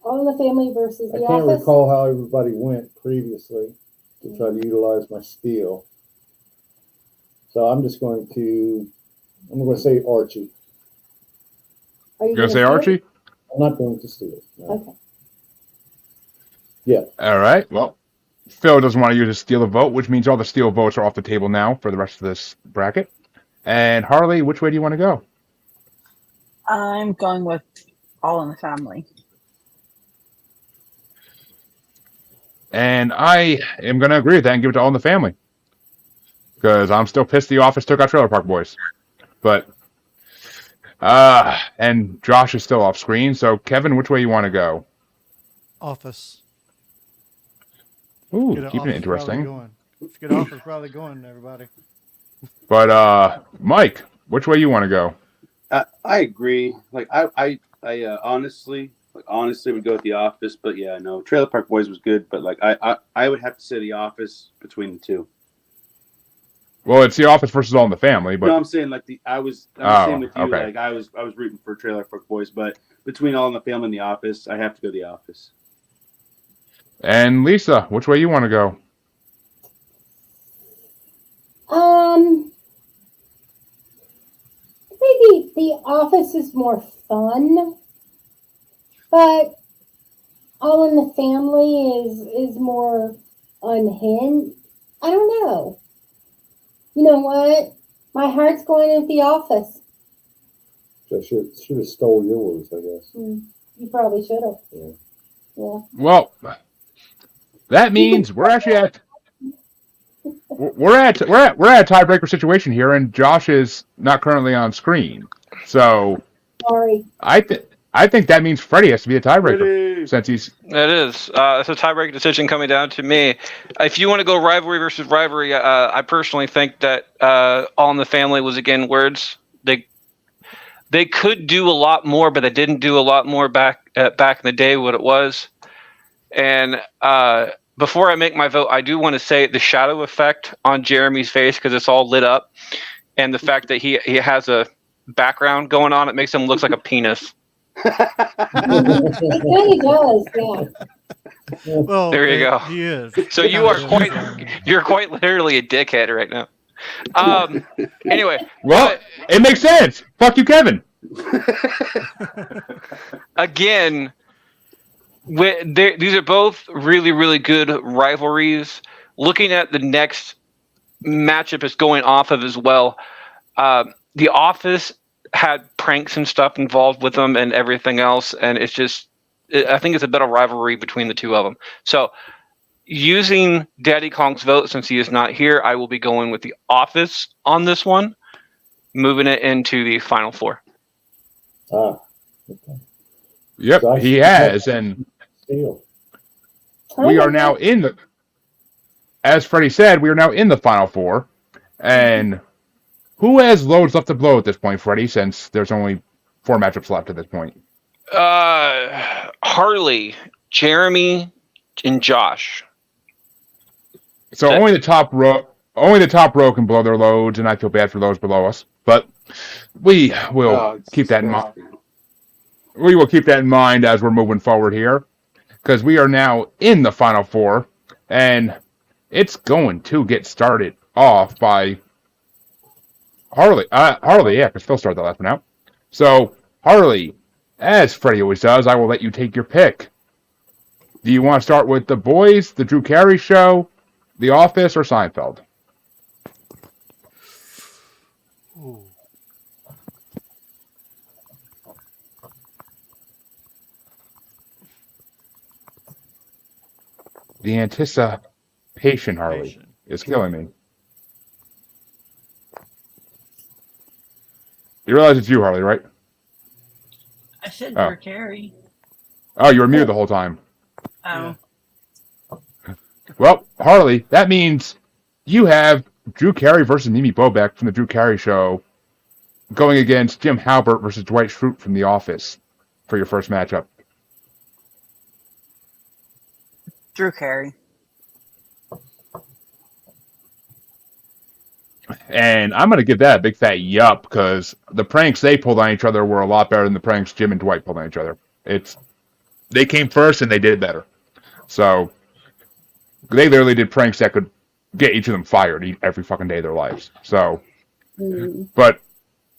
All in the Family versus I The can't Office. recall how everybody went previously to try to utilize my steal. So I'm going to say Archie. Are you You gonna say steal it? Archie? I'm not going to steal. No. Okay. Yeah. All right. Well, Phil doesn't want to use a steal a vote, which means all the steal votes are off the table now for the rest of this bracket. And Harley, which way do you want to go? I'm going with All in the Family. And I am going to agree with that and give it to All in the Family. Because I'm still pissed The Office took out Trailer Park Boys. But And Josh is still off screen. So Kevin, which way you want to go? Office. Ooh, Get an keeping it office rally interesting. going. Let's get office rally going, everybody. But Mike, which way you want to go? I agree. Like I honestly would go with The Office, but yeah, no, Trailer Park Boys was good, but like I would have to say The Office between the two. Well, it's The Office versus All in the Family, but No, I'm saying like I'm the same with you. okay. Like I was rooting for Trailer Park Boys, but between All in the Family and The Office, I have to go The Office. And Lisa, which way you want to go? Maybe The Office is more fun, but All in the Family is more unhinged. I don't know. You know what? My heart's going with The Office. So should have stole yours, I guess. You probably should have. Yeah. Yeah. Well, that means we're actually at a tiebreaker situation here, and Josh is not currently on screen. So Sorry. I think that means Freddie has to be a tiebreaker since he's. It is. It's a tiebreaker decision coming down to me. If you want to go rivalry versus rivalry, I personally think that All in the Family was again words. They could do a lot more, but they didn't do a lot more back in the day. What it was, and before I make my vote, I do want to say the shadow effect on Jeremy's face because it's all lit up, and the fact that he has a background going on, it makes him look like a penis. It really does, yeah. Well, There you go. He is. So you're quite literally a dickhead right now. Anyway, Well, it makes sense. Fuck you, Kevin. again, these are both really, really good rivalries. Looking at the next matchup is going off of as well. The Office had pranks and stuff involved with them and everything else, and I think it's a better rivalry between the two of them. So, using Daddy Kong's vote since he is not here, I will be going with The Office on this one, moving it into the final four. Okay. Yep, Josh, he has, and Steal. we are now in the. As Freddie said, we are now in the final four, and who has loads left to blow at this point, Freddie? Since there's only 4 matchups left at this point. Harley, Jeremy, and Josh. So only the top row can blow their loads, and I feel bad for those below us. But we will keep that in mind. We will keep that in mind as we're moving forward here, because we are now in the final four, and it's going to get started off by Harley. Harley, yeah, because Phil started the last one out. So Harley, as Freddie always does, I will let you take your pick. Do you want to start with The Boys, The Drew Carey Show, The Office, or Seinfeld? Ooh. The anticipation, Harley, is killing me. You realize it's you, Harley, right? I said Oh. Drew Carey. Oh, you were muted the whole time. Oh. Well, Harley, that means you have Drew Carey versus Mimi Bobek from The Drew Carey Show going against Jim Halpert versus Dwight Schrute from The Office for your first matchup. Drew Carey. And I'm going to give that a big fat yup, because the pranks they pulled on each other were a lot better than the pranks Jim and Dwight pulled on each other. They came first and they did it better. So they literally did pranks that could get each of them fired every fucking day of their lives. So, but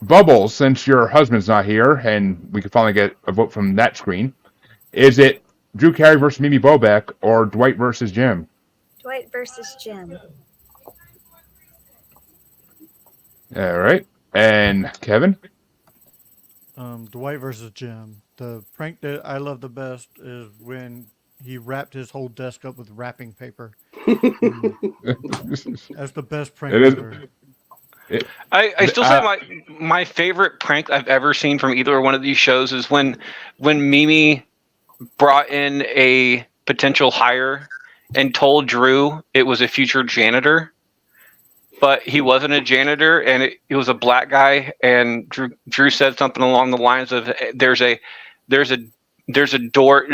Bubbles, since your husband's not here and we could finally get a vote from that screen, is it Drew Carey versus Mimi Bobek or Dwight versus Jim? Dwight versus Jim. All right. And Kevin? Dwight versus Jim. The prank that I love the best is when he wrapped his whole desk up with wrapping paper. That's the best prank It is. ever. I still say my favorite prank I've ever seen from either one of these shows is when Mimi brought in a potential hire and told Drew it was a future janitor, but he wasn't a janitor and it was a black guy, and Drew said something along the lines of there's a door,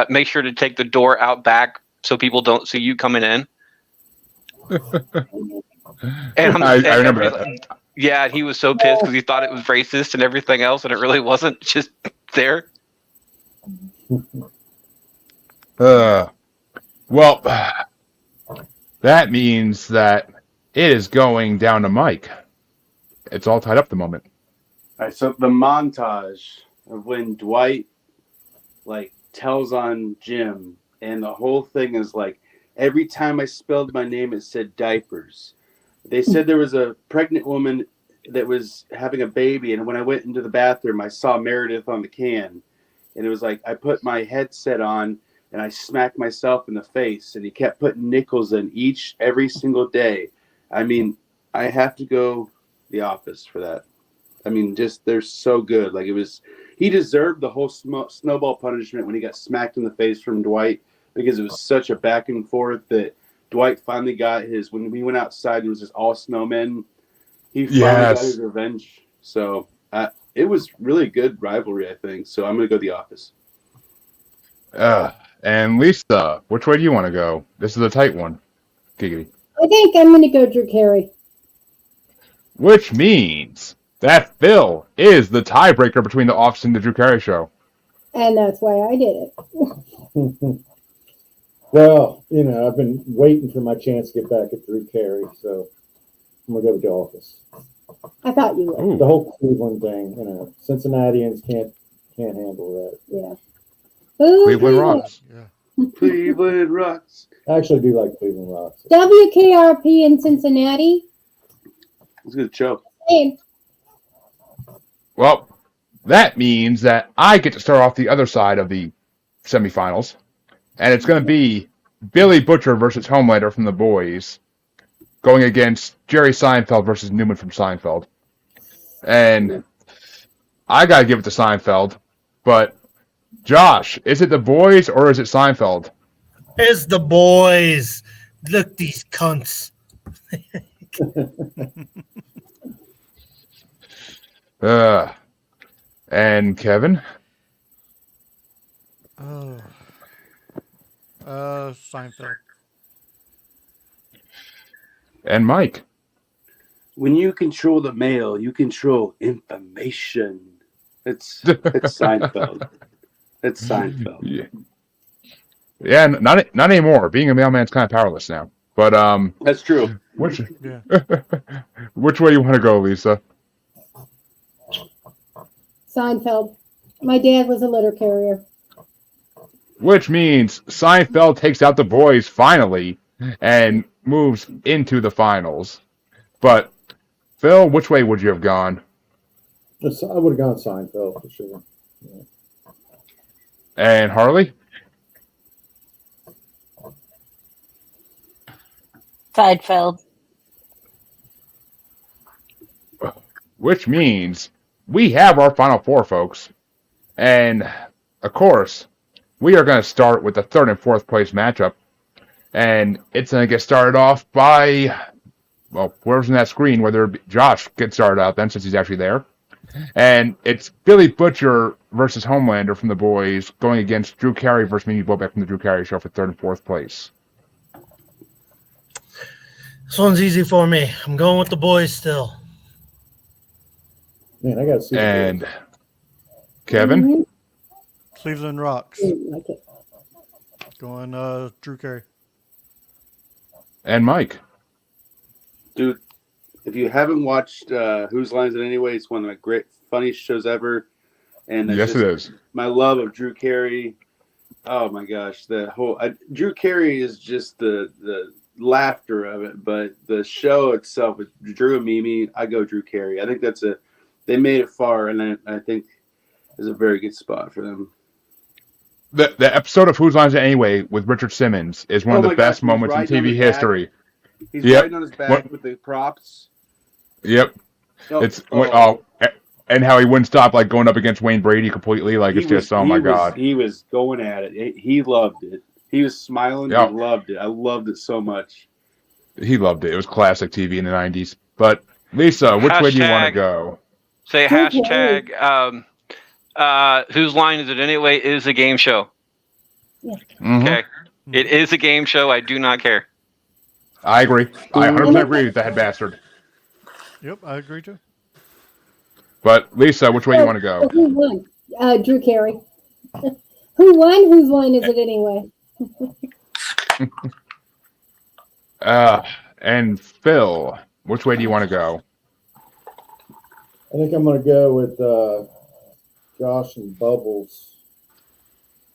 make sure to take the door out back so people don't see you coming in. And I remember that. Yeah, he was so pissed because he thought it was racist and everything else, and it really wasn't. Just there. Well, that means that it is going down to Mike. It's all tied up at the moment. All right, so the montage of when Dwight tells on Jim, and the whole thing is every time I spelled my name, it said diapers. They said there was a pregnant woman that was having a baby, and when I went into the bathroom, I saw Meredith on the can, and it was I put my headset on and I smacked myself in the face, and he kept putting nickels in every single day. I mean, I have to go The Office for that. I mean, they're so good. He deserved the whole snowball punishment when he got smacked in the face from Dwight, because it was such a back and forth that Dwight finally got his, when we went outside and it was just all snowmen, he finally got his revenge. So it was really good rivalry, I think. So I'm going to go The Office. And Lisa, which way do you want to go? This is a tight one. Giggity. I think I'm going to go Drew Carey. Which means that Phil is the tiebreaker between The Office and the Drew Carey Show. And that's why I did it. Well, I've been waiting for my chance to get back at Drew Carey, so I'm going to go with The Office. I thought you would. Ooh. The whole Cleveland thing, Cincinnatians can't handle that. Yeah. Cleveland rocks. Yeah. Cleveland rocks. I actually do like Cleveland rocks. WKRP in Cincinnati. It's a good show. Same. Well, that means that I get to start off the other side of the semifinals, and it's going to be Billy Butcher versus Homelander from The Boys, going against Jerry Seinfeld versus Newman from Seinfeld. And I got to give it to Seinfeld, but Josh, is it The Boys or is it Seinfeld? It's The Boys. Look, these cunts. And Kevin? Seinfeld. And Mike? When you control the mail, you control information. It's Seinfeld. It's Seinfeld. Yeah, not anymore. Being a mailman's kind of powerless now. But that's true. Which way you want to go, Lisa? Seinfeld. My dad was a letter carrier. Which means Seinfeld takes out The Boys finally and moves into the finals. But Phil, which way would you have gone? I would have gone Seinfeld for sure. Yeah. And Harley? Seinfeld. Which means we have our final four, folks. And, of course, we are going to start with the third and fourth place matchup. And it's going to get started off by, well, whoever's in that screen, whether Josh gets started out then, since he's actually there. And it's Billy Butcher versus Homelander from The Boys going against Drew Carey versus Mimi Bobek from the Drew Carey Show for third and fourth place. This one's easy for me. I'm going with The Boys still. Man, I got to see. And Kevin? Mm-hmm. Cleveland rocks. Like it. Going Drew Carey. And Mike? Dude, if you haven't watched Whose Lines It Anyway, it's one of the great, funniest shows ever. And Yes, it is. My love of Drew Carey. Oh my gosh, the whole Drew Carey is just the laughter of it, but the show itself with Drew and Mimi, I go Drew Carey. I think they made it far, and I think is a very good spot for them. The episode of Whose Lines It Anyway with Richard Simmons is one of the best moments in TV history. He's riding on his back with the props. Yep. And how he wouldn't stop like going up against Wayne Brady completely. Like it's just oh my god. He was going at it. He loved it. He was smiling. Yep. He loved it. I loved it so much. He loved it. It was classic TV in the 90s. But Lisa, which way do you want to go? Say hashtag. Whose line is it anyway? Is a game show. Yeah. Mm-hmm. Okay. It is a game show. I do not care. I agree. I 100% agree with that bastard. Yep, I agree too. But Lisa, which way do you want to go? Who won? Drew Carey. Who won? Whose line is it anyway? And Phil, which way do you want to go? I think I'm going to go with Josh and Bubbles,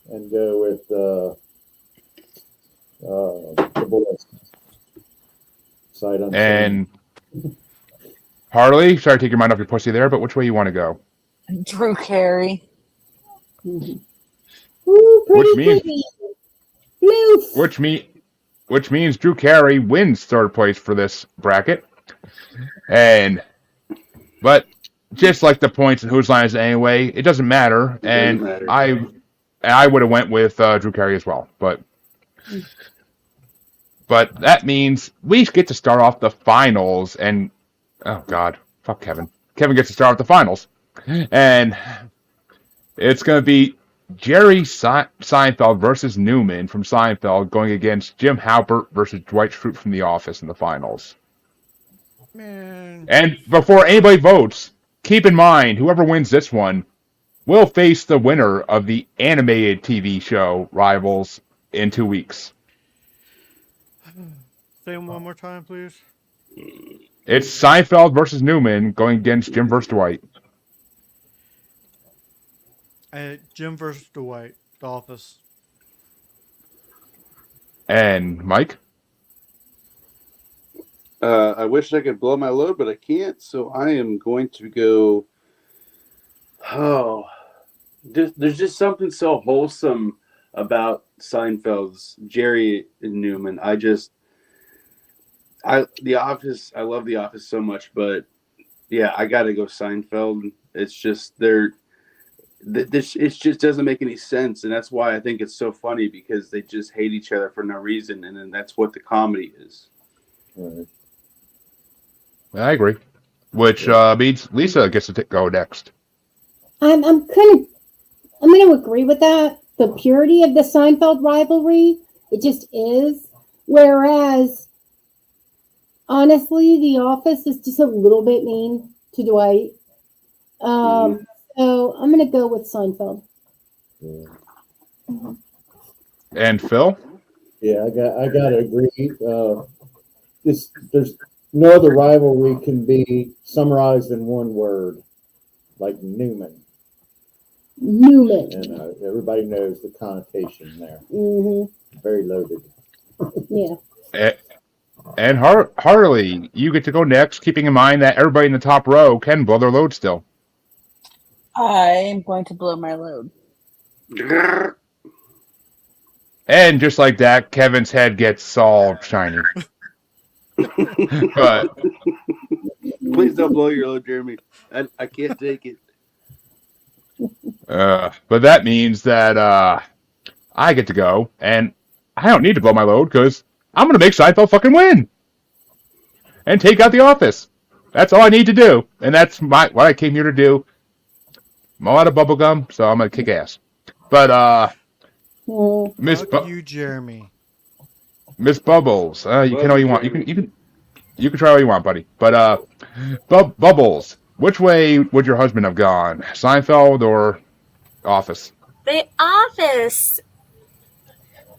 and go with the boys. Sight unseen. And Harley, sorry to take your mind off your pussy there, but which way you want to go? Drew Carey. Ooh, pretty. Which means Drew Carey wins third place for this bracket. But just like the points and whose line is it anyway, it doesn't matter. I would have went with Drew Carey as well. But that means we get to start off the finals, and oh god, fuck Kevin. Kevin gets to start off the finals, and it's going to be Jerry Seinfeld versus Newman from Seinfeld going against Jim Halpert versus Dwight Schrute from The Office in the finals. Man. And before anybody votes, keep in mind, whoever wins this one will face the winner of the animated TV show Rivals in 2 weeks. Say them one more time, please. It's Seinfeld versus Newman going against Jim versus Dwight. Jim versus Dwight, The Office. And Mike? I wish I could blow my load, but I can't. So I am going to go. Oh, there's just something so wholesome about Seinfeld's Jerry and Newman. The Office. I love The Office so much, but yeah, I got to go Seinfeld. It's just it just doesn't make any sense, and that's why I think it's so funny, because they just hate each other for no reason, and then that's what the comedy is. Right. I agree. Which means Lisa gets to go next. I'm going to agree with that. The purity of the Seinfeld rivalry, it just is. Whereas, honestly, The Office is just a little bit mean to Dwight. So I'm going to go with Seinfeld. Yeah. And Phil? Yeah, I got to agree. There's no other rivalry can be summarized in one word, like Newman. And everybody knows the connotation there. Mm-hmm. Very loaded. Yeah. And Harley, you get to go next, keeping in mind that everybody in the top row can blow their load still. I'm going to blow my load. And just like that, Kevin's head gets all shiny. But Please don't blow your load, Jeremy. I can't take it. but that means that I get to go, and I don't need to blow my load because I'm going to make Seinfeld fucking win and take out The Office. That's all I need to do, and that's what I came here to do. I'm all out of bubblegum, so I'm going to kick ass. But Miss Jeremy. Miss Bubbles, you can all you want. You can try all you want, buddy. But Bubbles, which way would your husband have gone? Seinfeld or Office? The Office.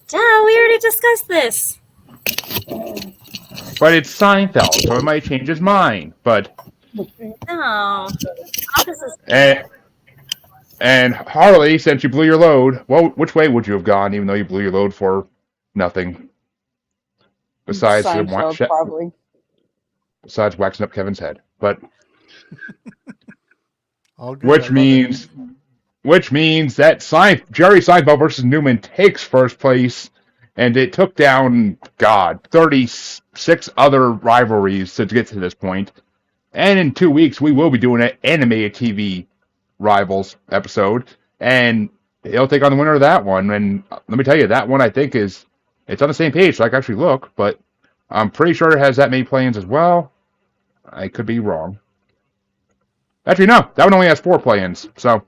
Duh, we already discussed this. But it's Seinfeld, so it might change his mind. But No. Office is and Harley, since you blew your load, well, which way would you have gone, even though you blew your load for nothing? Besides Seinfeld, probably. Besides waxing up Kevin's head, but Which means that Jerry Seinfeld versus Newman takes first place, and it took down 36 other rivalries to get to this point. And in 2 weeks, we will be doing an animated TV Rivals episode, and he'll take on the winner of that one. And let me tell you, that one I think it's on the same page, so I can actually look, but I'm pretty sure it has that many play-ins as well. I could be wrong. Actually, no, that one only has 4 play-ins, so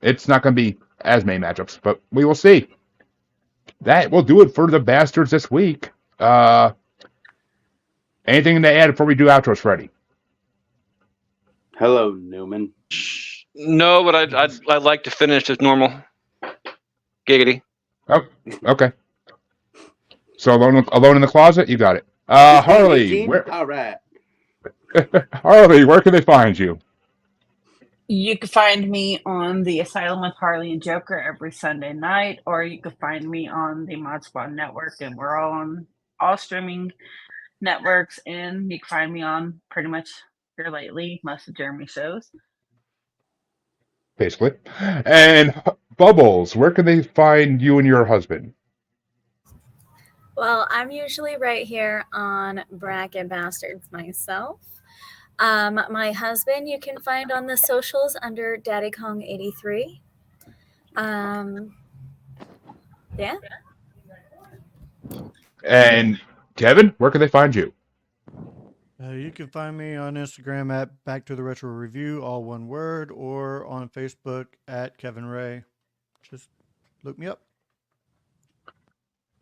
it's not going to be as many matchups, but we will see. That will do it for the Bastards this week. Anything to add before we do outros, Freddie? Hello, Newman. No, but I'd like to finish as normal. Giggity. Oh, okay. So alone in the closet, you got it. Harley, All right. Harley, where can they find you? You can find me on the Asylum with Harley and Joker every Sunday night, or you can find me on the ModSquad network, and we're all on all streaming networks, and you can find me on pretty much here lately most of Jeremy's shows. Basically. And Bubbles, where can they find you and your husband? Well, I'm usually right here on Bracket Bastards myself. My husband you can find on the socials under Daddy Kong 83. Yeah. And Kevin, where can they find you? You can find me on Instagram at Back to the Retro Review, all one word, or on Facebook at Kevin Ray. Just look me up.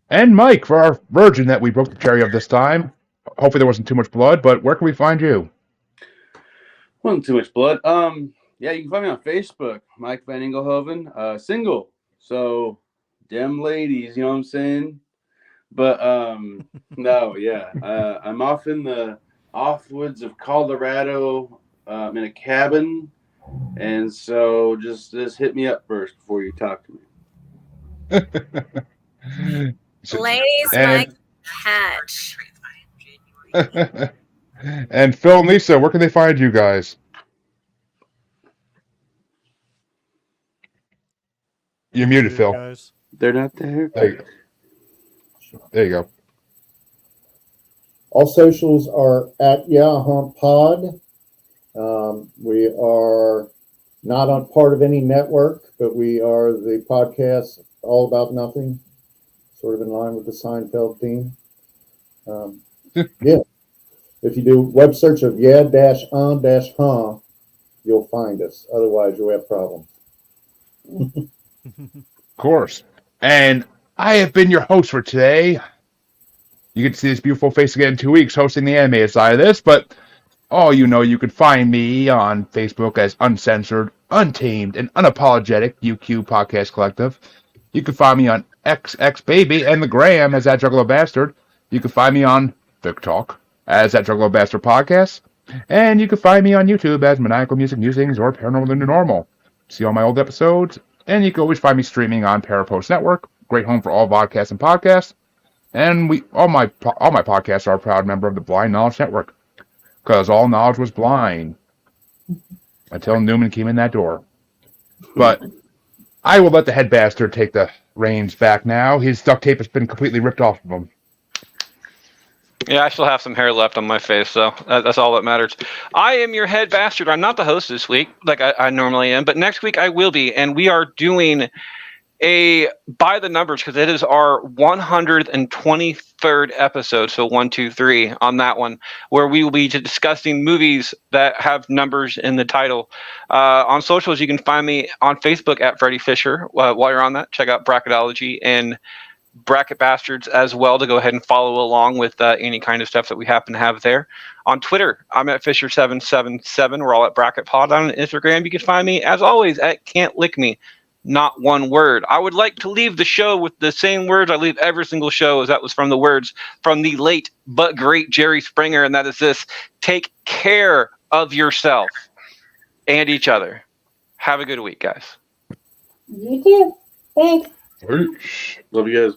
And Mike, for our virgin that we broke the cherry of this time. Hopefully there wasn't too much blood, but where can we find you? Wasn't too much blood. Yeah, you can find me on Facebook, Mike Van Englehoven, single. So, them ladies, you know what I'm saying? But no, yeah, I'm off in the offwoods of Colorado, in a cabin, and so just hit me up first before you talk to me. Ladies, Mike Hatch. And Phil and Lisa, where can they find you guys? You're muted, Phil. Guys. They're not there. There you go. All socials are at Pod. We are not on part of any network, but we are the podcast All About Nothing, sort of in line with the Seinfeld theme. Yeah. If you do web search of yeah-on-huh, you'll find us. Otherwise, you'll have problems. Of course. And I have been your host for today. You get to see this beautiful face again in 2 weeks hosting the animated side of this, but you know you can find me on Facebook as Uncensored, Untamed, and Unapologetic UQ Podcast Collective. You can find me on XXBaby and the Gram as That Juggalo Bastard. You can find me on Vic Talk as That Juggalo Bastard Podcast. And you can find me on YouTube as Maniacal Music Musings or Paranormal the New Normal. See all my old episodes. And you can always find me streaming on Parapost Network, great home for all vodcasts and podcasts. And all my podcasts are a proud member of the Blind Knowledge Network, because all knowledge was blind until Newman came in that door. But I will let the head bastard take the reins back now. His duct tape has been completely ripped off of him. Yeah, I still have some hair left on my face, so that's all that matters. I am your head bastard. I'm not the host this week, like I normally am, but next week I will be, and we are doing a by the numbers because it is our 123rd episode, so 1, 2, 3 on that one, where we will be discussing movies that have numbers in the title. On socials, you can find me on Facebook at Freddie Fisher. While you're on that, check out Bracketology and Bracket Bastards as well to go ahead and follow along with any kind of stuff that we happen to have there. On Twitter, I'm at Fisher777. We're all at Bracket Pod. On Instagram, you can find me as always at Can't Lick Me. Not one word. I would like to leave the show with the same words I leave every single show, as that was from the words from the late but great Jerry Springer, and that is this: take care of yourself and each other. Have a good week, guys. You too. Thanks. Love you guys.